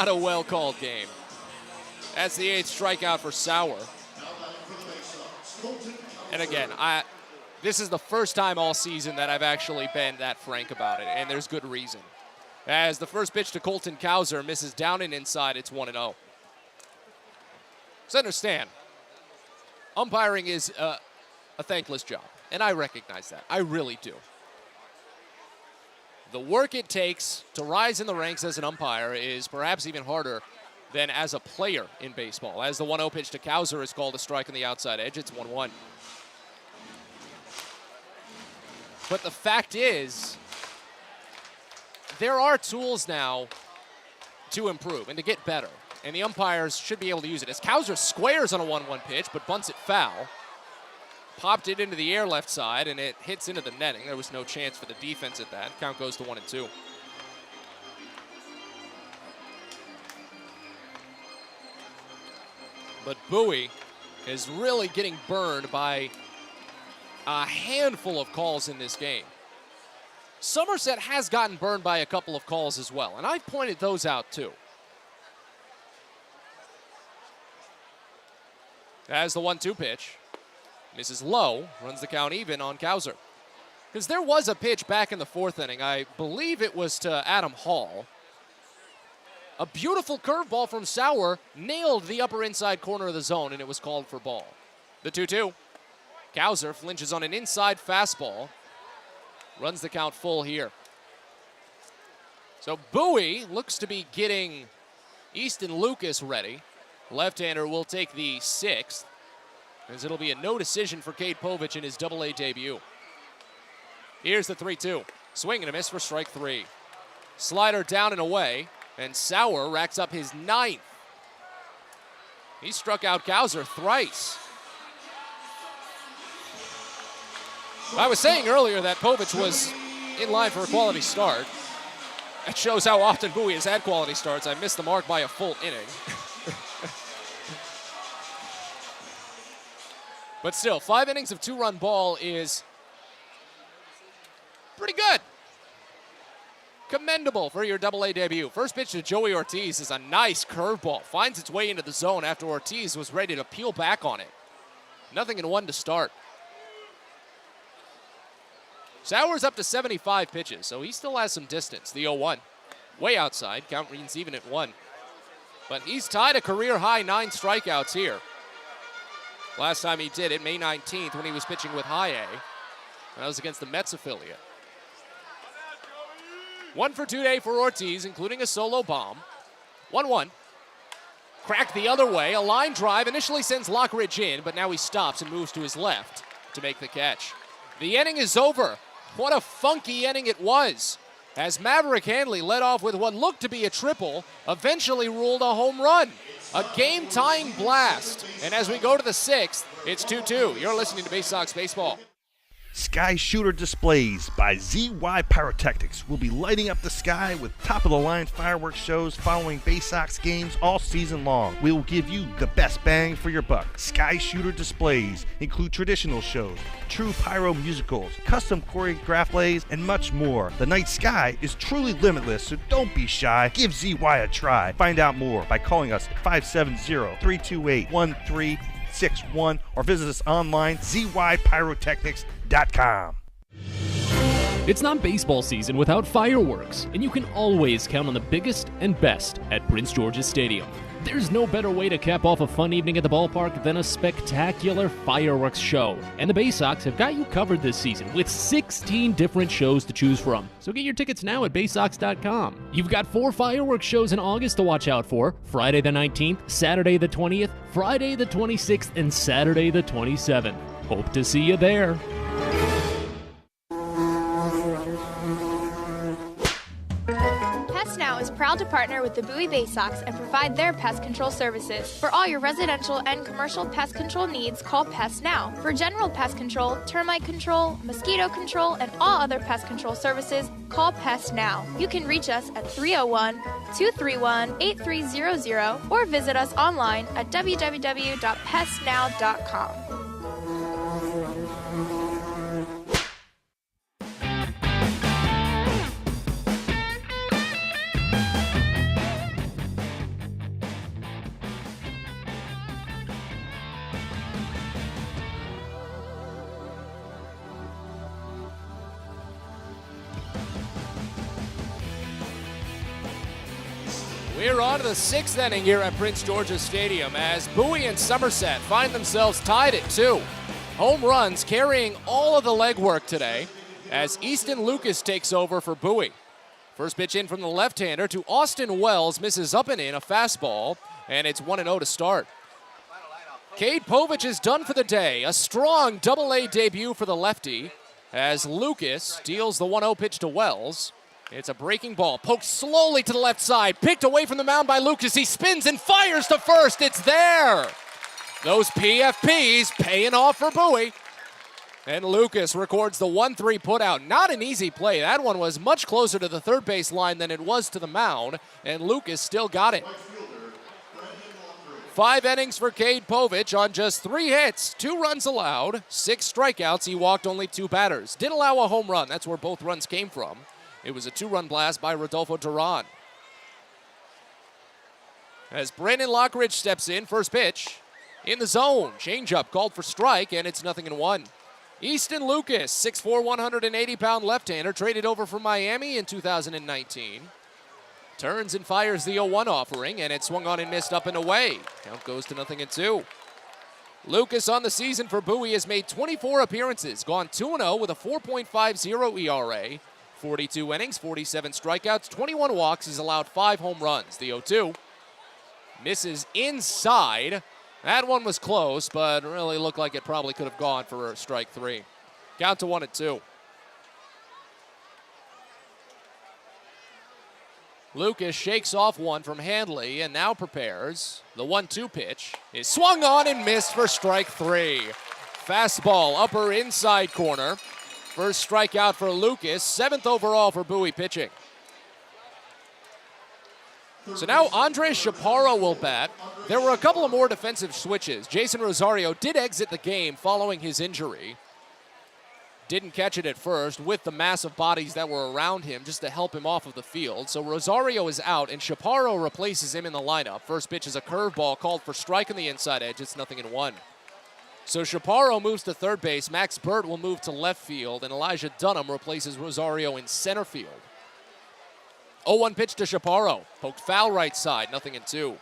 a well-called game. That's the 8th strikeout for Sauer. And again, this is the first time all season that I've actually been that frank about it, and there's good reason. As the first pitch to Colton Kauser misses down and inside, it's 1-0. So understand, umpiring is a thankless job, and I recognize that. I really do. The work it takes to rise in the ranks as an umpire is perhaps even harder than as a player in baseball. As the 1-0 pitch to Kauser is called a strike on the outside edge, it's 1-1. But the fact is, there are tools now to improve and to get better, and the umpires should be able to use it. As Kauser squares on a 1-1 pitch, but bunts it foul. Popped it into the air left side, and it hits into the netting. There was no chance for the defense at that. Count goes to 1-2. But Bowie is really getting burned by a handful of calls in this game. Somerset has gotten burned by a couple of calls as well, and I've pointed those out too. As the 1-2 pitch, misses low, runs the count even on Kauser. Because there was a pitch back in the 4th inning, I believe it was to Adam Hall. A beautiful curveball from Sauer nailed the upper inside corner of the zone, and it was called for ball. The 2-2. Kauser flinches on an inside fastball. Runs the count full here. So Bowie looks to be getting Easton Lucas ready. Left-hander will take the 6th, as it'll be a no decision for Cade Povich in his Double-A debut. Here's the 3-2. Swing and a miss for strike 3. Slider down and away, and Sauer racks up his 9th. He struck out Kauser thrice. I was saying earlier that Povich was in line for a quality start. That shows how often Bowie has had quality starts. I missed the mark by a full inning. But still, 5 innings of 2-run ball is pretty good. Commendable for your Double-A debut. First pitch to Joey Ortiz is a nice curveball. Finds its way into the zone after Ortiz was ready to peel back on it. 0-1 to start. Sauer's up to 75 pitches, so he still has some distance. The 0-1. Way outside. Count reads even at 1. But he's tied a career-high 9 strikeouts here. Last time he did it, May 19th, when he was pitching with High A. That was against the Mets affiliate. 1 for 2 day for Ortiz, including a solo bomb. 1-1. Cracked the other way. A line drive initially sends Lockridge in, but now he stops and moves to his left to make the catch. The inning is over. What a funky inning it was, as Maverick Handley led off with what looked to be a triple, eventually ruled a home run. A game-tying blast. And as we go to the 6th, it's 2-2. You're listening to Baysox Baseball. Sky Shooter Displays by ZY Pyrotechnics will be lighting up the sky with top-of-the-line fireworks shows following Baysox games all season long. We will give you the best bang for your buck. Sky Shooter Displays include traditional shows, true pyro musicals, custom choreographed plays, and much more. The night sky is truly limitless, so don't be shy. Give ZY a try. Find out more by calling us at 570-328-1361 or visit us online, zypyrotechnics.com. It's not baseball season without fireworks, and you can always count on the biggest and best at Prince George's Stadium. There's no better way to cap off a fun evening at the ballpark than a spectacular fireworks show. And the Baysox have got you covered this season with 16 different shows to choose from. So get your tickets now at Baysox.com. You've got 4 fireworks shows in August to watch out for: Friday the 19th, Saturday the 20th, Friday the 26th, and Saturday the 27th. Hope to see you there. Pest Now is proud to partner with the Bowie Baysox and provide their pest control services. For all your residential and commercial pest control needs, call Pest Now. For general pest control, termite control, mosquito control, and all other pest control services, call Pest Now. You can reach us at 301-231-8300 or visit us online at www.pestnow.com. We're on to the 6th inning here at Prince George's Stadium as Bowie and Somerset find themselves tied at 2. Home runs carrying all of the legwork today as Easton Lucas takes over for Bowie. First pitch in from the left-hander to Austin Wells, misses up and in, a fastball, and it's 1-0 to start. Cade Povich is done for the day. A strong double-A debut for the lefty as Lucas deals the 1-0 pitch to Wells. It's a breaking ball, poked slowly to the left side, picked away from the mound by Lucas. He spins and fires to first. It's there. Those PFPs paying off for Bowie. And Lucas records the 1-3 putout. Not an easy play. That one was much closer to the third base line than it was to the mound, and Lucas still got it. 5 innings for Cade Povich on just 3 hits, 2 runs allowed, 6 strikeouts. He walked only 2 batters. Did allow a home run. That's where both runs came from. It was a 2-run blast by Rodolfo Duran. As Brandon Lockridge steps in, first pitch in the zone. Changeup called for strike, and it's 0-1. Easton Lucas, 6'4", 180-pound left-hander, traded over from Miami in 2019. Turns and fires the 0-1 offering, and it swung on and missed up and away. Count goes to 0-2. Lucas on the season for Bowie has made 24 appearances, gone 2-0 with a 4.50 ERA, 42 innings, 47 strikeouts, 21 walks. He's allowed 5 home runs. The 0-2 misses inside. That one was close, but really looked like it probably could have gone for strike 3. Count to 1-2. Lucas shakes off one from Handley and now prepares. The 1-2 pitch is swung on and missed for strike 3. Fastball, upper inside corner. First strikeout for Lucas, 7th overall for Bowie pitching. So now Andres Chaparro will bat. There were a couple of more defensive switches. Jason Rosario did exit the game following his injury. Didn't catch it at first with the massive bodies that were around him just to help him off of the field. So Rosario is out and Chaparro replaces him in the lineup. First pitch is a curveball called for strike on the inside edge. It's 0-1. So Chaparro moves to third base. Max Burt will move to left field and Elijah Dunham replaces Rosario in center field. 0-1 pitch to Chaparro. Poked foul right side, 0-2.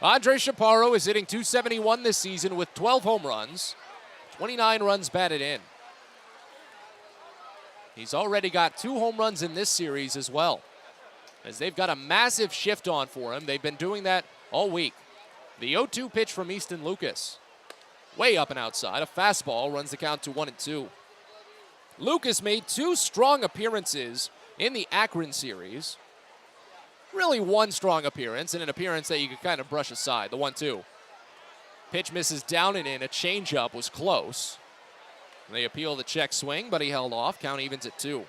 Andre Chaparro is hitting .271 this season with 12 home runs, 29 runs batted in. He's already got 2 home runs in this series as well, as they've got a massive shift on for him. They've been doing that all week. The 0-2 pitch from Easton Lucas. Way up and outside. A fastball runs the count to 1-2. Lucas made 2 strong appearances in the Akron series. Really one strong appearance, and an appearance that you could kind of brush aside, the 1-2. Pitch misses down and in. A changeup was close. They appeal the check swing, but he held off. Count evens at 2.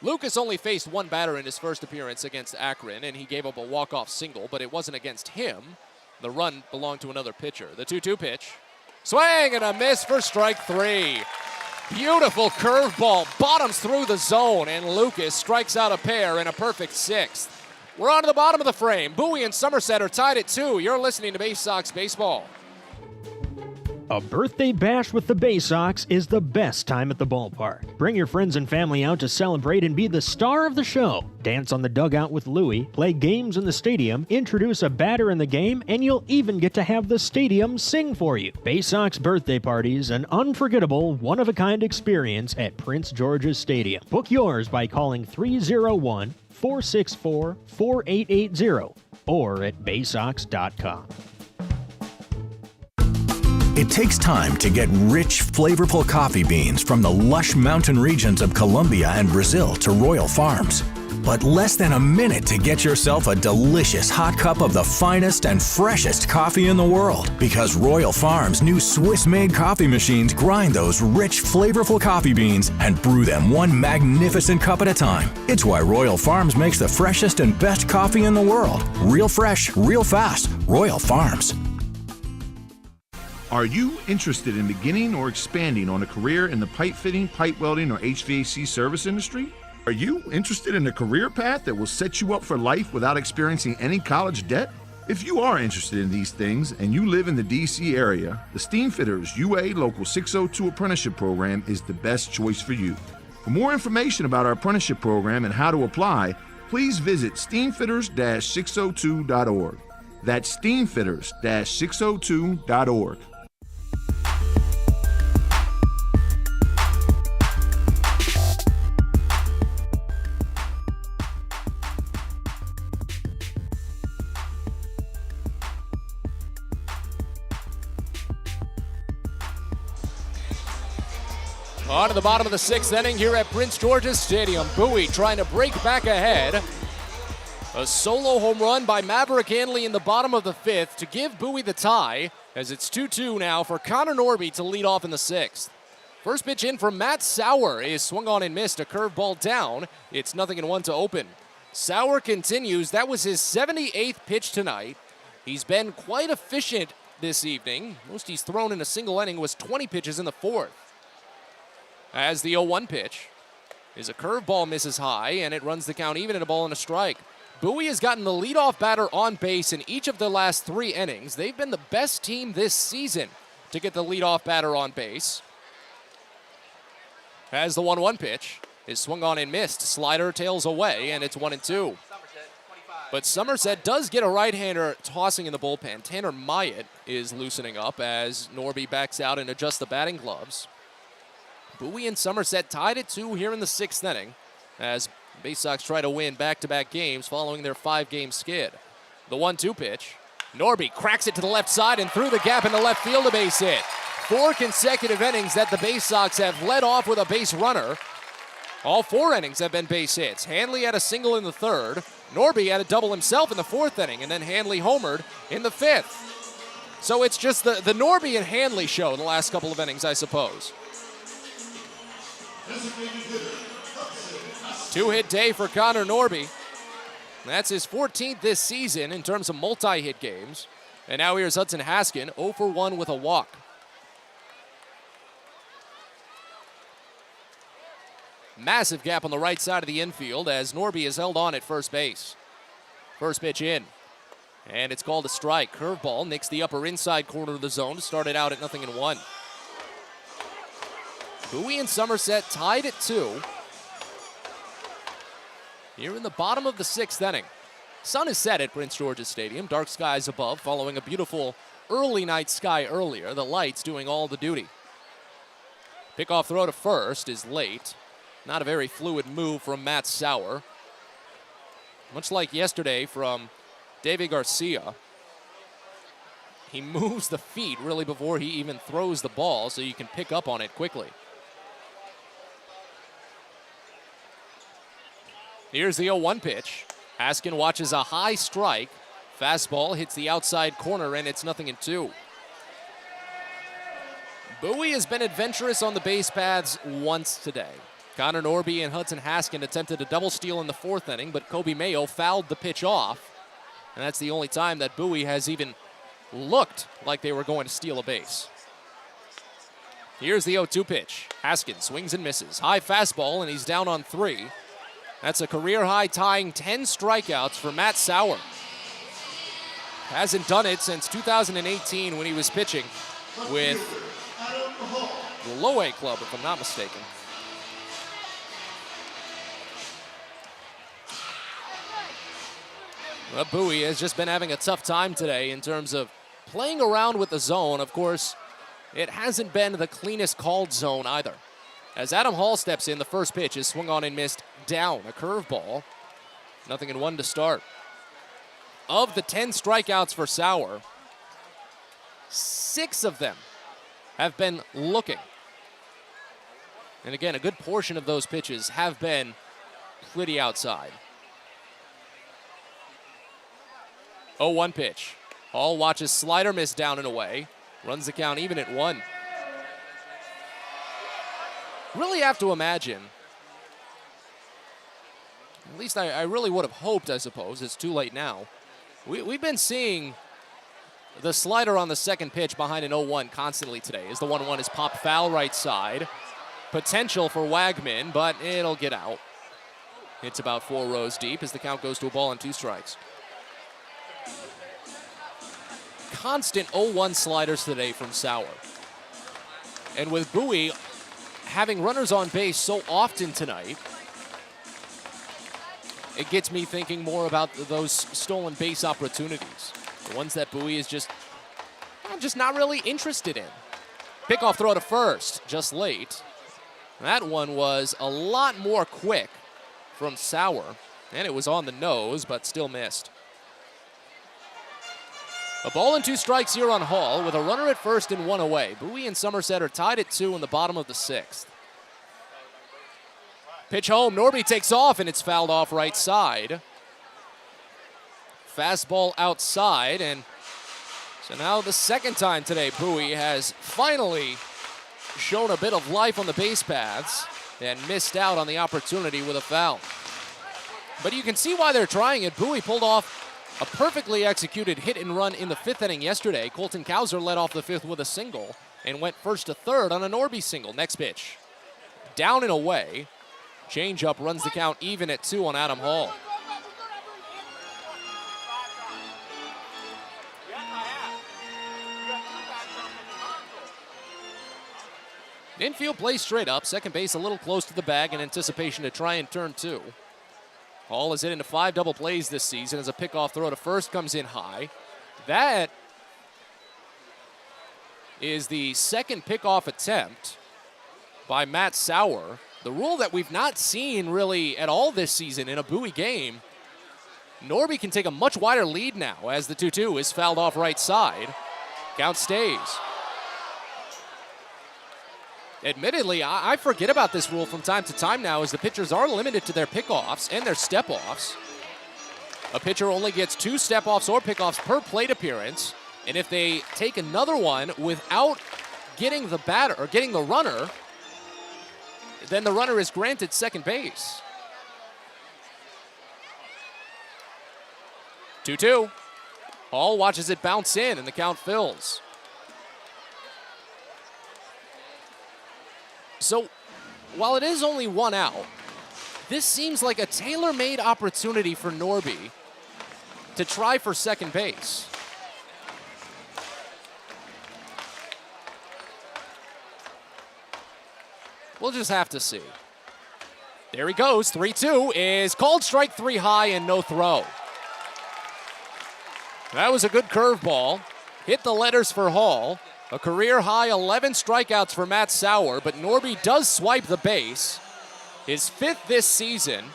Lucas only faced 1 batter in his first appearance against Akron, and he gave up a walk-off single, but it wasn't against him. The run belonged to another pitcher. The 2-2 pitch. Swing and a miss for strike 3. Beautiful curveball, bottoms through the zone, and Lucas strikes out a pair in a perfect 6th. We're on to the bottom of the frame. Bowie and Somerset are tied at 2. You're listening to Baysox Baseball. A birthday bash with the Baysox is the best time at the ballpark. Bring your friends and family out to celebrate and be the star of the show. Dance on the dugout with Louie, play games in the stadium, introduce a batter in the game, and you'll even get to have the stadium sing for you. Baysox birthday parties, an unforgettable, one-of-a-kind experience at Prince George's Stadium. Book yours by calling 301-464-4880 or at baysox.com. It takes time to get rich, flavorful coffee beans from the lush mountain regions of Colombia and Brazil to Royal Farms. But less than a minute to get yourself a delicious hot cup of the finest and freshest coffee in the world. Because Royal Farms' new Swiss-made coffee machines grind those rich, flavorful coffee beans and brew them one magnificent cup at a time. It's why Royal Farms makes the freshest and best coffee in the world. Real fresh, real fast. Royal Farms. Are you interested in beginning or expanding on a career in the pipe fitting, pipe welding, or HVAC service industry? Are you interested in a career path that will set you up for life without experiencing any college debt? If you are interested in these things and you live in the DC area, the Steamfitters UA Local 602 Apprenticeship Program is the best choice for you. For more information about our apprenticeship program and how to apply, please visit steamfitters-602.org. That's steamfitters-602.org. On to the bottom of the 6th inning here at Prince George's Stadium. Bowie trying to break back ahead. A solo home run by Maverick Hanley in the bottom of the 5th to give Bowie the tie, as it's 2-2 now for Conor Norby to lead off in the 6th. First pitch in from Matt Sauer is swung on and missed. A curveball down. It's 0-1 to open. Sauer continues. That was his 78th pitch tonight. He's been quite efficient this evening. Most he's thrown in a single inning was 20 pitches in the 4th. As the 0-1 pitch is a curveball, misses high, and it runs the count even at a ball and a strike. Bowie has gotten the leadoff batter on base in each of the last 3 innings. They've been the best team this season to get the leadoff batter on base. As the 1-1 pitch is swung on and missed. Slider tails away, and it's 1-2. But Somerset does get a right-hander tossing in the bullpen. Tanner Myatt is loosening up as Norby backs out and adjusts the batting gloves. Bowie and Somerset tied at 2 here in the 6th inning as Baysox try to win back-to-back games following their 5-game skid. The 1-2 pitch. Norby cracks it to the left side and through the gap into left field, a base hit. 4 consecutive innings that the Baysox have led off with a base runner. All 4 innings have been base hits. Hanley had a single in the 3rd. Norby had a double himself in the 4th inning, and then Hanley homered in the 5th. So it's just the Norby and Hanley show in the last couple of innings, I suppose. 2-hit day for Conor Norby. That's his 14th this season in terms of multi-hit games. And now here's Hudson Haskin, 0 for 1 with a walk. Massive gap on the right side of the infield as Norby is held on at first base. First pitch in. And it's called a strike. Curveball nicks the upper inside corner of the zone to start it out at 0-1. Bowie and Somerset tied at 2. Here in the bottom of the 6th inning. Sun is set at Prince George's Stadium. Dark skies above following a beautiful early night sky earlier. The lights doing all the duty. Pickoff throw to first is late. Not a very fluid move from Matt Sauer. Much like yesterday from David Garcia. He moves the feet really before he even throws the ball so you can pick up on it quickly. Here's the 0-1 pitch. Haskin watches a high strike. Fastball hits the outside corner, and it's 0-2. Bowie has been adventurous on the base paths once today. Conor Norby and Hudson Haskin attempted a double steal in the 4th inning, but Kobe Mayo fouled the pitch off. And that's the only time that Bowie has even looked like they were going to steal a base. Here's the 0-2 pitch. Haskin swings and misses. High fastball, and he's down on 3. That's a career-high tying 10 strikeouts for Matt Sauer. Hasn't done it since 2018 when he was pitching with the Low A club, if I'm not mistaken. Well, Bowie has just been having a tough time today in terms of playing around with the zone. Of course, it hasn't been the cleanest called zone either. As Adam Hall steps in, the first pitch is swung on and missed down. A curveball. 0-1 to start. Of the 10 strikeouts for Sauer, 6 of them have been looking. And again, a good portion of those pitches have been pretty outside. 0-1 pitch. Hall watches slider miss down and away. Runs the count even at 1. Really have to imagine, at least I really would have hoped, I suppose, it's too late now. We've been seeing the slider on the second pitch behind an 0-1 constantly today as the 1-1 is popped foul right side. Potential for Wagman, but it'll get out. It's about 4 rows deep as the count goes to a ball and 2 strikes. Constant 0-1 sliders today from Sauer. And with Bowie having runners on base so often tonight, it gets me thinking more about those stolen base opportunities. The ones that Bowie is just not really interested in. Pickoff throw to first, just late. That one was a lot more quick from Sauer, and it was on the nose, but still missed. A ball and 2 strikes here on Hall with a runner at first and 1 away. Bowie and Somerset are tied at 2 in the bottom of the 6th. Pitch home, Norby takes off, and it's fouled off right side. Fastball outside, and so now the second time today Bowie has finally shown a bit of life on the base paths and missed out on the opportunity with a foul. But you can see why they're trying it. Bowie pulled off a perfectly executed hit and run in the 5th inning yesterday. Colton Kauser led off the 5th with a single and went first to third on a Norby single. Next pitch, down and away. Changeup runs the count even at 2 on Adam Hall. Infield plays straight up. Second base a little close to the bag in anticipation to try and turn 2. Hall has hit into 5 double plays this season as a pickoff throw to first comes in high. That is the second pickoff attempt by Matt Sauer. The rule that we've not seen really at all this season in a Bowie game. Norby can take a much wider lead now as the 2-2 is fouled off right side. Count stays. Admittedly, I forget about this rule from time to time now as the pitchers are limited to their pickoffs and their step-offs. A pitcher only gets 2 step-offs or pickoffs per plate appearance, and if they take another one without getting the batter or getting the runner, then the runner is granted second base. 2-2. Hall watches it bounce in, and the count fills. So, while it is only 1 out, this seems like a tailor-made opportunity for Norby to try for second base. We'll just have to see. There he goes. 3-2 is called strike 3 high and no throw. That was a good curveball. Hit the letters for Hall. A career high 11 strikeouts for Matt Sauer, but Norby does swipe the base. His 5th this season.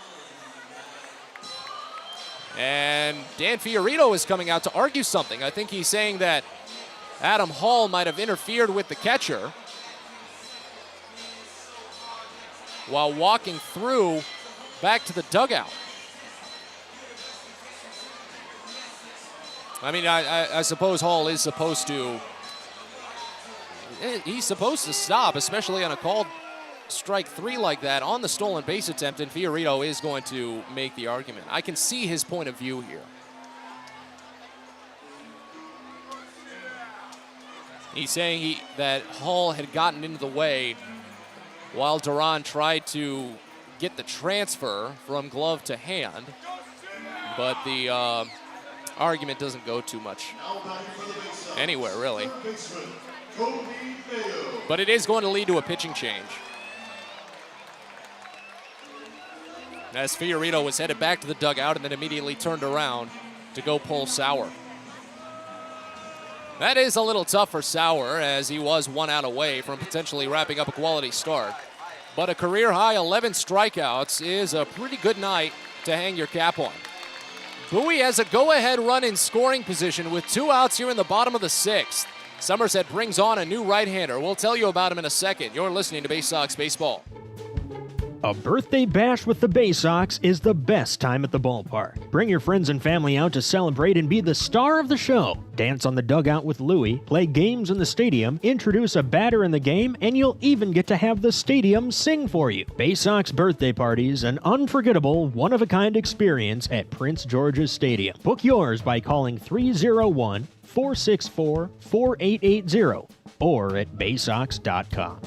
And Dan Fiorito is coming out to argue something. I think he's saying that Adam Hall might have interfered with the catcher while walking through back to the dugout. I mean, I suppose Hall is supposed to, he's supposed to stop, especially on a called strike 3 like that on the stolen base attempt, and Fiorito is going to make the argument. I can see his point of view here. He's saying that Hall had gotten into the way while Duran tried to get the transfer from glove to hand, but the argument doesn't go too much anywhere, really. But it is going to lead to a pitching change, as Fiorito was headed back to the dugout and then immediately turned around to go pull Sauer. That is a little tough for Sauer, as he was 1 out away from potentially wrapping up a quality start. But a career-high 11 strikeouts is a pretty good night to hang your cap on. Bowie has a go-ahead run in scoring position with 2 outs here in the bottom of the 6th. Somerset brings on a new right-hander. We'll tell you about him in a second. You're listening to Baysox Baseball. A birthday bash with the Baysox is the best time at the ballpark. Bring your friends and family out to celebrate and be the star of the show. Dance on the dugout with Louie, play games in the stadium, introduce a batter in the game, and you'll even get to have the stadium sing for you. Baysox birthday parties, an unforgettable, one-of-a-kind experience at Prince George's Stadium. Book yours by calling 301-464-4880 or at baysox.com.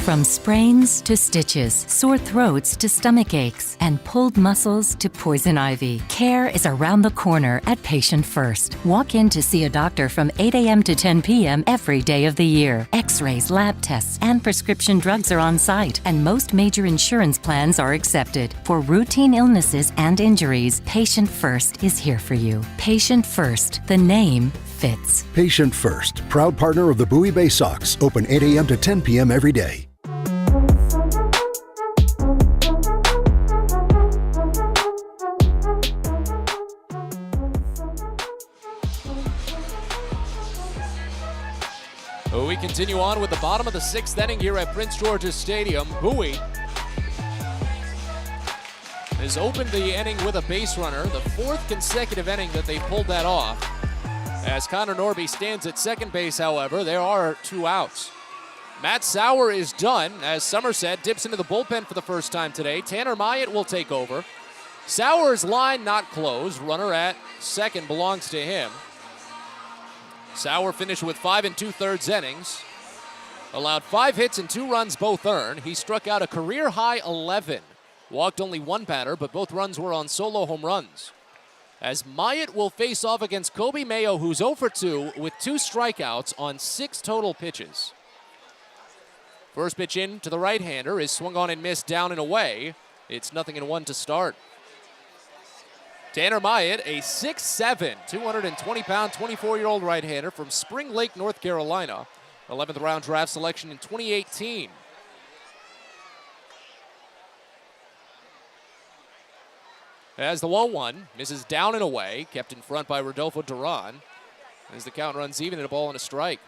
From sprains to stitches, sore throats to stomach aches, and pulled muscles to poison ivy, care is around the corner at Patient First. Walk in to see a doctor from 8 a.m. to 10 p.m. every day of the year. X-rays, lab tests, and prescription drugs are on site, and most major insurance plans are accepted. For routine illnesses and injuries, Patient First is here for you. Patient First, the name fits. Patient First, proud partner of the Bowie Baysox, open 8 a.m. to 10 p.m. every day. We continue on with the bottom of the 6th inning here at Prince George's Stadium. Bowie has opened the inning with a base runner, the 4th consecutive inning that they pulled that off. As Conor Norby stands at second base, however, there are 2 outs. Matt Sauer is done as Somerset dips into the bullpen for the first time today. Tanner Myatt will take over. Sauer's line not closed. Runner at second belongs to him. Sauer finished with 5 2/3 innings. Allowed 5 hits and 2 runs, both earned. He struck out a career-high 11. Walked only 1 batter, but both runs were on solo home runs. As Myatt will face off against Kobe Mayo, who's 0 for 2 with 2 strikeouts on 6 total pitches. First pitch in to the right-hander is swung on and missed down and away. It's 0-1 to start. Tanner Myatt, a 6'7", 220-pound, 24-year-old right-hander from Spring Lake, North Carolina. 11th round draft selection in 2018. As the 1-1 misses down and away, kept in front by Rodolfo Duran. As the count runs even and a ball and a strike.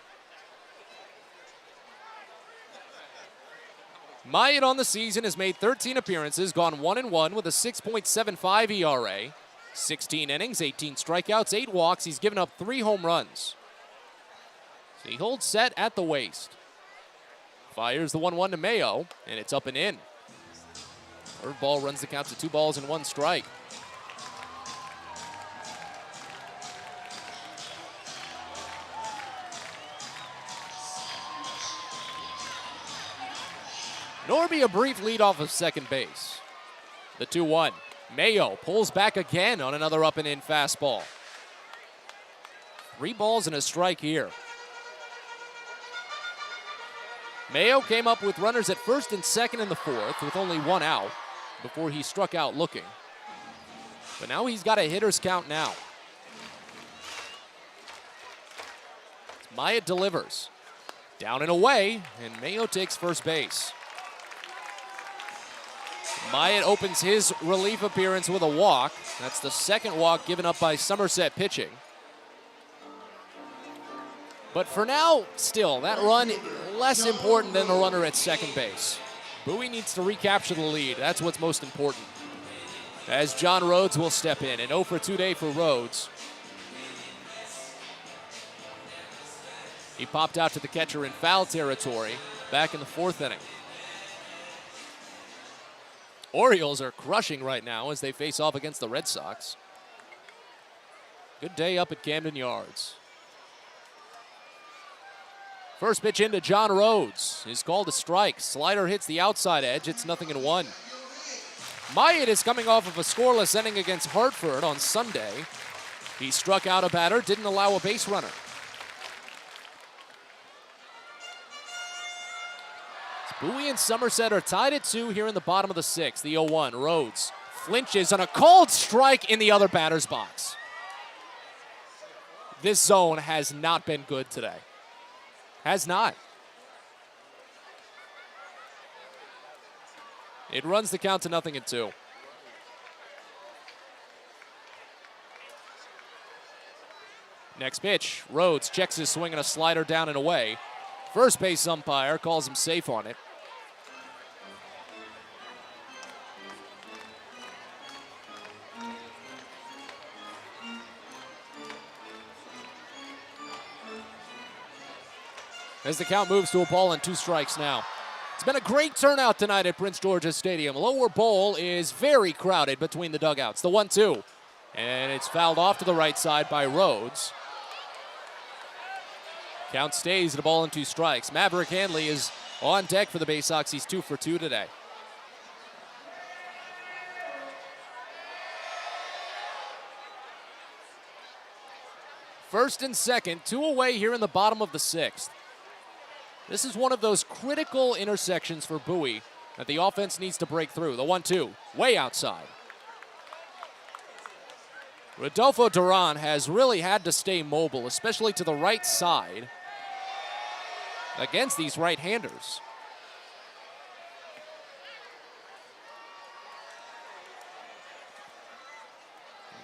Myatt on the season has made 13 appearances, gone 1-1 with a 6.75 ERA. 16 innings, 18 strikeouts, 8 walks. He's given up 3 home runs. So he holds set at the waist. Fires the 1-1 to Mayo, and it's up and in. Third ball runs the count to 2 balls and 1 strike. Norby a brief lead off of second base. The 2-1. Mayo pulls back again on another up and in fastball. 3 balls and a strike here. Mayo came up with runners at first and second in the 4th with only 1 out before he struck out looking. But now he's got a hitter's count now. Myatt delivers. Down and away, and Mayo takes first base. Myatt opens his relief appearance with a walk. That's the 2nd walk given up by Somerset pitching. But for now, still, that run less important than the runner at second base. Bowie needs to recapture the lead. That's what's most important. As John Rhodes will step in, an 0 for 2 day for Rhodes. He popped out to the catcher in foul territory back in the 4th inning. Orioles are crushing right now as they face off against the Red Sox. Good day up at Camden Yards. First pitch into John Rhodes is called a strike. Slider hits the outside edge. It's 0-1. Myatt is coming off of a scoreless inning against Hartford on Sunday. He struck out a batter, didn't allow a base runner. Bowie and Somerset are tied at 2 here in the bottom of the 6th. The 0-1. Rhodes flinches on a called strike in the other batter's box. This zone has not been good today. Has not. It runs the count to 0-2. Next pitch, Rhodes checks his swing and a slider down and away. First base umpire calls him safe on it. As the count moves to a ball and 2 strikes now. It's been a great turnout tonight at Prince George's Stadium. Lower bowl is very crowded between the dugouts. The 1-2. And it's fouled off to the right side by Rhodes. Count stays at a ball and 2 strikes. Maverick Hanley is on deck for the Baysox. He's 2 for 2 today. First and second, 2 away here in the bottom of the 6th. This is one of those critical intersections for Bowie that the offense needs to break through. The 1-2, way outside. Rodolfo Duran has really had to stay mobile, especially to the right side against these right-handers.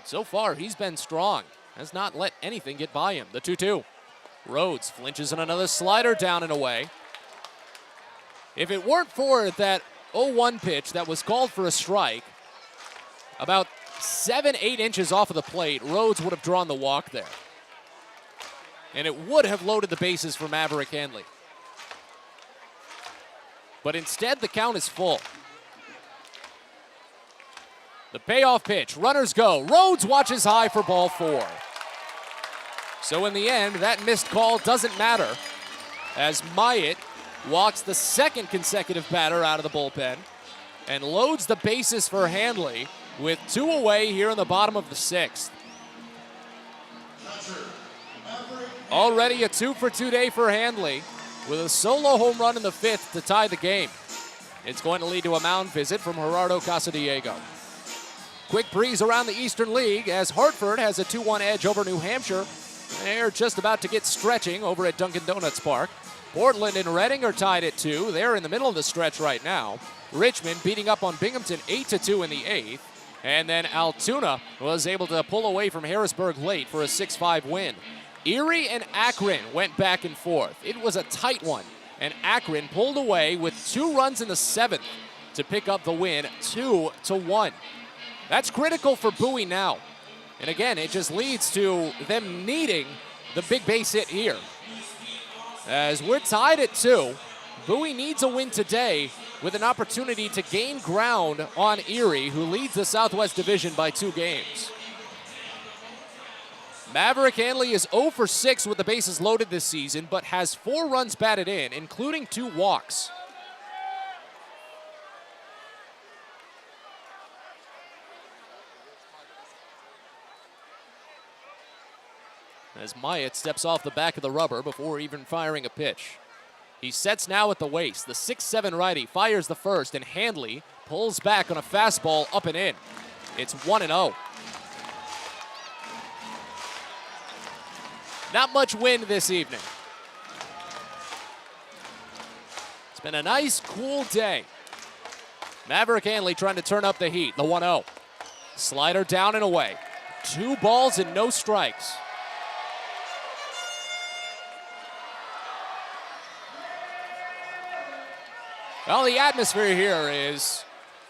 So far, he's been strong. Has not let anything get by him. The 2-2. Rhodes flinches on another slider down and away. If it weren't for that 0-1 pitch that was called for a strike, about 7-8 inches off of the plate, Rhodes would have drawn the walk there. And it would have loaded the bases for Maverick Handley. But instead, the count is full. The payoff pitch, runners go. Rhodes watches high for ball 4. So in the end, that missed call doesn't matter as Myatt walks the second consecutive batter out of the bullpen and loads the bases for Handley with 2 away here in the bottom of the 6th. Already a 2 for 2 day for Handley with a solo home run in the 5th to tie the game. It's going to lead to a mound visit from Gerardo Casadiego. Quick breeze around the Eastern League as Hartford has a 2-1 edge over New Hampshire. They're just about to get stretching over at Dunkin' Donuts Park. Portland and Reading are tied at 2. They're in the middle of the stretch right now. Richmond beating up on Binghamton 8-2 in the 8th. And then Altoona was able to pull away from Harrisburg late for a 6-5 win. Erie and Akron went back and forth. It was a tight one. And Akron pulled away with 2 runs in the 7th to pick up the win 2-1. That's critical for Bowie now. And again, it just leads to them needing the big base hit here. As we're tied at 2, Bowie needs a win today with an opportunity to gain ground on Erie, who leads the Southwest Division by 2 games. Maverick Handley is 0 for 6 with the bases loaded this season, but has 4 runs batted in, including 2 walks. As Myatt steps off the back of the rubber before even firing a pitch. He sets now at the waist. The 6-7 righty fires the first, and Handley pulls back on a fastball up and in. It's 1-0. Not much wind this evening. It's been a nice, cool day. Maverick Handley trying to turn up the heat. The 1-0. Slider down and away. 2 balls and no strikes. Well, the atmosphere here is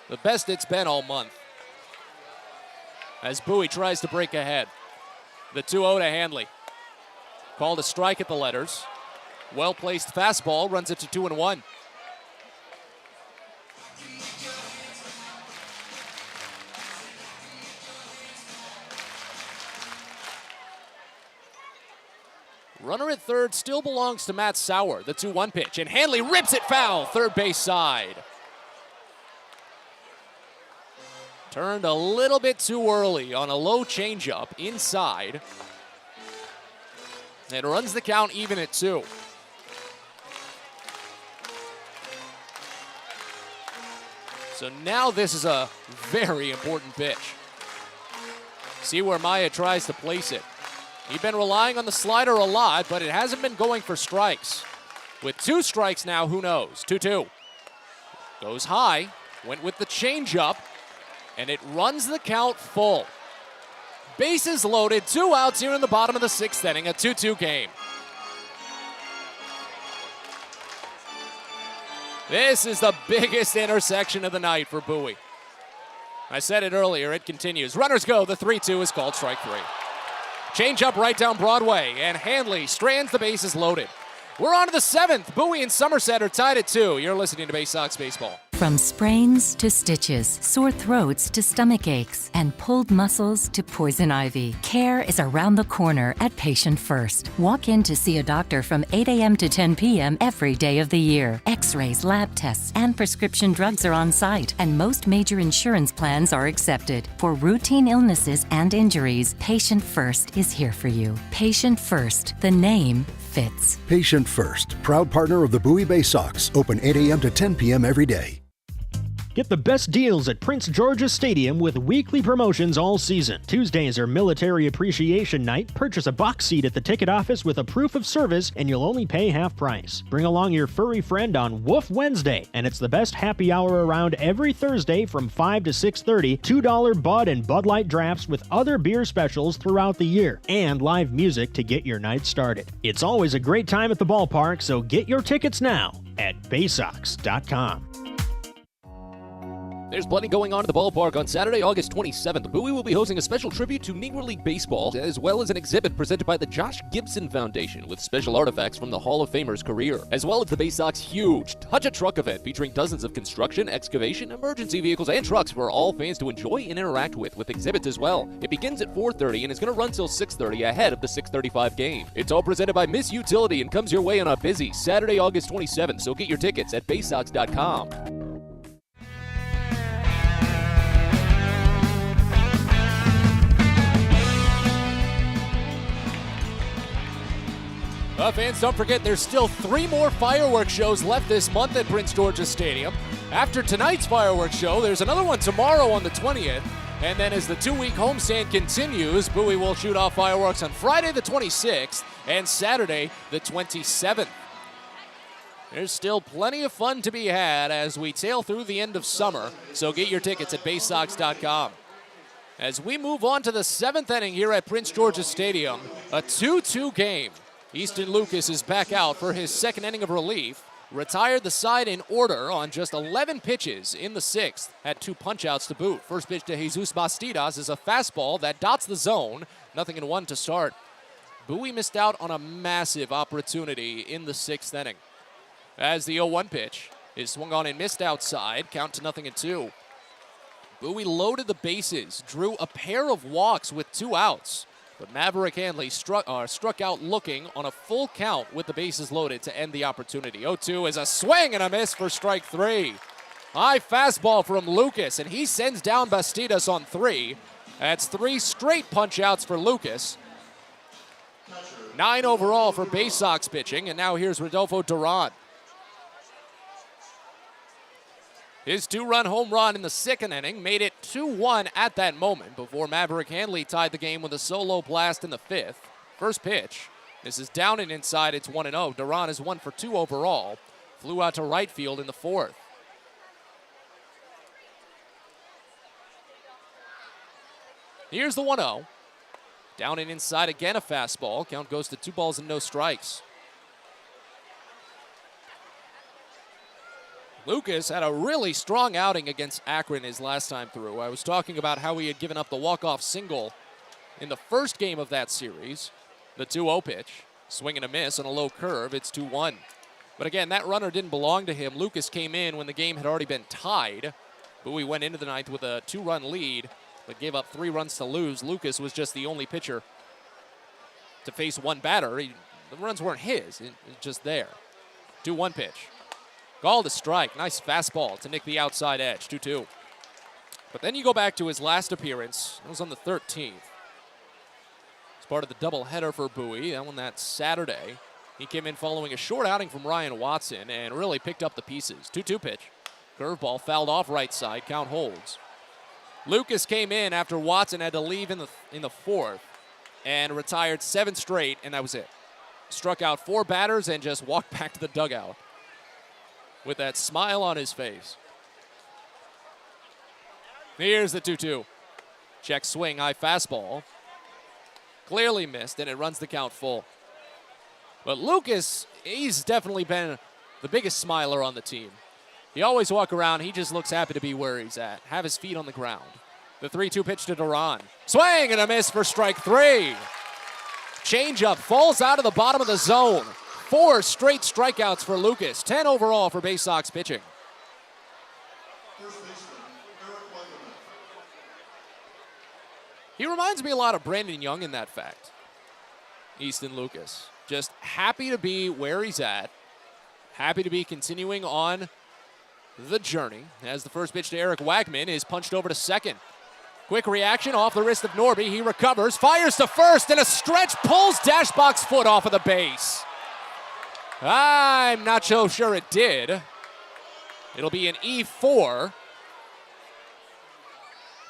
the best it's been all month. As Bowie tries to break ahead. The 2-0 to Handley. Called a strike at the letters. Well-placed fastball runs it to 2-1. Runner at third still belongs to Matt Sauer. The 2-1 pitch, and Handley rips it foul, third base side. Turned a little bit too early on a low changeup inside. And runs the count even at 2. So now this is a very important pitch. See where Maya tries to place it. He'd been relying on the slider a lot, but it hasn't been going for strikes. With 2 strikes now, who knows? 2-2. Goes high, went with the changeup, and it runs the count full. Bases loaded, 2 outs here in the bottom of the 6th inning, a 2-2 game. This is the biggest intersection of the night for Bowie. I said it earlier, it continues. Runners go, the 3-2 is called strike 3. Change up right down Broadway, and Handley strands the bases loaded. We're on to the 7th. Bowie and Somerset are tied at 2. You're listening to Baysox Baseball. From sprains to stitches, sore throats to stomach aches, and pulled muscles to poison ivy, care is around the corner at Patient First. Walk in to see a doctor from 8 a.m. to 10 p.m. every day of the year. X-rays, lab tests, and prescription drugs are on site, and most major insurance plans are accepted. For routine illnesses and injuries, Patient First is here for you. Patient First, the name fits. Patient First, proud partner of the Bowie Baysox, open 8 a.m. to 10 p.m. every day. Get the best deals at Prince George's Stadium with weekly promotions all season. Tuesdays are Military Appreciation Night. Purchase a box seat at the ticket office with a proof of service, and you'll only pay half price. Bring along your furry friend on Woof Wednesday, and it's the best happy hour around every Thursday from 5 to 6:30. $2 Bud and Bud Light drafts with other beer specials throughout the year, and live music to get your night started. It's always a great time at the ballpark, so get your tickets now at Baysox.com. There's plenty going on at the ballpark on Saturday, August 27th. Bowie will be hosting a special tribute to Negro League Baseball, as well as an exhibit presented by the Josh Gibson Foundation with special artifacts from the Hall of Famer's career, as well as the Baysox huge Touch a Truck event featuring dozens of construction, excavation, emergency vehicles, and trucks for all fans to enjoy and interact with exhibits as well. It begins at 4:30 and is going to run till 6:30 ahead of the 6:35 game. It's all presented by Miss Utility and comes your way on a busy Saturday, August 27th, so get your tickets at Baysox.com. Fans, don't forget there's still 3 more fireworks shows left this month at Prince George's Stadium. After tonight's fireworks show, there's another one tomorrow on the 20th. And then as the 2-week homestand continues, Bowie will shoot off fireworks on Friday the 26th and Saturday the 27th. There's still plenty of fun to be had as we tail through the end of summer, so get your tickets at Baysox.com. As we move on to the 7th inning here at Prince George's Stadium, a 2-2 game. Easton Lucas is back out for his second inning of relief. Retired the side in order on just 11 pitches in the 6th. Had 2 punch-outs to boot. First pitch to Jesus Bastidas is a fastball that dots the zone. 0-1 to start. Bowie missed out on a massive opportunity in the 6th inning. As the 0-1 pitch is swung on and missed outside. Count to 0-2. Bowie loaded the bases. Drew a pair of walks with 2 outs. But Maverick Hanley struck out looking on a full count with the bases loaded to end the opportunity. 0-2 is a swing and a miss for strike 3. High fastball from Lucas, and he sends down Bastidas on 3. That's 3 straight punch-outs for Lucas. 9 overall for Baysox pitching, and now here's Rodolfo Duran. His 2-run home run in the 2nd inning made it 2-1 at that moment before Maverick Hanley tied the game with a solo blast in the 5th. First pitch. This is down and inside. It's 1-0. Duran is 1 for 2 overall. Flew out to right field in the 4th. Here's the 1-0. Down and inside again, a fastball. Count goes to 2 balls and no strikes. Lucas had a really strong outing against Akron his last time through. I was talking about how he had given up the walk-off single in the first game of that series. The 2-0 pitch, swing and a miss on a low curve. It's 2-1. But again, that runner didn't belong to him. Lucas came in when the game had already been tied. Bowie went into the 9th with a 2-run lead, but gave up 3 runs to lose. Lucas was just the only pitcher to face 1 batter. The runs weren't his, it was just there. 2-1 pitch. Called a strike. Nice fastball to nick the outside edge. 2-2. But then you go back to his last appearance. It was on the 13th. It's part of the doubleheader for Bowie. That one that Saturday. He came in following a short outing from Ryan Watson and really picked up the pieces. 2-2 pitch. Curveball fouled off right side. Count holds. Lucas came in after Watson had to leave in the 4th and retired 7 straight, and that was it. Struck out 4 batters and just walked back to the dugout with that smile on his face. Here's the 2-2. Check swing, high fastball. Clearly missed, and it runs the count full. But Lucas, he's definitely been the biggest smiler on the team. He always walk around, he just looks happy to be where he's at, have his feet on the ground. The 3-2 pitch to Duran. Swing and a miss for strike 3. Changeup falls out of the bottom of the zone. 4 straight strikeouts for Lucas. 10 overall for Baysox pitching. First baseman, Eric Weatherman. He reminds me a lot of Brandon Young in that fact. Easton Lucas. Just happy to be where he's at. Happy to be continuing on the journey as the first pitch to Eric Wagman is punched over to second. Quick reaction off the wrist of Norby. He recovers, fires to first, and a stretch pulls Dashbach's foot off of the base. I'm not so sure it did. It'll be an E4.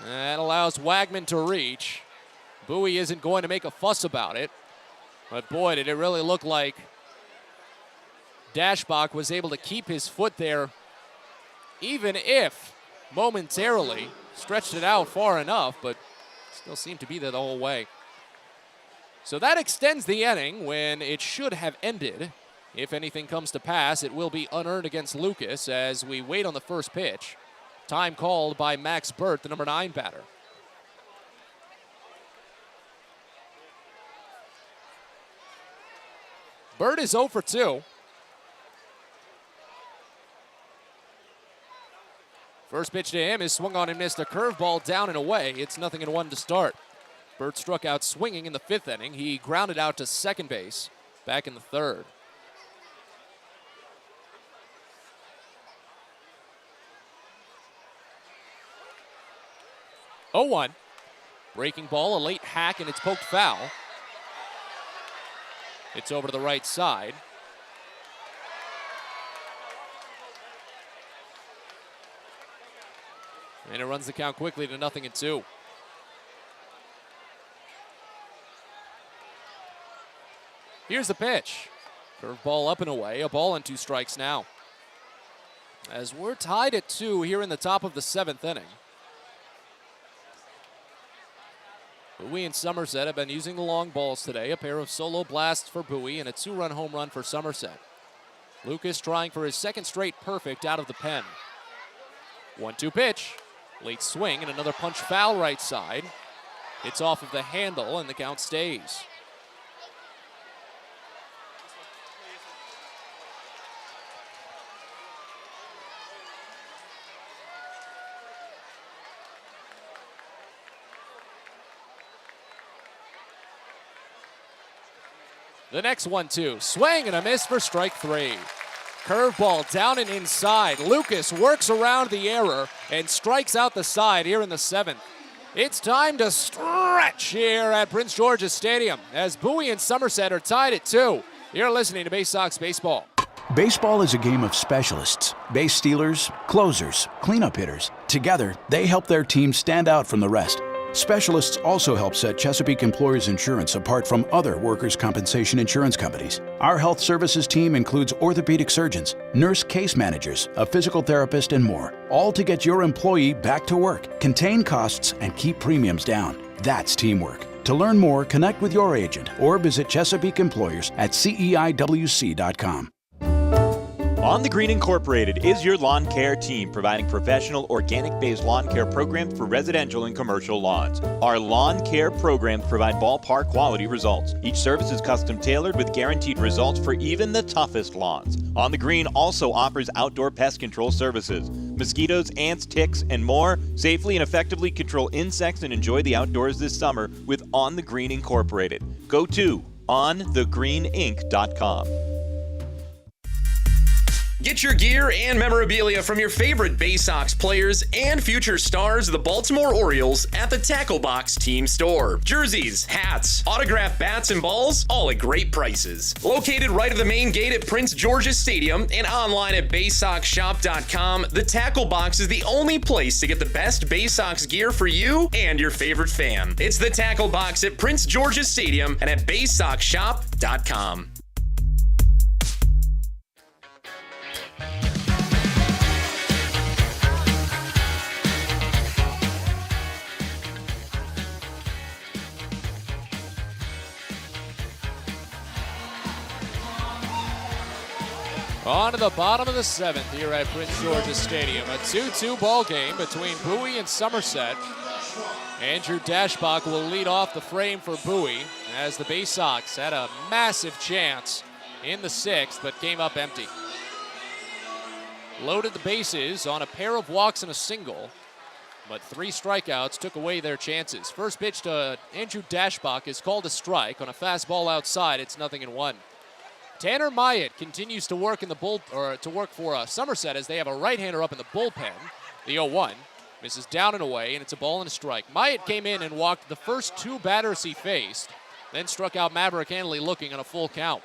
That allows Wagman to reach. Bowie isn't going to make a fuss about it. But boy, did it really look like Dashbach was able to keep his foot there, even if momentarily stretched it out far enough, but still seemed to be there the whole way. So that extends the inning when it should have ended. If anything comes to pass, it will be unearned against Lucas as we wait on the first pitch. Time called by Max Burt, the number 9 batter. Burt is 0 for 2. First pitch to him is swung on and missed. A curveball down and away. It's 0-1 to start. Burt struck out swinging in the 5th inning. He grounded out to second base back in the 3rd. Oh, 1. Breaking ball, a late hack, and it's poked foul. It's over to the right side. And it runs the count quickly to 0-2. Here's the pitch. Curveball up and away. A ball and 2 strikes now. As we're tied at 2 here in the top of the 7th inning. Bowie and Somerset have been using the long balls today. A pair of solo blasts for Bowie and a 2-run home run for Somerset. Lucas trying for his 2nd straight perfect out of the pen. 1-2 pitch. Late swing and another punch foul right side. It's off of the handle and the count stays. The next 1-2, swing and a miss for strike 3. Curveball down and inside. Lucas works around the error and strikes out the side here in the 7th. It's time to stretch here at Prince George's Stadium as Bowie and Somerset are tied at 2. You're listening to Baysox Baseball. Baseball is a game of specialists. Base stealers, closers, cleanup hitters. Together, they help their team stand out from the rest. Specialists also help set Chesapeake Employers Insurance apart from other workers' compensation insurance companies. Our health services team includes orthopedic surgeons, nurse case managers, a physical therapist, and more, all to get your employee back to work, contain costs, and keep premiums down. That's teamwork. To learn more, connect with your agent or visit Chesapeake Employers at CEIWC.com. On the Green Incorporated is your lawn care team, providing professional organic-based lawn care programs for residential and commercial lawns. Our lawn care programs provide ballpark quality results. Each service is custom tailored with guaranteed results for even the toughest lawns. On the Green also offers outdoor pest control services. Mosquitoes, ants, ticks, and more. Safely and effectively control insects and enjoy the outdoors this summer with On the Green Incorporated. Go to onthegreeninc.com. Get your gear and memorabilia from your favorite Baysox players and future stars of the Baltimore Orioles at the Tackle Box Team Store. Jerseys, hats, autographed bats and balls, all at great prices. Located right at the main gate at Prince George's Stadium and online at BaysoxShop.com, the Tackle Box is the only place to get the best Baysox gear for you and your favorite fan. It's the Tackle Box at Prince George's Stadium and at BaysoxShop.com. On to the bottom of the 7th here at Prince George's Stadium. A 2-2 ball game between Bowie and Somerset. Andrew Dashbach will lead off the frame for Bowie as the Baysox had a massive chance in the 6th but came up empty. loaded the bases on a pair of walks and a single, but 3 strikeouts took away their chances. First pitch to Andrew Dashbach is called a strike on a fastball outside. It's 0-1. Tanner Myatt continues to work in the to work for Somerset as they have a right-hander up in the bullpen. The 0-1 misses down and away, and it's a ball and a strike. Myatt came in and walked the first 2 batters he faced, then struck out Maverick Hanley looking on a full count.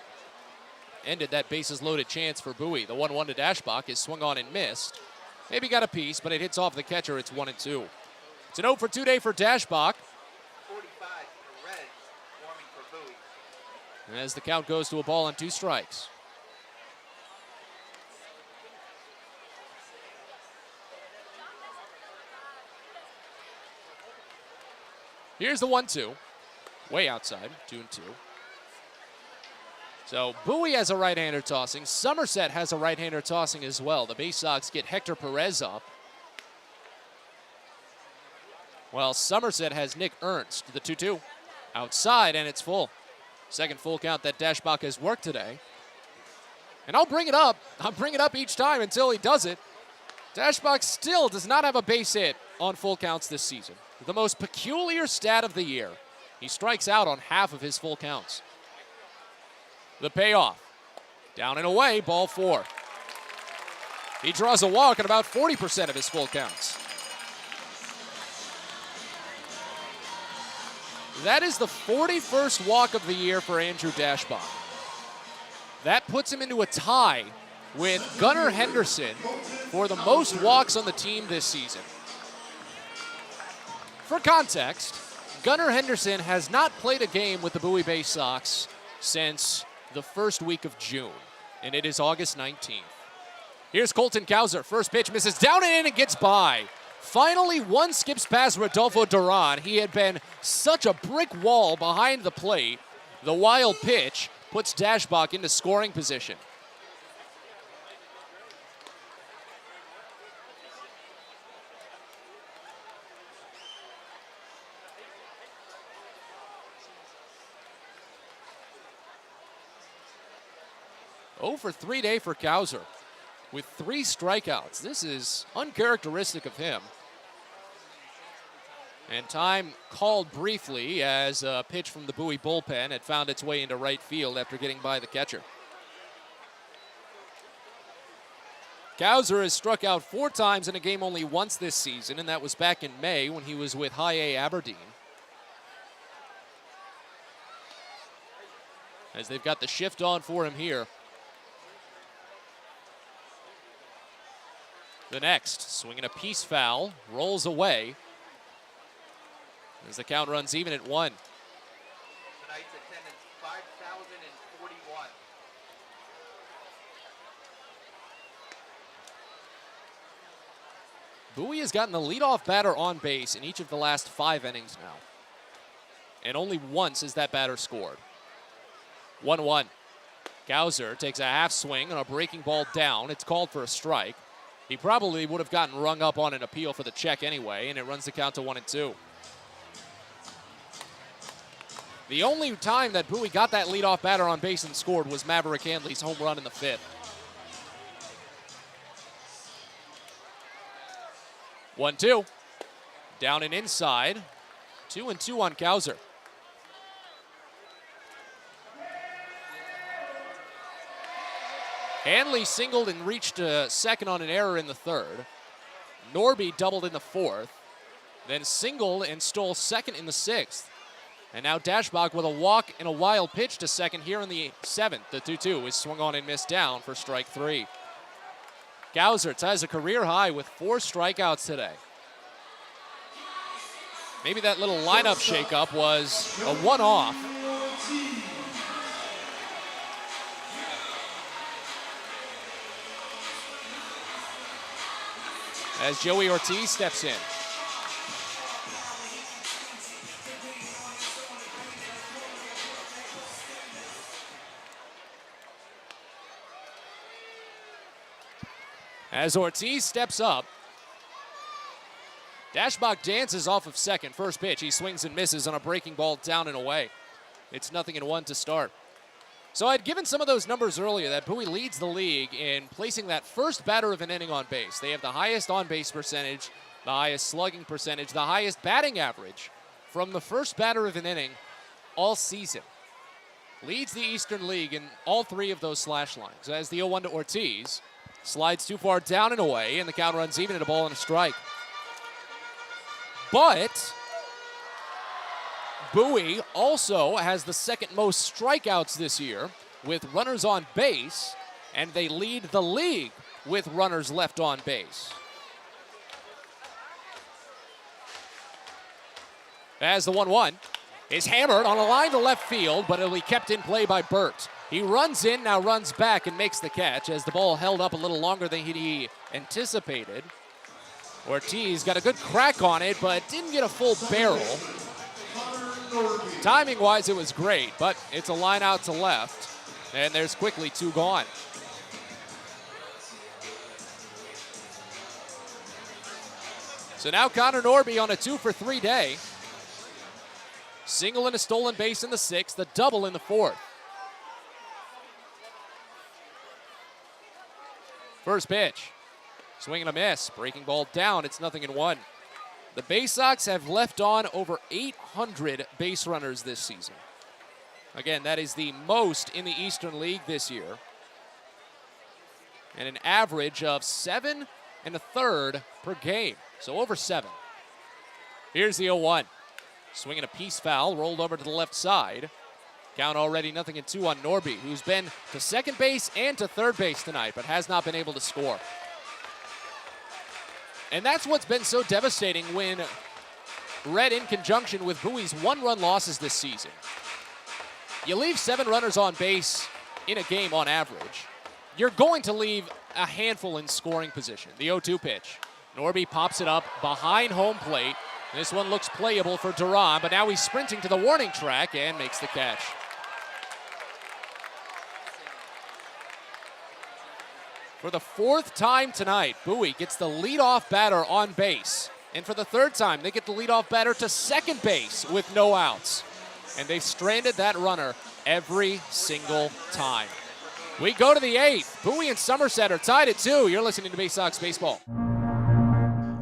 Ended that bases-loaded chance for Bowie. The 1-1 to Dashbach is swung on and missed. Maybe got a piece, but it hits off the catcher. It's 1-2. It's an 0 for 2 day for Dashbach. 45 for Rhodes, warming for Bowie. As the count goes to a ball and 2 strikes. Here's the 1-2. Way outside, 2-2. So Bowie has a right-hander tossing. Somerset has a right-hander tossing as well. The Baysox get Hector Perez up. Well, Somerset has Nick Ernst, the 2-2. Outside, and it's full. Second full count that Dashbach has worked today. And I'll bring it up. I'll bring it up each time until he does it. Dashbach still does not have a base hit on full counts this season. The most peculiar stat of the year. He strikes out on half of his full counts. The payoff. Down and away, ball 4. He draws a walk in about 40% of his full counts. That is the 41st walk of the year for Andrew Dashbach. That puts him into a tie with Gunnar Henderson for the most walks on the team this season. For context, Gunnar Henderson has not played a game with the Bowie Baysox since the first week of June, and it is August 19th. Here's Colton Kauser. First pitch misses down and in and gets by. Finally, one skips past Rodolfo Duran. He had been such a brick wall behind the plate. The wild pitch puts Dashbach into scoring position. Oh for 3 day for Kauser with 3 strikeouts. This is uncharacteristic of him. And time called briefly as a pitch from the Bowie bullpen had found its way into right field after getting by the catcher. Kauser has struck out 4 times in a game only once this season, and that was back in May when he was with High A Aberdeen. As they've got the shift on for him here. The next, swinging a piece foul, rolls away as the count runs even at 1. Tonight's attendance, 5,041. Bowie has gotten the leadoff batter on base in each of the last 5 innings now. And only once has that batter scored. 1-1. Kauser takes a half swing on a breaking ball down. It's called for a strike. He probably would have gotten rung up on an appeal for the check anyway, and it runs the count to 1-2. The only time that Bowie got that leadoff batter on base and scored was Maverick Hanley's home run in the 5th. 1-2. Down and inside. 2-2 on Kauser. Hanley singled and reached second on an error in the 3rd. Norby doubled in the 4th. Then singled and stole second in the 6th. And now Dashbach with a walk and a wild pitch to second here in the 7th. The 2-2 is swung on and missed down for strike 3. Kauser ties a career high with 4 strikeouts today. Maybe that little lineup shakeup was a one-off. As Joey Ortiz steps in. As Ortiz steps up, Dashbach dances off of second. First pitch, he swings and misses on a breaking ball down and away. It's 0-1 to start. So I'd given some of those numbers earlier that Bowie leads the league in placing that first batter of an inning on base. They have the highest on-base percentage, the highest slugging percentage, the highest batting average from the first batter of an inning all season. Leads the Eastern League in all three of those slash lines. As the 0-1 to Ortiz slides too far down and away, and the count runs even at a ball and a strike. But Bowie also has the second most strikeouts this year with runners on base, and they lead the league with runners left on base. As the 1-1 is hammered on a line to left field, but it'll be kept in play by Burt. He runs in, now runs back and makes the catch as the ball held up a little longer than he anticipated. Ortiz got a good crack on it, but didn't get a full barrel. Timing-wise, it was great, but it's a line out to left, and there's quickly two gone. So now Conor Norby on a 2-for-3 day. Single and a stolen base in the sixth, a double in the fourth. First pitch, swing and a miss, breaking ball down, it's 0-1. The Baysox have left on over 800 base runners this season. Again, that is the most in the Eastern League this year. And an average of 7 1/3 per game, so over 7. Here's the 0-1. Swinging a piece foul, rolled over to the left side. Count already 0-2 on Norby, who's been to second base and to third base tonight, but has not been able to score. And that's what's been so devastating when read in conjunction with Bowie's 1-run losses this season. You leave 7 runners on base in a game on average. You're going to leave a handful in scoring position. The 0-2 pitch. Norby pops it up behind home plate. This one looks playable for Duran, but now he's sprinting to the warning track and makes the catch. For the 4th time tonight, Bowie gets the leadoff batter on base. And for the 3rd time, they get the leadoff batter to second base with no outs. And they've stranded that runner every single time. We go to the 8th. Bowie and Somerset are tied at 2. You're listening to Baysox Baseball.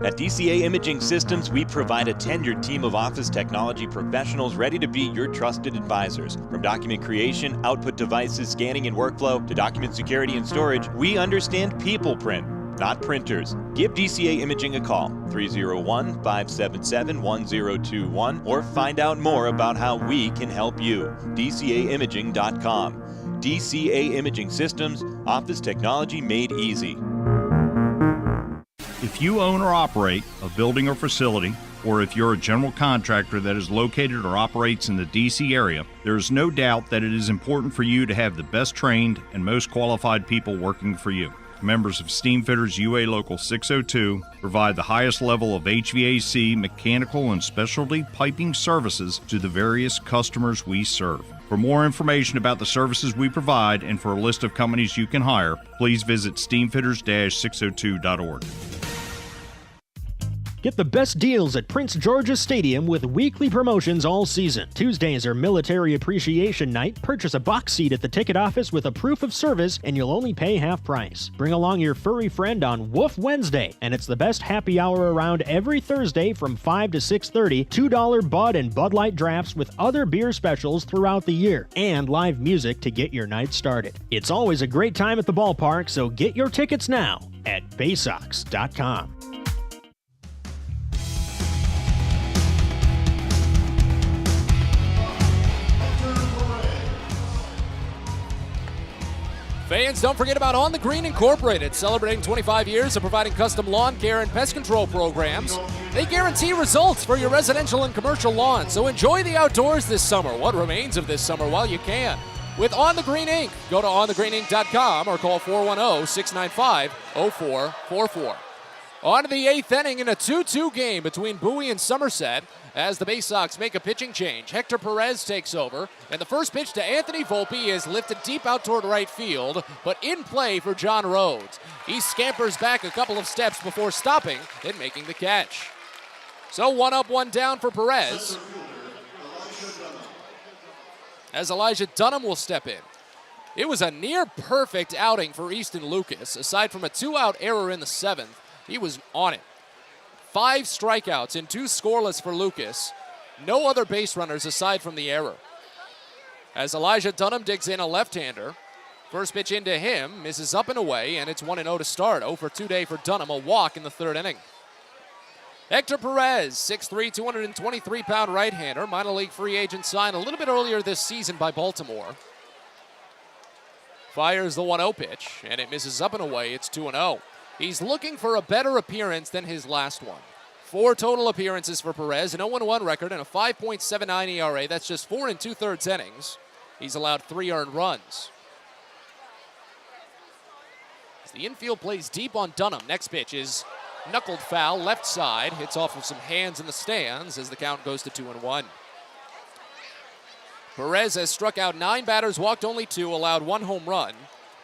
At DCA Imaging Systems, we provide a tenured team of office technology professionals ready to be your trusted advisors. From document creation, output devices, scanning and workflow, to document security and storage, we understand people print, not printers. Give DCA Imaging a call, 301-577-1021, or find out more about how we can help you. DCAimaging.com. DCA Imaging Systems, office technology made easy. If you own or operate a building or facility, or if you're a general contractor that is located or operates in the D.C. area, there is no doubt that it is important for you to have the best trained and most qualified people working for you. Members of Steamfitters UA Local 602 provide the highest level of HVAC, mechanical, and specialty piping services to the various customers we serve. For more information about the services we provide and for a list of companies you can hire, please visit steamfitters-602.org. Get the best deals at Prince George's Stadium with weekly promotions all season. Tuesdays are Military Appreciation Night. Purchase a box seat at the ticket office with a proof of service and you'll only pay half price. Bring along your furry friend on Woof Wednesday, and it's the best happy hour around every Thursday from 5 to 6:30. $2 Bud and Bud Light drafts with other beer specials throughout the year, and live music to get your night started. It's always a great time at the ballpark, so get your tickets now at Baysox.com. Fans, don't forget about On the Green Incorporated, celebrating 25 years of providing custom lawn care and pest control programs. They guarantee results for your residential and commercial lawns, so enjoy the outdoors this summer, what remains of this summer while you can. With On the Green Inc., go to onthegreeninc.com or call 410-695-0444. On to the 8th inning in a 2-2 game between Bowie and Somerset as the Baysox make a pitching change. Hector Perez takes over, and the first pitch to Anthony Volpe is lifted deep out toward right field, but in play for John Rhodes. He scampers back a couple of steps before stopping and making the catch. So 1 up, 1 down for Perez, as Elijah Dunham will step in. It was a near-perfect outing for Easton Lucas. Aside from a 2-out error in the 7th, he was on it. 5 strikeouts and 2 scoreless for Lucas. No other base runners aside from the error. As Elijah Dunham digs in a left-hander. First pitch into him, misses up and away, and it's 1-0 to start. 0 for 2 day for Dunham, a walk in the 3rd inning. Hector Perez, 6'3", 223-pound right-hander, minor league free agent signed a little bit earlier this season by Baltimore. Fires the 1-0 pitch, and it misses up and away. It's 2-0. He's looking for a better appearance than his last one. 4 total appearances for Perez, an 0-1 record, and a 5.79 ERA. That's just 4 2/3 innings. He's allowed 3 earned runs. As the infield plays deep on Dunham. Next pitch is knuckled foul, left side. Hits off of some hands in the stands as the count goes to 2-1. Perez has struck out 9 batters, walked only 2, allowed 1 home run.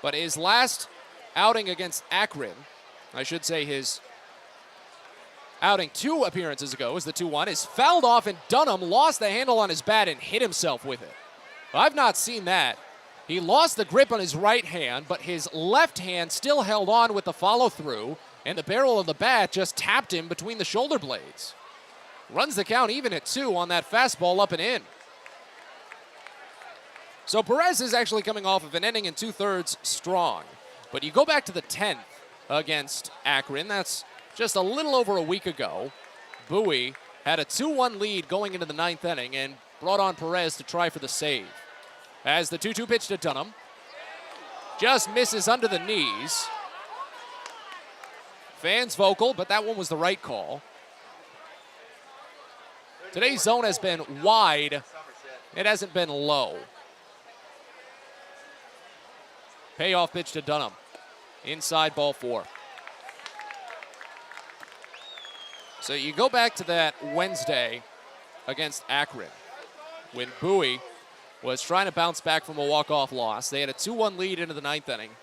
But his last outing against Akron, I should say his outing 2 appearances ago, is the 2-1, is fouled off, and Dunham lost the handle on his bat and hit himself with it. I've not seen that. He lost the grip on his right hand, but his left hand still held on with the follow-through, and the barrel of the bat just tapped him between the shoulder blades. Runs the count even at 2 on that fastball up and in. So Perez is actually coming off of an inning and 2/3 strong. But you go back to the 10th against Akron. That's just a little over a week ago. Bowie had a 2-1 lead going into the 9th inning and brought on Perez to try for the save. As the 2-2 pitch to Dunham. Just misses under the knees. Fans vocal, but that one was the right call. Today's zone has been wide. It hasn't been low. Payoff pitch to Dunham. Inside, ball 4. So you go back to that Wednesday against Akron when Bowie was trying to bounce back from a walk-off loss. They had a 2-1 lead into the 9th inning.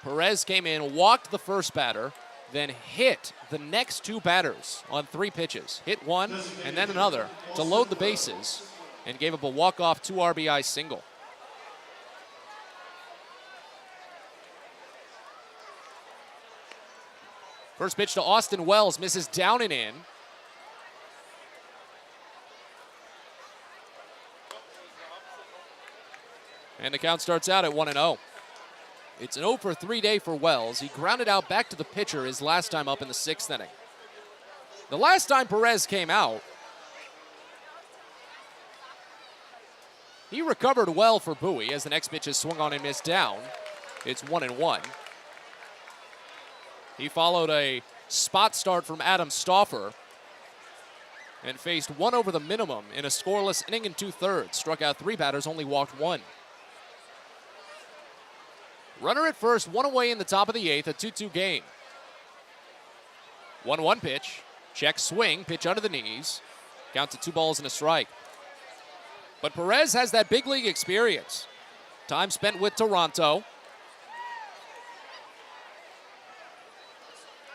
Perez came in, walked the first batter, then hit the next 2 batters on 3 pitches. Hit one and then another to load the bases and gave up a walk-off 2 RBI single. First pitch to Austin Wells, misses down and in. And the count starts out at 1-0. It's an 0 for 3 day for Wells. He grounded out back to the pitcher his last time up in the 6th inning. The last time Perez came out, he recovered well for Bowie as the next pitch is swung on and missed down. It's 1-1. He followed a spot start from Adam Stauffer and faced 1 over the minimum in a scoreless inning and 2/3. Struck out 3 batters, only walked 1. Runner at first, 1 away in the top of the 8th, a 2-2 game. 1-1 pitch, check swing, pitch under the knees. Count to 2 balls and a strike. But Perez has that big league experience. Time spent with Toronto.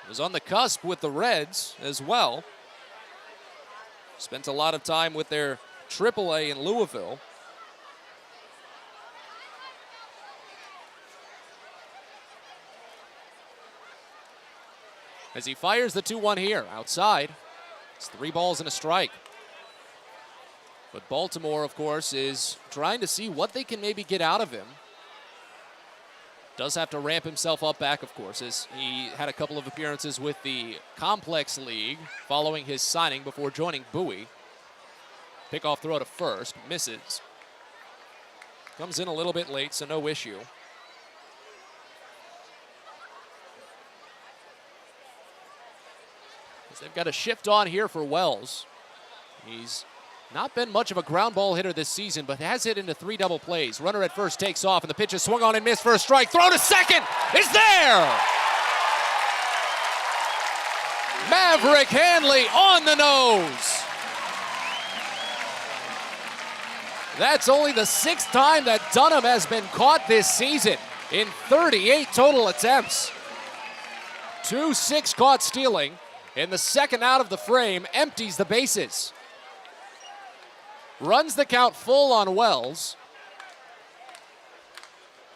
Was on the cusp with the Reds as well. Spent a lot of time with their AAA in Louisville. As he fires the 2-1 here, outside. It's 3 balls and a strike. But Baltimore, of course, is trying to see what they can maybe get out of him. Does have to ramp himself up back, of course, as he had a couple of appearances with the Complex League following his signing before joining Bowie. Pickoff throw to first, misses. Comes in a little bit late, so no issue. As they've got a shift on here for Wells. He's not been much of a ground ball hitter this season, but has hit into 3 double plays. Runner at first takes off, and the pitch is swung on and missed for a strike. Throw to second is there! Maverick Hanley on the nose. That's only the 6th time that Dunham has been caught this season in 38 total attempts. 2-6 caught stealing, and the second out of the frame empties the bases. Runs the count full on Wells.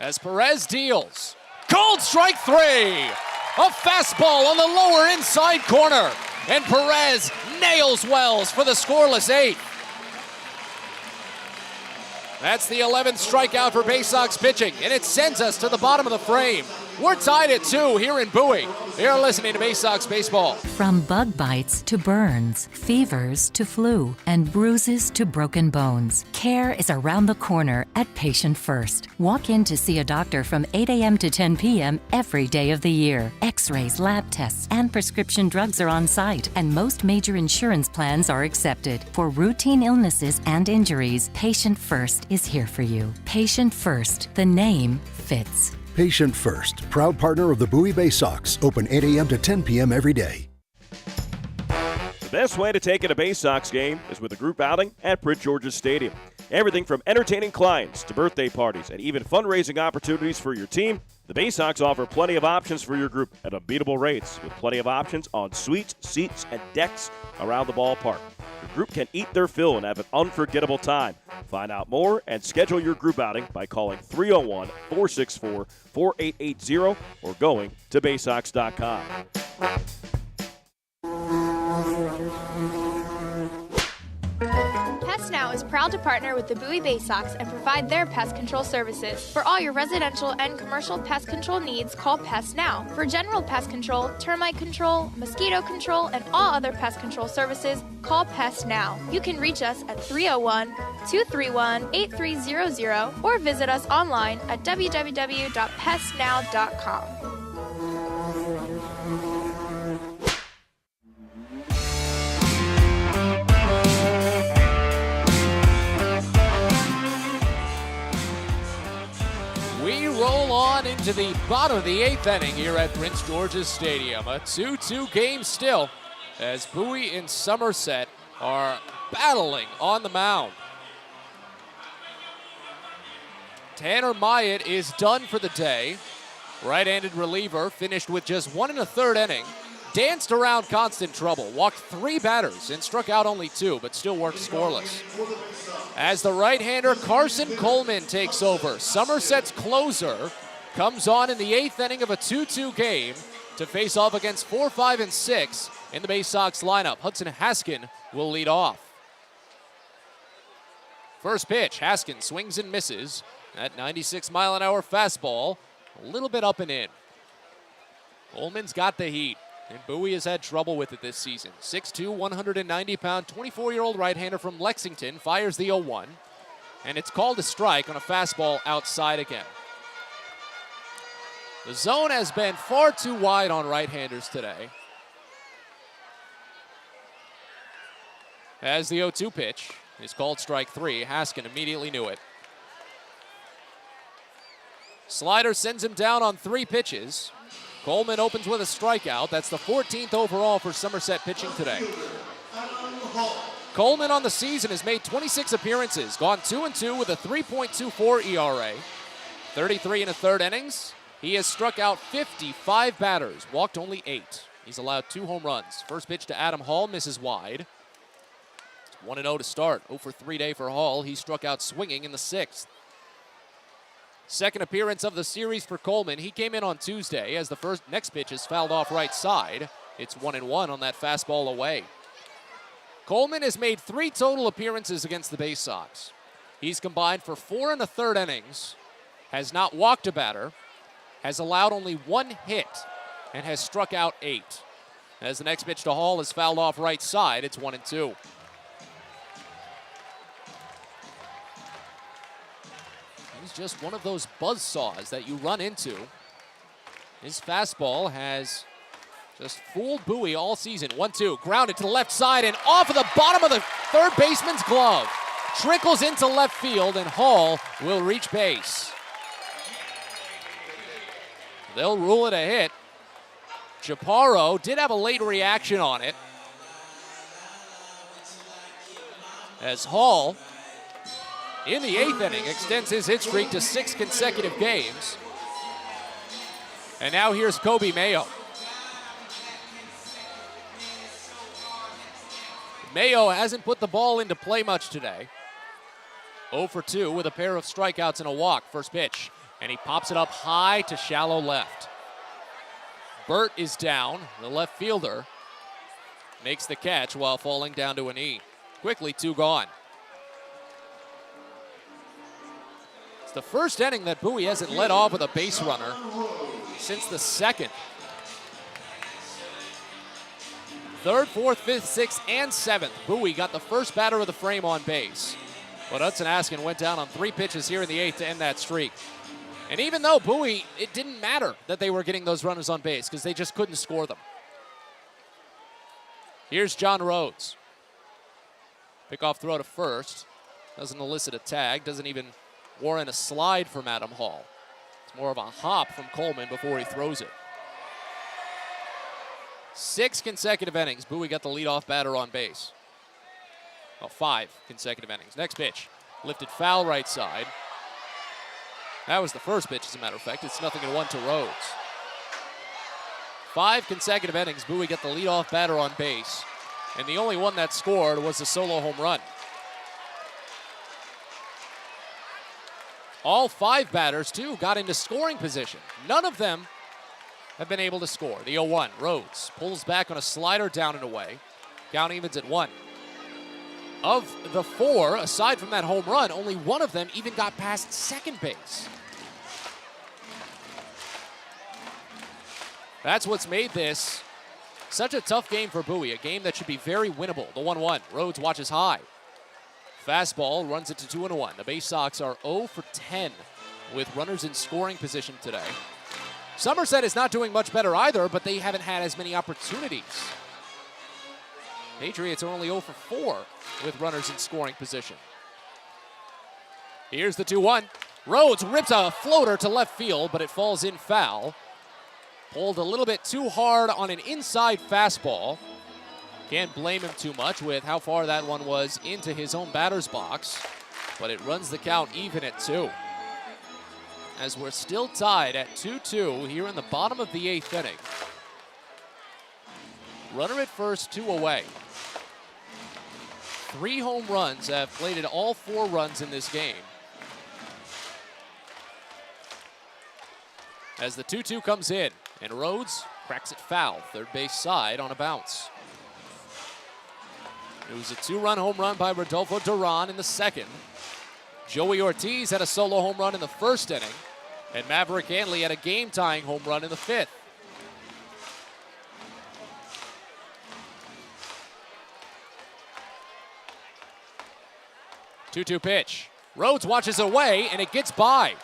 as Perez deals. Called strike 3. A fastball on the lower inside corner. And Perez nails Wells for the scoreless 8th. That's the 11th strikeout for Baysox pitching, and it sends us to the bottom of the frame. We're tied at 2 here in Bowie. You're listening to Baysox Baseball. From bug bites to burns, fevers to flu, and bruises to broken bones, care is around the corner at Patient First. Walk in to see a doctor from 8 a.m. to 10 p.m. every day of the year. X-rays, lab tests, and prescription drugs are on site, and most major insurance plans are accepted. For routine illnesses and injuries, Patient First is here for you. Patient First, the name fits. Patient First, proud partner of the Bowie Baysox, open 8 a.m. to 10 p.m. every day. The best way to take in a Baysox game is with a group outing at Prince George's Stadium. Everything from entertaining clients to birthday parties and even fundraising opportunities for your team, the Baysox offer plenty of options for your group at unbeatable rates with plenty of options on suites, seats, and decks around the ballpark. Your group can eat their fill and have an unforgettable time. Find out more and schedule your group outing by calling 301-464-4880 or going to Baysox.com. Pest Now is proud to partner with the Bowie Baysox and provide their pest control services. For all your residential and commercial pest control needs, call Pest Now. For general pest control, termite control, mosquito control, and all other pest control services, call Pest Now. You can reach us at 301-231-8300 or visit us online at www.pestnow.com. We roll on into the bottom of the 8th inning here at Prince George's Stadium. A 2-2 game still as Bowie and Somerset are battling on the mound. Tanner Myatt is done for the day. Right-handed reliever finished with just 1 1/3 inning. Danced around constant trouble, walked 3 batters and struck out only 2, but still worked scoreless. As the right-hander Carson Coleman takes over, Somerset's closer comes on in the 8th inning of a 2-2 game to face off against 4, 5, and 6 in the Baysox lineup. Hudson Haskin will lead off. First pitch, Haskin swings and misses. That 96-mile-an-hour fastball, a little bit up and in. Coleman's got the heat, and Bowie has had trouble with it this season. 6'2", 190-pound, 24-year-old right-hander from Lexington fires the 0-1, and it's called a strike on a fastball outside again. The zone has been far too wide on right-handers today. As the 0-2 pitch is called strike 3, Haskin immediately knew it. Slider sends him down on 3 pitches. Coleman opens with a strikeout. That's the 14th overall for Somerset pitching today. Coleman on the season has made 26 appearances, gone 2-2 with a 3.24 ERA. 33 1/3 innings. He has struck out 55 batters, walked only 8. He's allowed 2 home runs. First pitch to Adam Hall, misses wide. 1-0 to start. 0 for 3 day for Hall. He struck out swinging in the 6th. Second appearance of the series for Coleman. He came in on Tuesday as the next pitch is fouled off right side. It's 1-1 on that fastball away. Coleman has made 3 total appearances against the Baysox. He's combined for 4 1/3 innings, has not walked a batter, has allowed only 1 hit, and has struck out 8. As the next pitch to Hall is fouled off right side, it's 1-2. He's just one of those buzzsaws that you run into. His fastball has just fooled Bowie all season. 1-2, grounded to the left side and off of the bottom of the third baseman's glove. Trickles into left field and Hall will reach base. They'll rule it a hit. Chaparro did have a late reaction on it, as Hall, in the 8th inning, extends his hit streak to 6 consecutive games. And now here's Kobe Mayo. Mayo hasn't put the ball into play much today. 0 for 2 with a pair of strikeouts and a walk. First pitch, And he pops it up high to shallow left. Burt is down. The left fielder makes the catch while falling down to a knee. Quickly, 2 gone. It's the first inning that Bowie hasn't led off with a base runner since the second. 3rd, 4th, 5th, 6th, and 7th. Bowie got the first batter of the frame on base. But Hudson Askin went down on 3 pitches here in the 8th to end that streak. And even though Bowie, it didn't matter that they were getting those runners on base because they just couldn't score them. Here's John Rhodes. Pickoff throw to first. Doesn't elicit a tag. Doesn't even warrant a slide from Adam Hall. It's more of a hop from Coleman before he throws it. 6 consecutive innings. Bowie got the leadoff batter on base. Well, 5 consecutive innings. Next pitch. Lifted foul right side. That was the first pitch, as a matter of fact. It's 0-1 to Rhodes. 5 consecutive innings. Bowie got the leadoff batter on base. And the only one that scored was a solo home run. All 5 batters, too, got into scoring position. None of them have been able to score. The 0-1, Rhodes pulls back on a slider down and away. Count evens at 1. Of the 4, aside from that home run, only one of them even got past second base. That's what's made this such a tough game for Bowie, a game that should be very winnable. The 1-1, Rhodes watches high. Fastball runs it to 2-1. The Baysox are 0 for 10 with runners in scoring position today. Somerset is not doing much better either, but they haven't had as many opportunities. Patriots are only 0 for 4 with runners in scoring position. Here's the 2-1. Rhodes rips a floater to left field, but it falls in foul. Pulled a little bit too hard on an inside fastball. Can't blame him too much with how far that one was into his own batter's box, but it runs the count even at 2. As we're still tied at 2-2 here in the bottom of the 8th inning. Runner at first, 2 away. 3 home runs have plated all 4 runs in this game. As the 2-2 comes in, and Rhodes cracks it foul, third base side on a bounce. It was a 2-run home run by Rodolfo Duran in the second. Joey Ortiz had a solo home run in the first inning, and Maverick Hanley had a game-tying home run in the 5th. Two-two pitch. Rhodes watches away, and it gets by.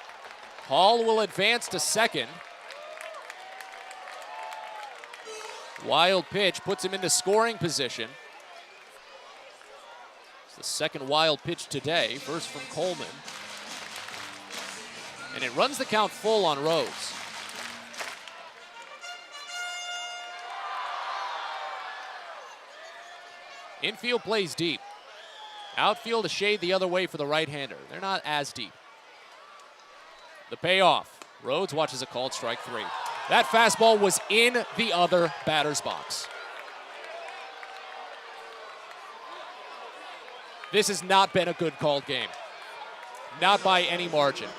Hall will advance to second. Wild pitch puts him into scoring position. It's the second wild pitch today, first from Coleman. And it runs the count full on Rhodes. Infield plays deep. Outfield a shade the other way for the right-hander. They're not as deep. The payoff. Rhodes watches a called strike 3. That fastball was in the other batter's box. This has not been a good called game. Not by any margin.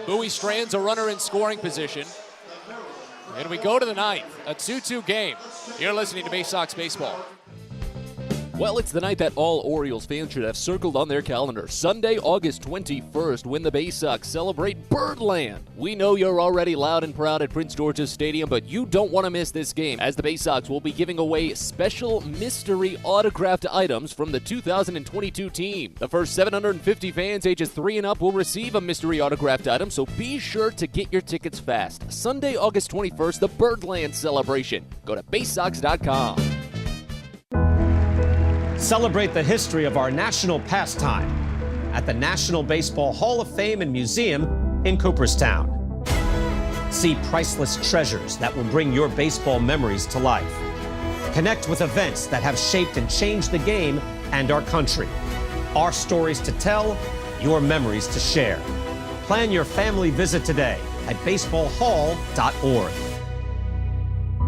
Bowie strands a runner in scoring position. And we go to the 9th, a 2-2 game. You're listening to Baysox Baseball. Well, it's the night that all Orioles fans should have circled on their calendar. Sunday, August 21st, when the Baysox celebrate Birdland. We know you're already loud and proud at Prince George's Stadium, but you don't want to miss this game, as the Baysox will be giving away special mystery autographed items from the 2022 team. The first 750 fans ages 3 and up will receive a mystery autographed item, so be sure to get your tickets fast. Sunday, August 21st, the Birdland celebration. Go to Baysox.com. Celebrate the history of our national pastime at the National Baseball Hall of Fame and Museum in Cooperstown. See priceless treasures that will bring your baseball memories to life. Connect with events that have shaped and changed the game and our country. Our stories to tell, your memories to share. Plan your family visit today at baseballhall.org.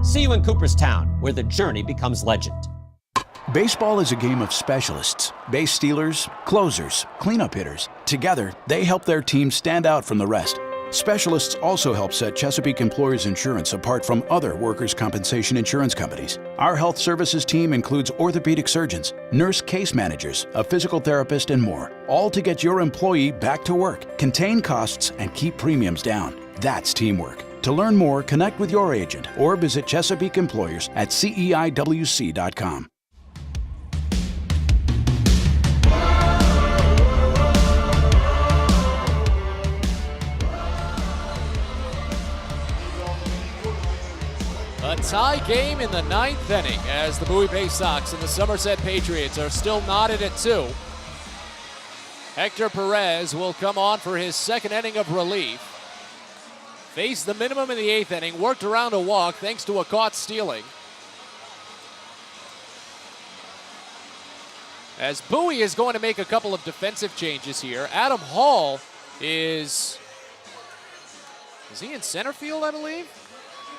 See you in Cooperstown, where the journey becomes legend. Baseball is a game of specialists. Base stealers, closers, cleanup hitters. Together, they help their team stand out from the rest. Specialists also help set Chesapeake Employers Insurance apart from other workers' compensation insurance companies. Our health services team includes orthopedic surgeons, nurse case managers, a physical therapist, and more, all to get your employee back to work, contain costs, and keep premiums down. That's teamwork. To learn more, connect with your agent or visit Chesapeake Employers at CEIWC.com. A tie game in the 9th inning as the Bowie Baysox and the Somerset Patriots are still knotted at 2. Hector Perez will come on for his second inning of relief. Faced the minimum in the 8th inning, worked around a walk thanks to a caught stealing. As Bowie is going to make a couple of defensive changes here. Adam Hall is he in center field, I believe?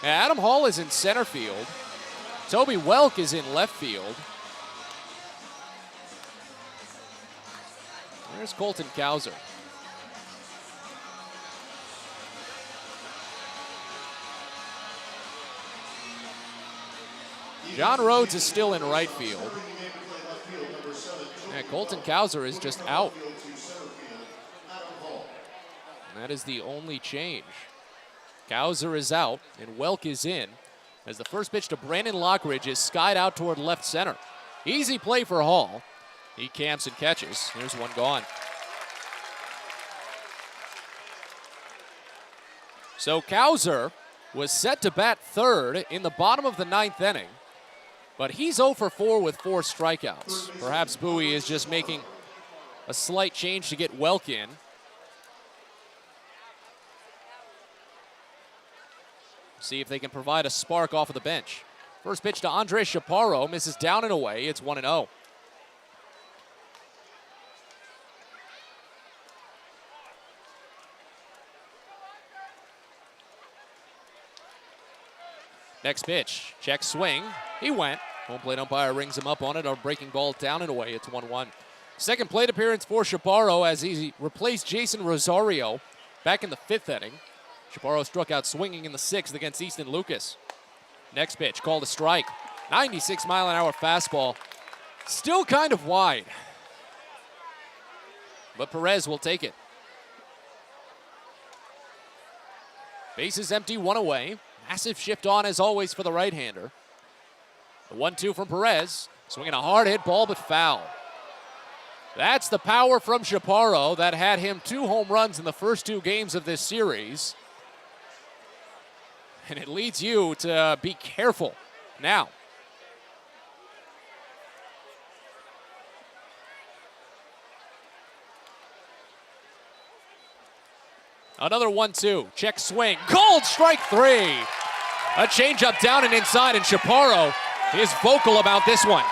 Adam Hall is in center field. Toby Welk is in left field. There's Colton Kauser. John Rhodes is still in right field. Yeah, Colton Kauser is just out. And that is the only change. Kauser is out, and Welk is in, as the first pitch to Brandon Lockridge is skied out toward left center. Easy play for Hall. He camps and catches. There's one gone. So Kauser was set to bat third in the bottom of the 9th inning, but he's 0 for 4 with 4 strikeouts. Perhaps Bowie is just making a slight change to get Welk in. See if they can provide a spark off of the bench. First pitch to Andre Chaparro, misses down and away. It's 1-0. Next pitch, check swing. He went. Home plate umpire rings him up on it. A breaking ball down and away. It's 1-1. Second plate appearance for Chaparro as he replaced Jason Rosario back in the 5th inning. Chaparro struck out swinging in the 6th against Easton Lucas. Next pitch, called a strike. 96-mile-an-hour fastball. Still kind of wide. But Perez will take it. Bases empty, 1 away. Massive shift on as always for the right-hander. The 1-2 from Perez. Swinging a hard hit ball, but foul. That's the power from Chaparro that had him 2 home runs in the first 2 games of this series. And it leads you to be careful now. Another 1-2, check swing, called strike 3. A changeup down and inside, and Chaparro is vocal about this one.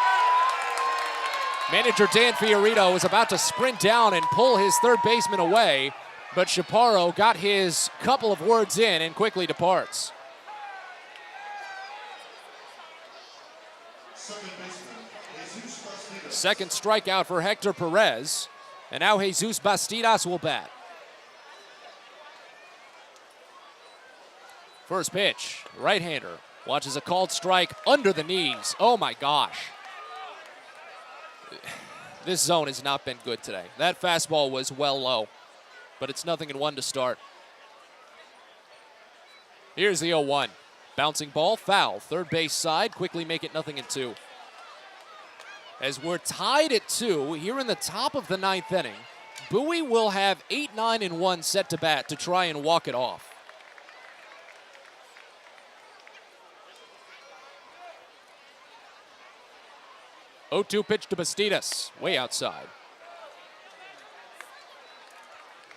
Manager Dan Fiorito is about to sprint down and pull his third baseman away, but Chaparro got his couple of words in and quickly departs. Second strikeout for Hector Perez, and now Jesus Bastidas will bat. First pitch, right-hander, watches a called strike under the knees. Oh my gosh. This zone has not been good today. That fastball was well low, but it's 0-1 to start. Here's the 0-1. Bouncing ball, foul. Third base side, quickly make it 0-2. As we're tied at 2 here in the top of the 9th inning, Bowie will have 8, 9, and 1 set to bat to try and walk it off. Oh, 2 pitch to Bastidas, way outside.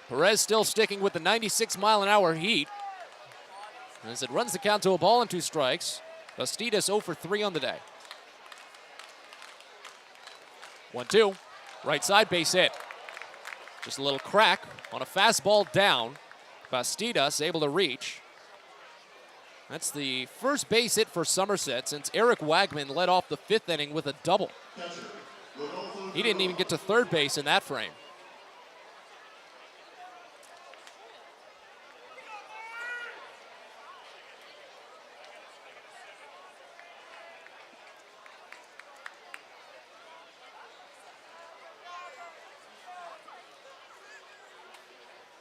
Perez still sticking with the 96-mile-an-hour heat. As it runs the count to a ball and 2 strikes, Bastidas 0 for 3 on the day. 1-2, right side base hit. Just a little crack on a fastball down. Bastidas able to reach. That's the first base hit for Somerset since Eric Wagman led off the 5th inning with a double. He didn't even get to third base in that frame.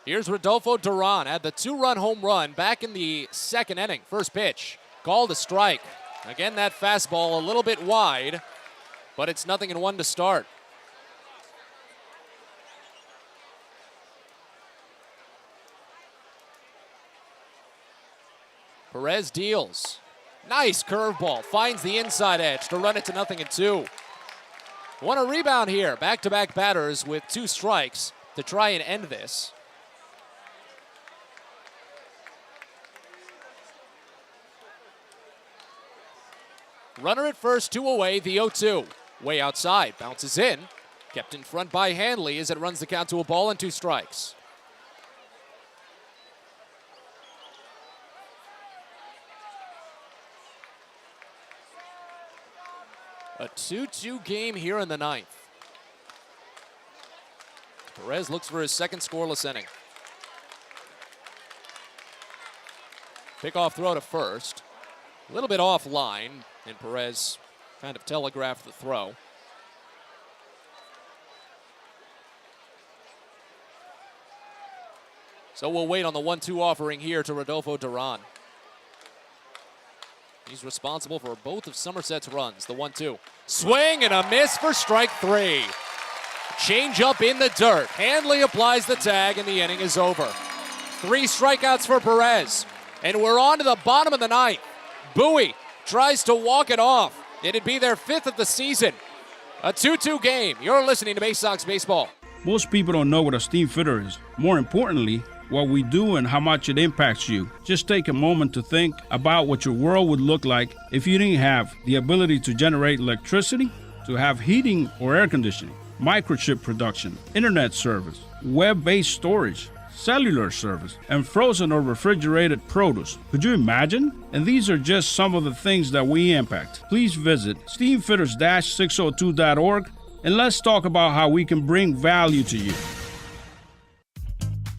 Here's Rodolfo Duran, had the 2-run home run back in the 2nd inning. First pitch, called a strike. Again, that fastball a little bit wide, but it's 0-1 to start. Perez deals. Nice curveball, finds the inside edge to run it to 0-2. Want a rebound here. Back-to-back batters with 2 strikes to try and end this. Runner at first, 2 away, the 0-2. Way outside, bounces in. Kept in front by Hanley as it runs the count to a ball and 2 strikes. A 2-2 game here in the 9th. Perez looks for his 2nd scoreless inning. Pickoff throw to first. A little bit offline, and Perez kind of telegraphed the throw. So we'll wait on the 1-2 offering here to Rodolfo Duran. He's responsible for both of Somerset's runs. The 1-2. Swing and a miss for strike 3. Change up in the dirt. Hanley applies the tag, and the inning is over. 3 strikeouts for Perez. And we're on to the bottom of the 9th. Bowie tries to walk it off. It'd be their 5th of the season. A 2-2 game. You're listening to Baysox Baseball. Most people don't know what a steam fitter is. More importantly, what we do and how much it impacts you. Just take a moment to think about what your world would look like if you didn't have the ability to generate electricity, to have heating or air conditioning, microchip production, internet service, web-based storage, cellular service, and frozen or refrigerated produce. Could you imagine? And these are just some of the things that we impact. Please visit steamfitters-602.org and let's talk about how we can bring value to you.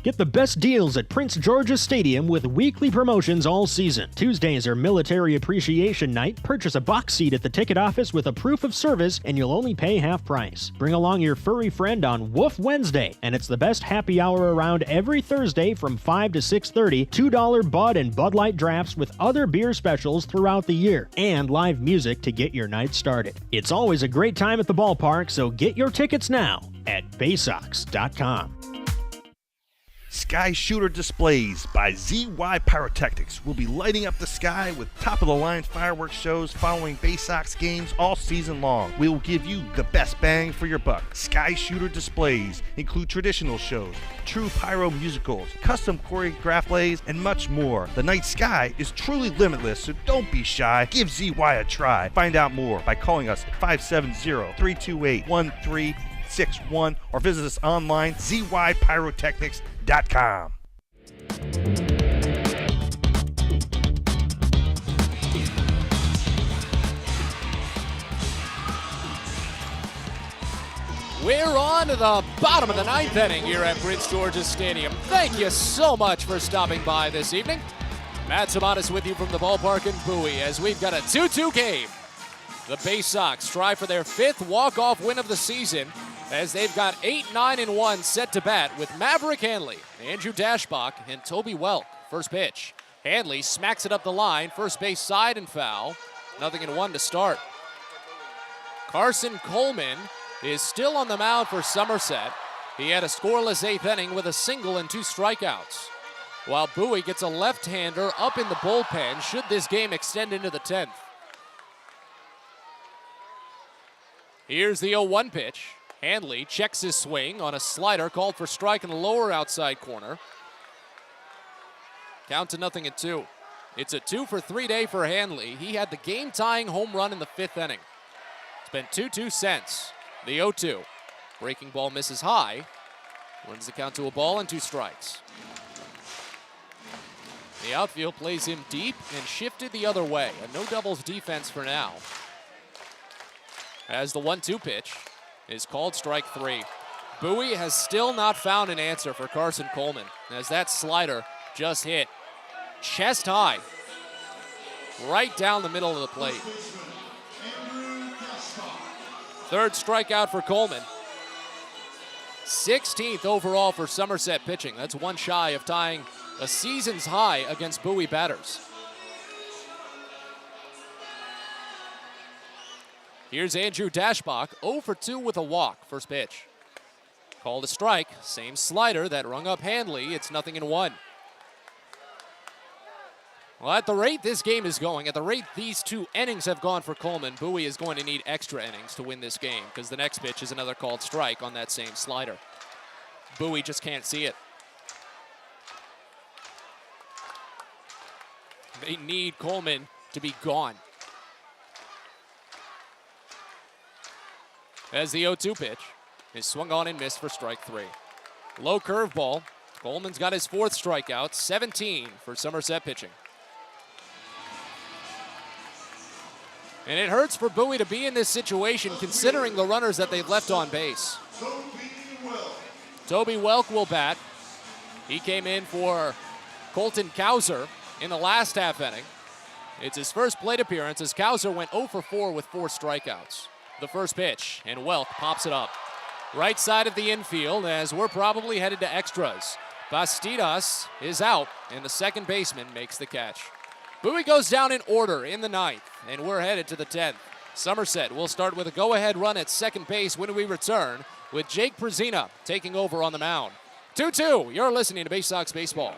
Get the best deals at Prince George's Stadium with weekly promotions all season. Tuesdays are Military Appreciation Night. Purchase a box seat at the ticket office with a proof of service and you'll only pay half price. Bring along your furry friend on Woof Wednesday, and it's the best happy hour around every Thursday from 5 to 6:30. $2 Bud and Bud Light drafts with other beer specials throughout the year, and live music to get your night started. It's always a great time at the ballpark, so get your tickets now at Baysox.com. Sky Shooter Displays by ZY Pyrotechnics will be lighting up the sky with top-of-the-line fireworks shows following Baysox games all season long. We will give you the best bang for your buck. Sky Shooter Displays include traditional shows, true pyro musicals, custom choreographed plays, and much more. The night sky is truly limitless, so don't be shy. Give ZY a try. Find out more by calling us at 570-328-1361 or visit us online, zypyrotechnics.com. We're on to the bottom of the 9th inning here at Prince George's Stadium. Thank you so much for stopping by this evening. Matt Samanis with you from the ballpark in Bowie as we've got a 2-2 game. The Baysox try for their 5th walk-off win of the season as they've got 8-9-1 set to bat with Maverick Hanley, Andrew Dashbach, and Toby Welk. First pitch. Hanley smacks it up the line, first base side and foul. 0-1 to start. Carson Coleman is still on the mound for Somerset. He had a scoreless 8th inning with a single and 2 strikeouts. While Bowie gets a left-hander up in the bullpen should this game extend into the 10th. Here's the 0-1 pitch. Hanley checks his swing on a slider called for strike in the lower outside corner. Count to 0-2. It's a 2-for-3 day for Hanley. He had the game-tying home run in the 5th inning. It's been 2-2 since. The 0-2. Breaking ball misses high. Runs the count to a ball and 2 strikes. The outfield plays him deep and shifted the other way. A no doubles defense for now. As the 1-2 pitch is called strike 3. Bowie has still not found an answer for Carson Coleman, as that slider just hit chest high, right down the middle of the plate. Third strikeout for Coleman. 16th overall for Somerset pitching. That's one shy of tying a season's high against Bowie batters. Here's Andrew Dashbach, 0 for 2 with a walk. First pitch. Called a strike. Same slider that rung up Handley. It's 0-1. Well, at the rate this game is going, at the rate these 2 innings have gone for Coleman, Bowie is going to need extra innings to win this game because the next pitch is another called strike on that same slider. Bowie just can't see it. They need Coleman to be gone. As the 0-2 pitch is swung on and missed for strike 3. Low curveball. Coleman's got his 4th strikeout, 17 for Somerset pitching. And it hurts for Bowie to be in this situation considering the runners that they've left on base. Toby Welk will bat. He came in for Colton Kauser in the last half inning. It's his first plate appearance as Kauser went 0 for 4 with 4 strikeouts. The first pitch, and Welk pops it up. Right side of the infield as we're probably headed to extras. Bastidas is out, and the second baseman makes the catch. Bowie goes down in order in the 9th, and we're headed to the 10th. Somerset will start with a go-ahead run at second base when we return, with Jake Przina taking over on the mound. 2-2, you're listening to Baysox Baseball.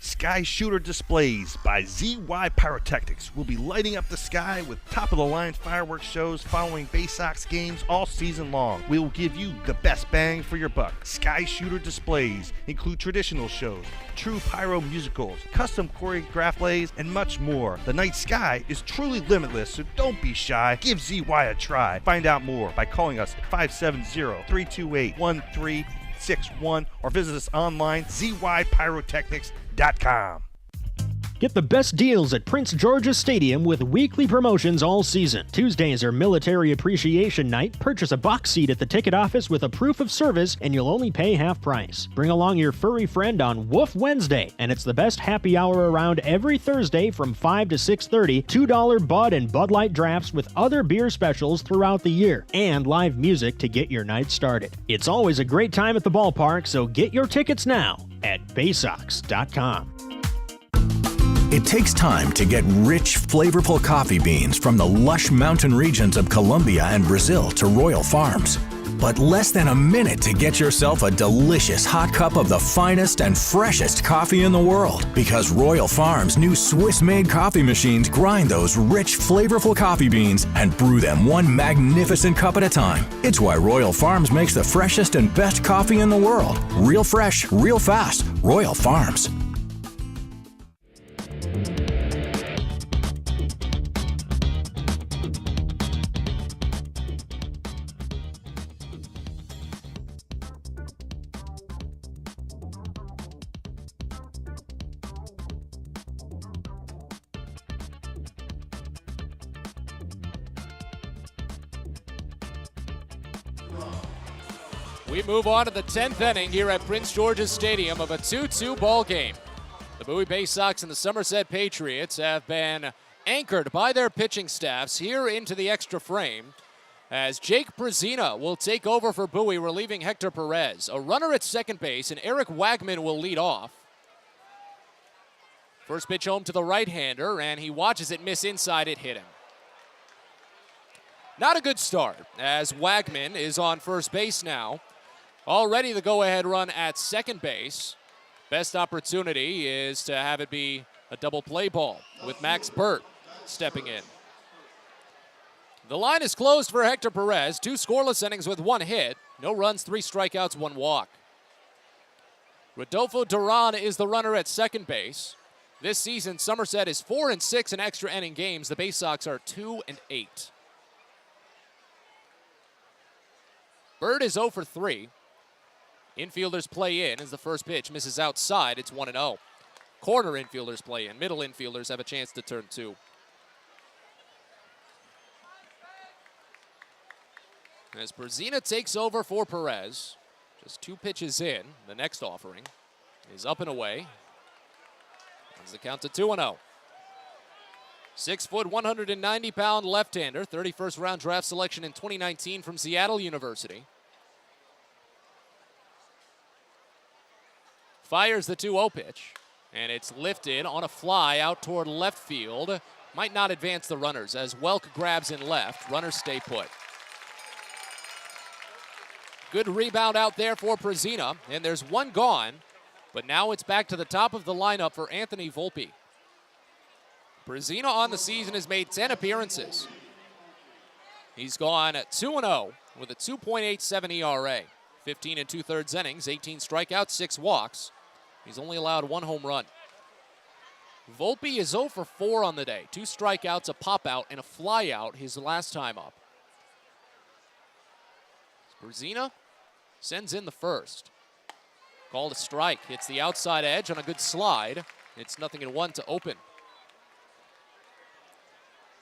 Sky Shooter Displays by ZY Pyrotechnics will be lighting up the sky with top-of-the-line fireworks shows following Baysox games all season long. We will give you the best bang for your buck. Sky Shooter Displays include traditional shows, true pyro musicals, custom choreographed plays, and much more. The night sky is truly limitless, so don't be shy. Give ZY a try. Find out more by calling us at 570-328-1361 or visit us online, zypyrotechnics.com. Get the best deals at Prince George's Stadium with weekly promotions all season. Tuesdays are Military Appreciation Night. Purchase a box seat at the ticket office with a proof of service and you'll only pay half price. Bring along your furry friend on Woof Wednesday, and it's the best happy hour around every Thursday from 5 to 6:30. $2 Bud and Bud Light drafts with other beer specials throughout the year, and live music to get your night started. It's always a great time at the ballpark, so get your tickets now at Baysox.com. It takes time to get rich, flavorful coffee beans from the lush mountain regions of Colombia and Brazil to Royal Farms. But less than a minute to get yourself a delicious hot cup of the finest and freshest coffee in the world. Because Royal Farms' new Swiss-made coffee machines grind those rich, flavorful coffee beans and brew them one magnificent cup at a time. It's why Royal Farms makes the freshest and best coffee in the world. Real fresh, real fast. Royal Farms. We move on to the 10th inning here at Prince George's Stadium of a 2-2 ball game. The Bowie Baysox and the Somerset Patriots have been anchored by their pitching staffs here into the extra frame as Jake Przina will take over for Bowie, relieving Hector Perez. A runner at second base, and Eric Wagman will lead off. First pitch home to the right-hander, and he watches it miss inside. It hit him. Not a good start, as Wagman is on first base now. Already the go-ahead run at second base. Best opportunity is to have it be a double play ball with Max Burt stepping in. The line is closed for Hector Perez. 2 scoreless innings with 1 hit. No runs, 3 strikeouts, 1 walk. Rodolfo Duran is the runner at second base. This season, Somerset is 4-6 in extra inning games. The Baysox are 2-8. Bird is 0 for 3. Infielders play in as the first pitch misses outside. It's 1-0. Corner infielders play in. Middle infielders have a chance to turn 2. As Brezina takes over for Perez, just 2 pitches in, the next offering is up and away. As the count to 2-0. 6 foot, 190-pound left-hander, 31st round draft selection in 2019 from Seattle University. Fires the 2-0 pitch, and it's lifted on a fly out toward left field. Might not advance the runners as Welk grabs in left. Runners stay put. Good rebound out there for Brezina, and there's 1 gone, but now it's back to the top of the lineup for Anthony Volpe. Brezina on the season has made 10 appearances. He's gone 2-0 with a 2.87 ERA, 15 2/3 innings, 18 strikeouts, 6 walks. He's only allowed 1 home run. Volpe is 0 for 4 on the day, 2 strikeouts, a pop-out, and a fly-out his last time up. Brezina sends in the first. Called a strike, hits the outside edge on a good slide. It's 0-1 to open.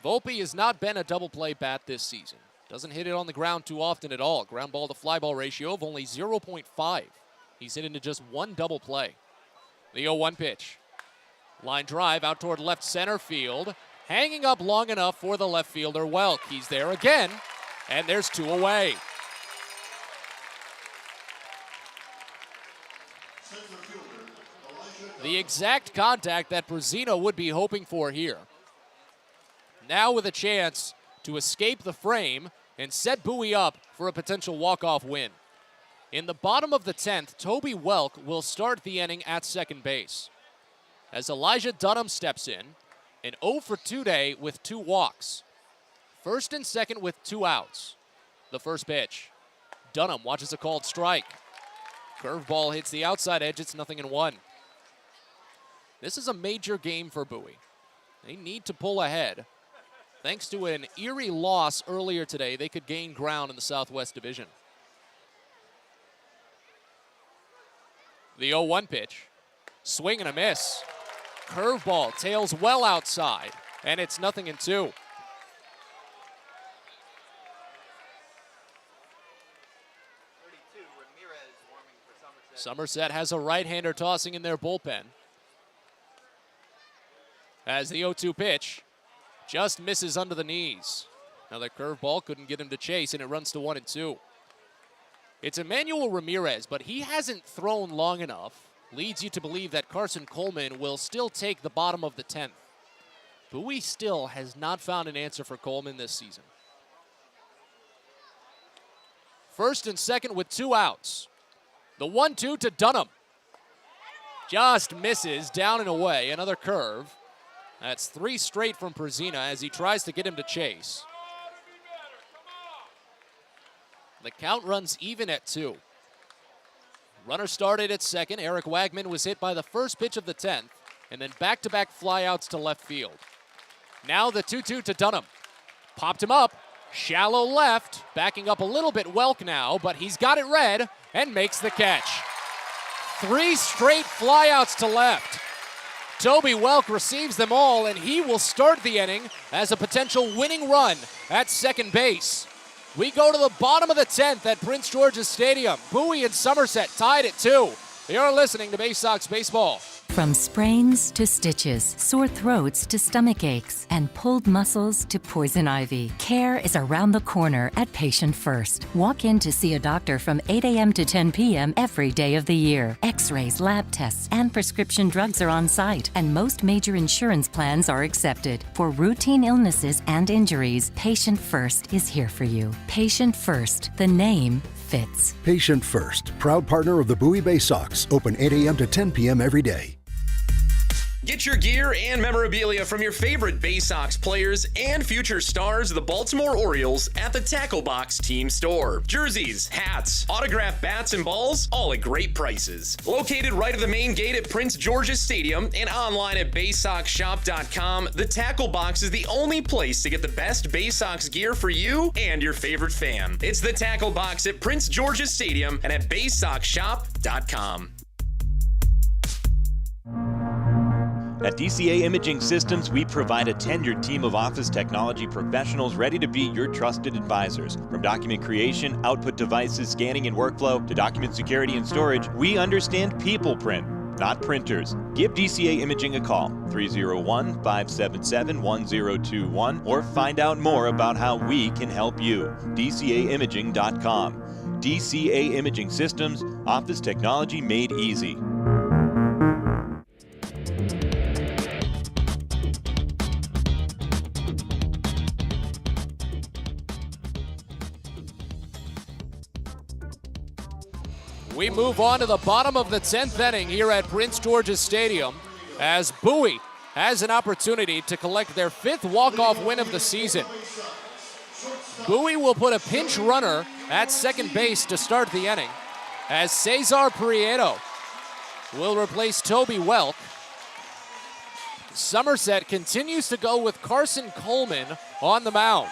Volpe has not been a double play bat this season. Doesn't hit it on the ground too often at all. Ground ball to fly ball ratio of only 0.5. He's hit into just 1 double play. The 0-1 pitch. Line drive out toward left center field. Hanging up long enough for the left fielder Welk. He's there again, and there's 2 away. The exact contact that Brezina would be hoping for here. Now with a chance to escape the frame and set Bowie up for a potential walk-off win. In the bottom of the 10th, Toby Welk will start the inning at second base. As Elijah Dunham steps in, an 0 for 2 day with 2 walks. First and second with 2 outs. The first pitch. Dunham watches a called strike. Curveball hits the outside edge, it's 0-1. This is a major game for Bowie. They need to pull ahead. Thanks to an eerie loss earlier today, they could gain ground in the Southwest Division. The 0-1 pitch. Swing and a miss. Curveball tails well outside, and it's 0-2. Somerset has a right-hander tossing in their bullpen. As the 0-2 pitch just misses under the knees. Another curveball couldn't get him to chase, and it runs to 1-2. It's Emmanuel Ramirez, but he hasn't thrown long enough. Leads you to believe that Carson Coleman will still take the bottom of the 10th. Bowie still has not found an answer for Coleman this season. First and second with 2 outs. The 1-2 to Dunham. Just misses down and away. Another curve. That's 3 straight from Brezina as he tries to get him to chase. The count runs even at 2. Runner started at second. Eric Wagman was hit by the first pitch of the 10th, and then back-to-back flyouts to left field. Now the 2-2 to Dunham. Popped him up. Shallow left. Backing up a little bit Welk now, but he's got it read and makes the catch. 3 straight flyouts to left. Toby Welk receives them all, and he will start the inning as a potential winning run at second base. We go to the bottom of the 10th at Prince George's Stadium. Bowie and Somerset tied at 2. You're listening to Baysox Baseball. From sprains to stitches, sore throats to stomach aches, and pulled muscles to poison ivy, care is around the corner at Patient First. Walk in to see a doctor from 8 a.m. to 10 p.m. every day of the year. X-rays, lab tests, and prescription drugs are on site, and most major insurance plans are accepted. For routine illnesses and injuries, Patient First is here for you. Patient First, the name fits. Patient First, proud partner of the Bowie Baysox, open 8 a.m. to 10 p.m. every day. Get your gear and memorabilia from your favorite Baysox players and future stars of the Baltimore Orioles at the Tackle Box Team Store. Jerseys, hats, autographed bats and balls, all at great prices. Located right at the main gate at Prince George's Stadium and online at BaysoxShop.com, the Tackle Box is the only place to get the best Baysox gear for you and your favorite fan. It's the Tackle Box at Prince George's Stadium and at BaysoxShop.com. At DCA Imaging Systems, we provide a tenured team of office technology professionals ready to be your trusted advisors. From document creation, output devices, scanning and workflow, to document security and storage, we understand people print, not printers. Give DCA Imaging a call, 301-577-1021, or find out more about how we can help you. DCAimaging.com. DCA Imaging Systems, office technology made easy. We move on to the bottom of the 10th inning here at Prince George's Stadium as Bowie has an opportunity to collect their 5th walk-off win of the season. Bowie will put a pinch runner at second base to start the inning as Cesar Prieto will replace Toby Welk. Somerset continues to go with Carson Coleman on the mound.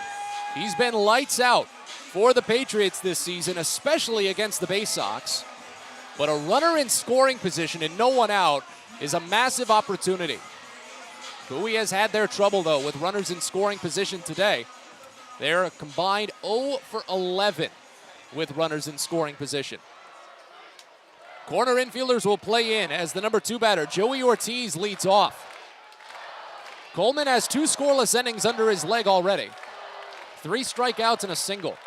He's been lights out for the Patriots this season, especially against the Baysox. But a runner in scoring position and no one out is a massive opportunity. Bowie has had their trouble, though, with runners in scoring position today. They're a combined 0 for 11 with runners in scoring position. Corner infielders will play in as the number 2 batter, Joey Ortiz, leads off. Coleman has 2 scoreless innings under his leg already. 3 strikeouts and a single.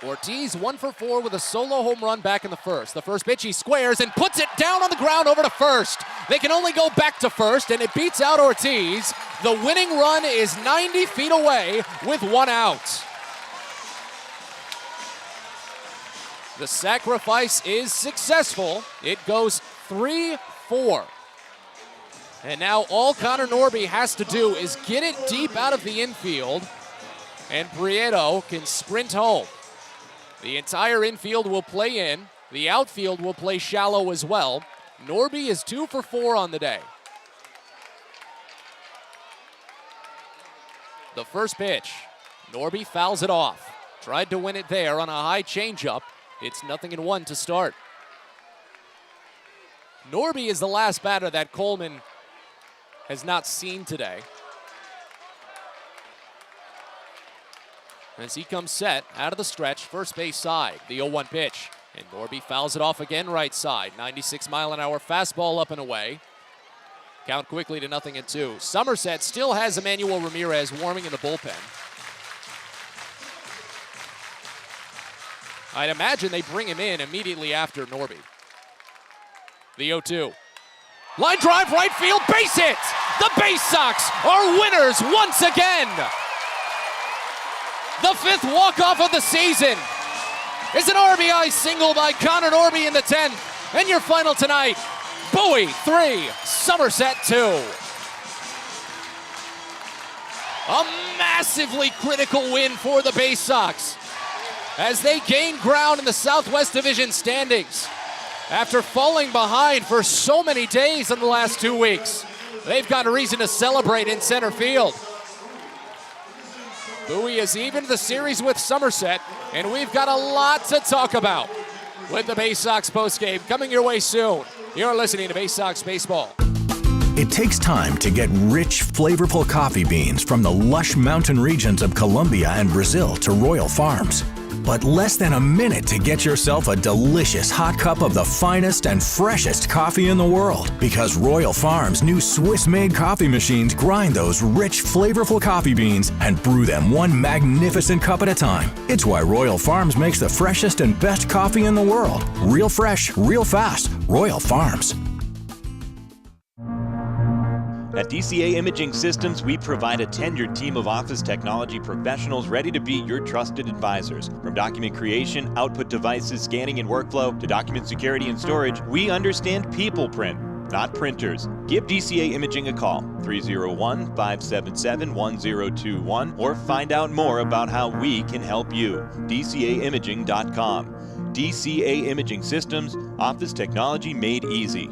Ortiz 1 for 4 with a solo home run back in the first. The first pitch he squares and puts it down on the ground over to first. They can only go back to first and it beats out Ortiz. The winning run is 90 feet away with 1 out. The sacrifice is successful. It goes 3-4. And now all Conor Norby has to do is get it deep out of the infield and Prieto can sprint home. The entire infield will play in. The outfield will play shallow as well. Norby is 2 for 4 on the day. The first pitch, Norby fouls it off. Tried to win it there on a high changeup. It's 0-1 to start. Norby is the last batter that Coleman has not seen today. As he comes set out of the stretch, first base side, the 0-1 pitch. And Norby fouls it off again right side. 96-mile-an-hour fastball up and away. Count quickly to 0-2. Somerset still has Emmanuel Ramirez warming in the bullpen. I'd imagine they bring him in immediately after Norby. The 0-2. Line drive, right field, base hit! The Baysox are winners once again! The 5th walk-off of the season is an RBI single by Conor Norby in the 10th. And your final tonight, Bowie 3, Somerset 2. A massively critical win for the Baysox as they gain ground in the Southwest Division standings. After falling behind for so many days in the last 2 weeks, they've got a reason to celebrate in center field. Bowie has evened the series with Somerset, and we've got a lot to talk about with the Baysox postgame coming your way soon. You're listening to Baysox Baseball. It takes time to get rich, flavorful coffee beans from the lush mountain regions of Colombia and Brazil to Royal Farms. But less than a minute to get yourself a delicious hot cup of the finest and freshest coffee in the world. Because Royal Farms' new Swiss-made coffee machines grind those rich, flavorful coffee beans and brew them one magnificent cup at a time. It's why Royal Farms makes the freshest and best coffee in the world. Real fresh, real fast. Royal Farms. At DCA Imaging Systems, we provide a tenured team of office technology professionals ready to be your trusted advisors. From document creation, output devices, scanning and workflow, to document security and storage, we understand people print, not printers. Give DCA Imaging a call, 301-577-1021, or find out more about how we can help you. DCAimaging.com. DCA Imaging Systems, office technology made easy.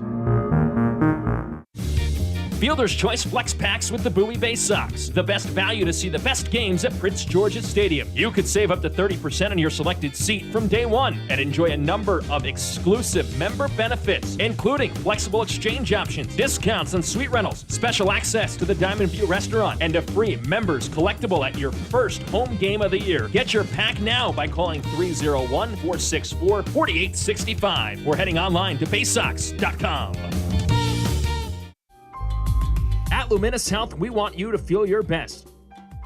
Fielder's Choice Flex Packs with the Bowie Baysox. The best value to see the best games at Prince George's Stadium. You could save up to 30% on your selected seat from day one and enjoy a number of exclusive member benefits, including flexible exchange options, discounts on suite rentals, special access to the Diamond View restaurant, and a free members collectible at your first home game of the year. Get your pack now by calling 301-464-4865 or heading online to baysox.com. At Luminous Health, we want you to feel your best.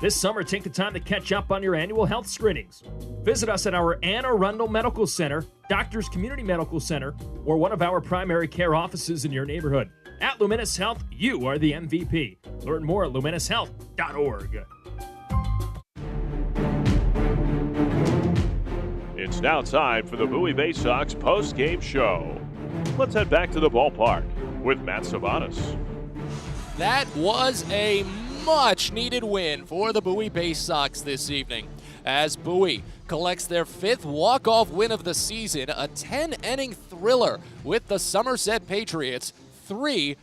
This summer, take the time to catch up on your annual health screenings. Visit us at our Anne Arundel Medical Center, Doctors Community Medical Center, or one of our primary care offices in your neighborhood. At Luminous Health, you are the MVP. Learn more at luminoushealth.org. It's now time for the Bowie Baysox post-game show. Let's head back to the ballpark with Matt Savanas. That was a much-needed win for the Bowie Baysox this evening, as Bowie collects their 5th walk-off win of the season, a 10-inning thriller with the Somerset Patriots, 3-2.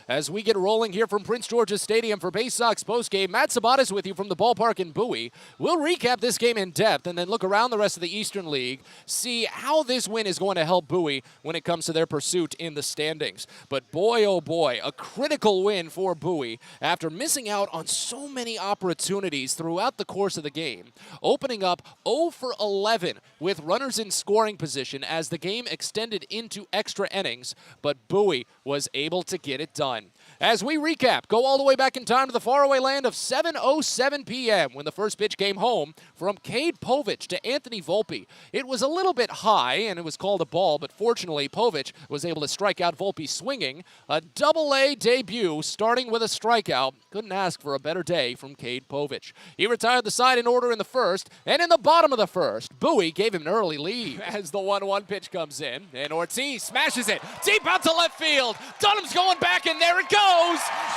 As we get rolling here from Prince George's Stadium for Baysox postgame, Matt Sabatas with you from the ballpark in Bowie. We'll recap this game in depth and then look around the rest of the Eastern League, see how this win is going to help Bowie when it comes to their pursuit in the standings. But boy, oh boy, a critical win for Bowie after missing out on so many opportunities throughout the course of the game, opening up 0 for 11 with runners in scoring position as the game extended into extra innings, but Bowie was able to get it done. As we recap, go all the way back in time to the faraway land of 7:07 p.m. when the first pitch came home from Cade Povich to Anthony Volpe. It was a little bit high, and it was called a ball, but fortunately, Povich was able to strike out Volpe swinging. A Double-A debut starting with a strikeout. Couldn't ask for a better day from Cade Povich. He retired the side in order in the first, and in the bottom of the first, Bowie gave him an early lead. As the 1-1 pitch comes in, and Ortiz smashes it deep out to left field. Dunham's going back, and there it goes.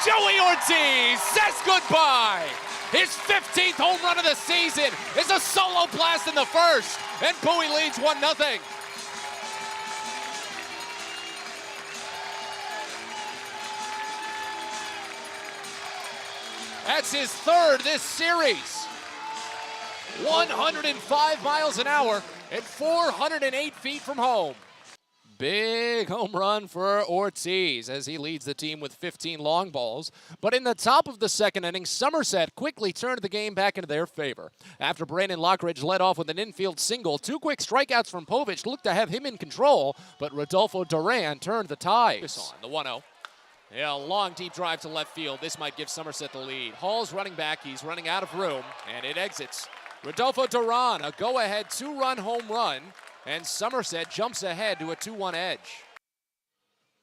Joey Ortiz says goodbye. His 15th home run of the season is a solo blast in the first, and Bowie leads 1-0. That's his third this series. 105 miles an hour at 408 feet from home. Big home run for Ortiz as he leads the team with 15 long balls. But in the top of the second inning, Somerset quickly turned the game back into their favor. After Brandon Lockridge led off with an infield single, 2 quick strikeouts from Povich looked to have him in control, but Rodolfo Duran turned the tide. The 1-0. Yeah, a long deep drive to left field. This might give Somerset the lead. Hall's running back. He's running out of room, and it exits. Rodolfo Duran, a go-ahead 2-run home run. And Somerset jumps ahead to a 2-1 edge.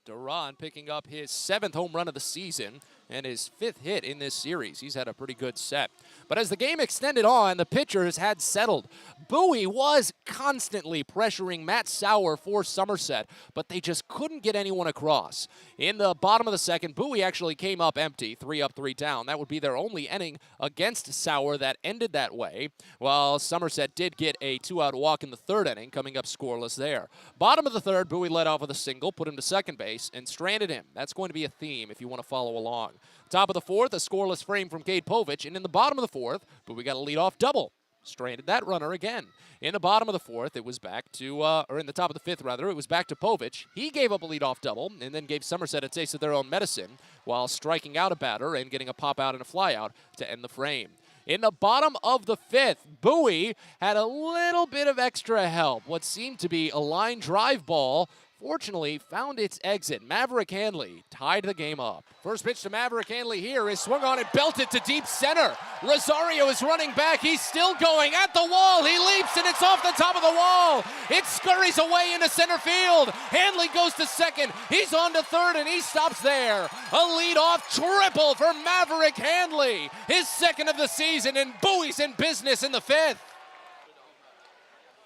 Duran picking up his 7th home run of the season and his 5th hit in this series. He's had a pretty good set. But as the game extended on, the pitchers had settled. Bowie was constantly pressuring Matt Sauer for Somerset, but they just couldn't get anyone across. In the bottom of the second, Bowie actually came up empty, 3 up, 3 down. That would be their only inning against Sauer that ended that way, while Somerset did get a 2-out walk in the third inning, coming up scoreless there. Bottom of the third, Bowie led off with a single, put him to second base, and stranded him. That's going to be a theme if you want to follow along. Top of the fourth, a scoreless frame from Cade Povich, and in the bottom of the fourth, Bowie got a leadoff double. Stranded that runner again. In the bottom of the fourth, it was back to, or in the top of the fifth, rather, it was back to Povich. He gave up a leadoff double and then gave Somerset a taste of their own medicine while striking out a batter and getting a pop out and a fly out to end the frame. In the bottom of the fifth, Bowie had a little bit of extra help. What seemed to be a line drive ball fortunately found its exit. Maverick Hanley tied the game up. First pitch to Maverick Hanley here is swung on and belted to deep center. Rosario is running back. He's still going at the wall. He leaps and it's off the top of the wall. It scurries away into center field. Hanley goes to second. He's on to third and he stops there. A leadoff triple for Maverick Hanley. His second of the season, and Bowie's in business in the fifth.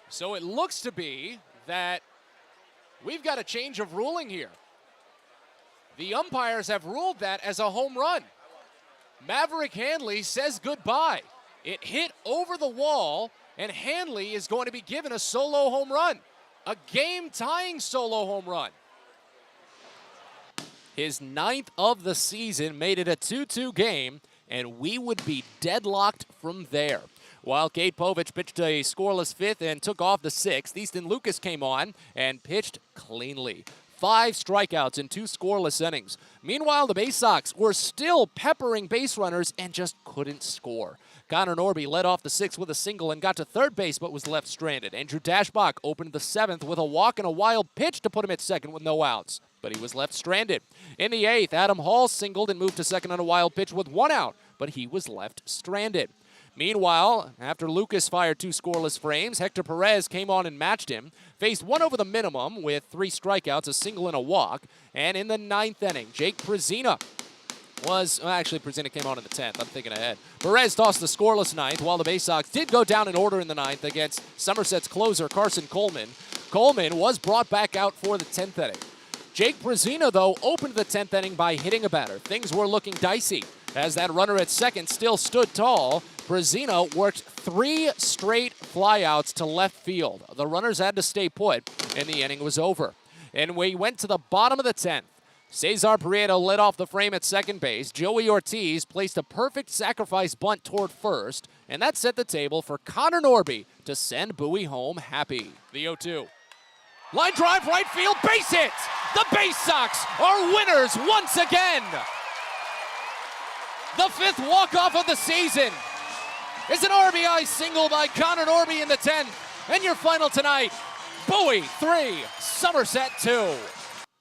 So it looks to be that we've got a change of ruling here. The umpires have ruled that as a home run. Maverick Handley says goodbye. It hit over the wall, and Handley is going to be given a solo home run. A game-tying solo home run. His 9th of the season made it a 2-2 game, and we would be deadlocked from there. While Kate Povich pitched a scoreless 5th and took off the 6th, Easton Lucas came on and pitched cleanly. 5 strikeouts in 2 scoreless innings. Meanwhile, the Baysox were still peppering base runners and just couldn't score. Conor Norby led off the 6th with a single and got to third base but was left stranded. Andrew Dashbach opened the 7th with a walk and a wild pitch to put him at second with no outs, but he was left stranded. In the 8th, Adam Hall singled and moved to second on a wild pitch with 1 out, but he was left stranded. Meanwhile, after Lucas fired 2 scoreless frames, Hector Perez came on and matched him, faced 1 over the minimum with 3 strikeouts, a single and a walk, and in the 9th inning, Jake Prezina Prezina came on in the 10th. I'm thinking ahead. Perez tossed the scoreless 9th, while the Baysox did go down in order in the 9th against Somerset's closer, Carson Coleman. Coleman was brought back out for the 10th inning. Jake Prezina, though, opened the 10th inning by hitting a batter. Things were looking dicey. As that runner at second still stood tall, Prezina worked 3 straight flyouts to left field. The runners had to stay put, and the inning was over. And we went to the bottom of the 10th. Cesar Prieto led off the frame at second base. Joey Ortiz placed a perfect sacrifice bunt toward first, and that set the table for Conor Norby to send Bowie home happy. The 0-2. Line drive, right field, base hit! The Baysox are winners once again! The 5th walk-off of the season is an RBI single by Conor Norby in the 10th. And your final tonight, Bowie 3, Somerset 2.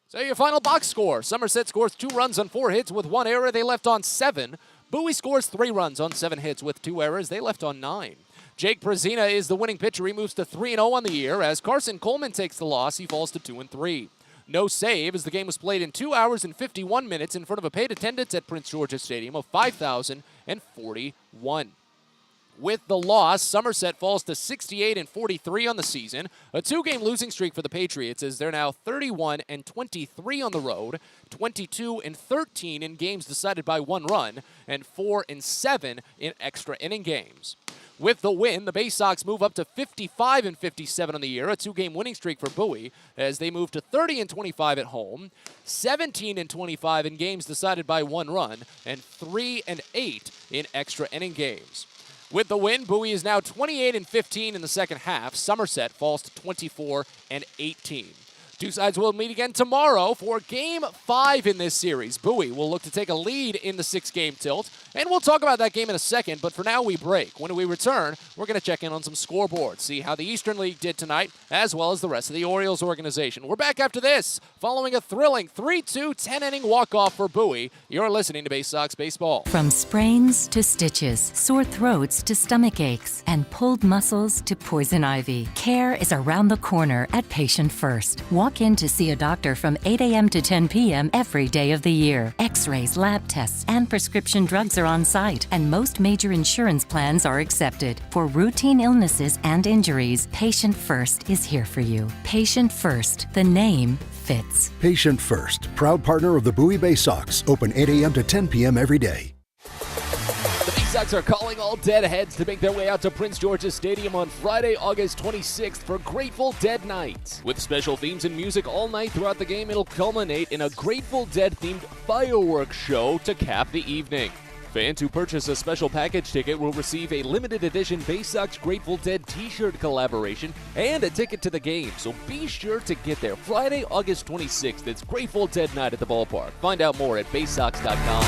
So your final box score, Somerset scores 2 runs on 4 hits with 1 error. They left on 7. Bowie scores 3 runs on 7 hits with 2 errors. They left on 9. Jake Prezina is the winning pitcher. He moves to 3-0 on the year. As Carson Coleman takes the loss, he falls to 2-3. No save as the game was played in 2 hours and 51 minutes in front of a paid attendance at Prince George's Stadium of 5,041. With the loss, Somerset falls to 68-43 on the season. A 2-game losing streak for the Patriots as they're now 31-23 on the road, 22-13 in games decided by 1 run, and 4-7 in extra inning games. With the win, the Baysox move up to 55-57 on the year, a 2-game winning streak for Bowie, as they move to 30-25 at home, 17-25 in games decided by 1 run, and 3-8 in extra inning games. With the win, Bowie is now 28-15 in the second half. Somerset falls to 24-18. Two sides will meet again tomorrow for Game 5 in this series. Bowie will look to take a lead in the 6-game tilt, and we'll talk about that game in a second, but for now we break. When we return, we're going to check in on some scoreboards, see how the Eastern League did tonight, as well as the rest of the Orioles organization. We're back after this, following a thrilling 3-2 10-inning walk-off for Bowie. You're listening to Baysox Baseball. From sprains to stitches, sore throats to stomach aches, and pulled muscles to poison ivy, care is around the corner at Patient First. Walk in to see a doctor from 8 a.m. to 10 p.m. every day of the year. X-rays, lab tests, and prescription drugs are on site, and most major insurance plans are accepted. For routine illnesses and injuries, Patient First is here for you. Patient First, the name fits. Patient First, proud partner of the Bowie Baysox, open 8 a.m. to 10 p.m. every day. The Baysox are calling all deadheads to make their way out to Prince George's Stadium on Friday, August 26th for Grateful Dead Night. With special themes and music all night throughout the game, it'll culminate in a Grateful Dead-themed fireworks show to cap the evening. Fans who purchase a special package ticket will receive a limited edition Baysox Grateful Dead t-shirt collaboration and a ticket to the game, so be sure to get there. Friday, August 26th, it's Grateful Dead Night at the ballpark. Find out more at baysox.com.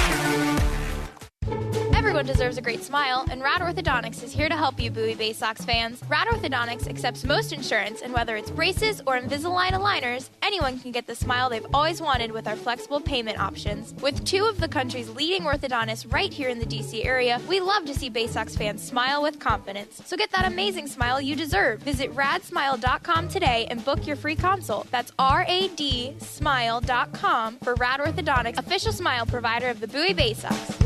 Everyone deserves a great smile, and Rad Orthodontics is here to help you, Bowie Baysox fans. Rad Orthodontics accepts most insurance, and whether it's braces or Invisalign aligners, anyone can get the smile they've always wanted with our flexible payment options. With 2 of the country's leading orthodontists right here in the D.C. area, we love to see Baysox fans smile with confidence. So get that amazing smile you deserve. Visit radsmile.com today and book your free consult. That's radsmile.com for Rad Orthodontics, official smile provider of the Bowie Baysox.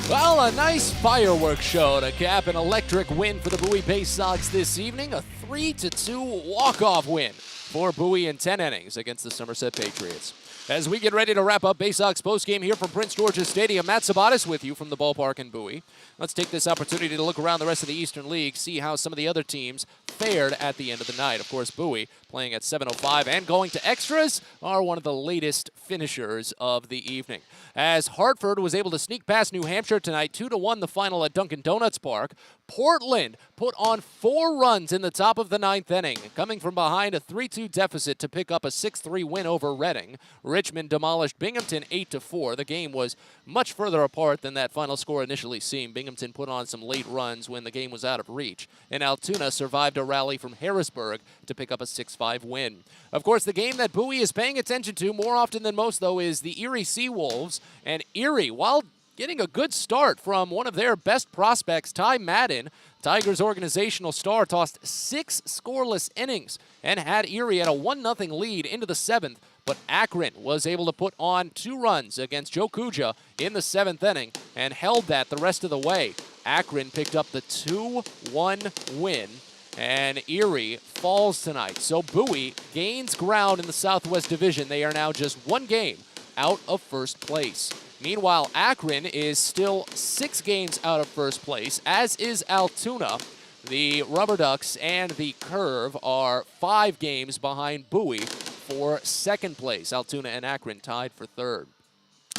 Well, a nice fireworks show to cap an electric win for the Bowie Baysox this evening. A 3-2 walk-off win for Bowie in 10 innings against the Somerset Patriots. As we get ready to wrap up Baysox postgame here from Prince George's Stadium, Matt Sabatis with you from the ballpark in Bowie. Let's take this opportunity to look around the rest of the Eastern League, see how some of the other teams fared at the end of the night. Of course, Bowie playing at 7:05 and going to extras are one of the latest finishers of the evening. As Hartford was able to sneak past New Hampshire tonight, 2-1 the final at Dunkin' Donuts Park. Portland put on 4 runs in the top of the 9th inning, coming from behind a 3-2 deficit to pick up a 6-3 win over Reading. Richmond demolished Binghamton 8-4. The game was much further apart than that final score initially seemed. Binghamton put on some late runs when the game was out of reach, and Altoona survived a rally from Harrisburg to pick up a 6-5 win. Of course, the game that Bowie is paying attention to more often than most, though, is the Erie Seawolves. And Erie, while getting a good start from one of their best prospects, Ty Madden, Tigers organizational star, tossed 6 scoreless innings and had Erie at a 1-0 lead into the 7th. But Akron was able to put on 2 runs against Joe Kuja in the 7th inning and held that the rest of the way. Akron picked up the 2-1 win, and Erie falls tonight. So Bowie gains ground in the Southwest Division. They are now just 1 game out of first place. Meanwhile, Akron is still 6 games out of first place, as is Altoona. The Rubber Ducks and the Curve are 5 games behind Bowie for second place. Altoona and Akron tied for third.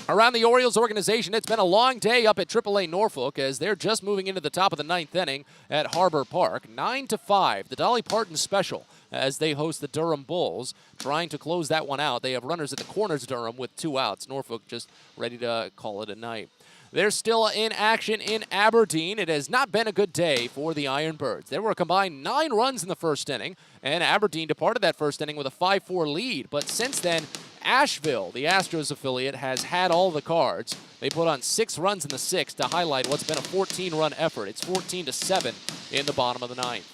Around the Orioles organization, it's been a long day up at AAA Norfolk as they're just moving into the top of the 9th inning at Harbor Park. 9-5, the Dolly Parton special as they host the Durham Bulls, trying to close that one out. They have runners at the corners, Durham, with 2 outs. Norfolk just ready to call it a night. They're still in action in Aberdeen. It has not been a good day for the Ironbirds. There were a combined 9 runs in the first inning, and Aberdeen departed that first inning with a 5-4 lead. But since then, Asheville, the Astros affiliate, has had all the cards. They put on 6 runs in the 6th to highlight what's been a 14-run effort. It's 14-7 in the bottom of the 9th.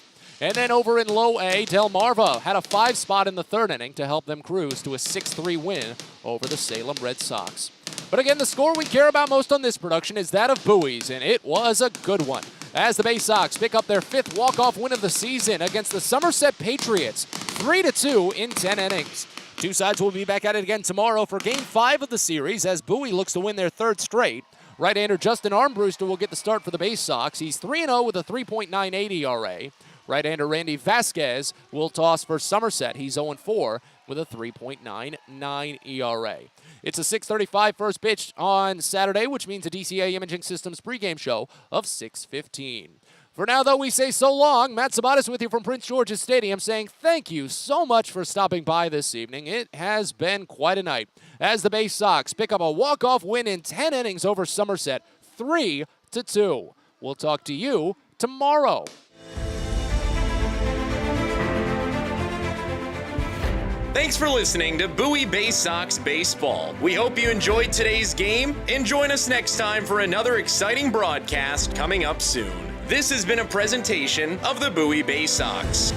And then over in Low A, Delmarva had a 5 spot in the 3rd inning to help them cruise to a 6-3 win over the Salem Red Sox. But again, the score we care about most on this production is that of Bowie's, and it was a good one, as the Baysox pick up their 5th walk-off win of the season against the Somerset Patriots, 3-2 in 10 innings. 2 sides will be back at it again tomorrow for Game 5 of the series as Bowie looks to win their 3rd straight. Right-hander Justin Armbruster will get the start for the Baysox. He's 3-0 with a 3.98 ERA. Right-hander Randy Vasquez will toss for Somerset. He's 0-4 with a 3.99 ERA. It's a 6:35 first pitch on Saturday, which means a DCA Imaging Systems pregame show of 6:15. For now, though, we say so long. Matt Sabatis with you from Prince George's Stadium saying thank you so much for stopping by this evening. It has been quite a night as the Baysox pick up a walk-off win in 10 innings over Somerset, 3-2. We'll talk to you tomorrow. Thanks for listening to Bowie Baysox Baseball. We hope you enjoyed today's game and join us next time for another exciting broadcast coming up soon. This has been a presentation of the Bowie Baysox.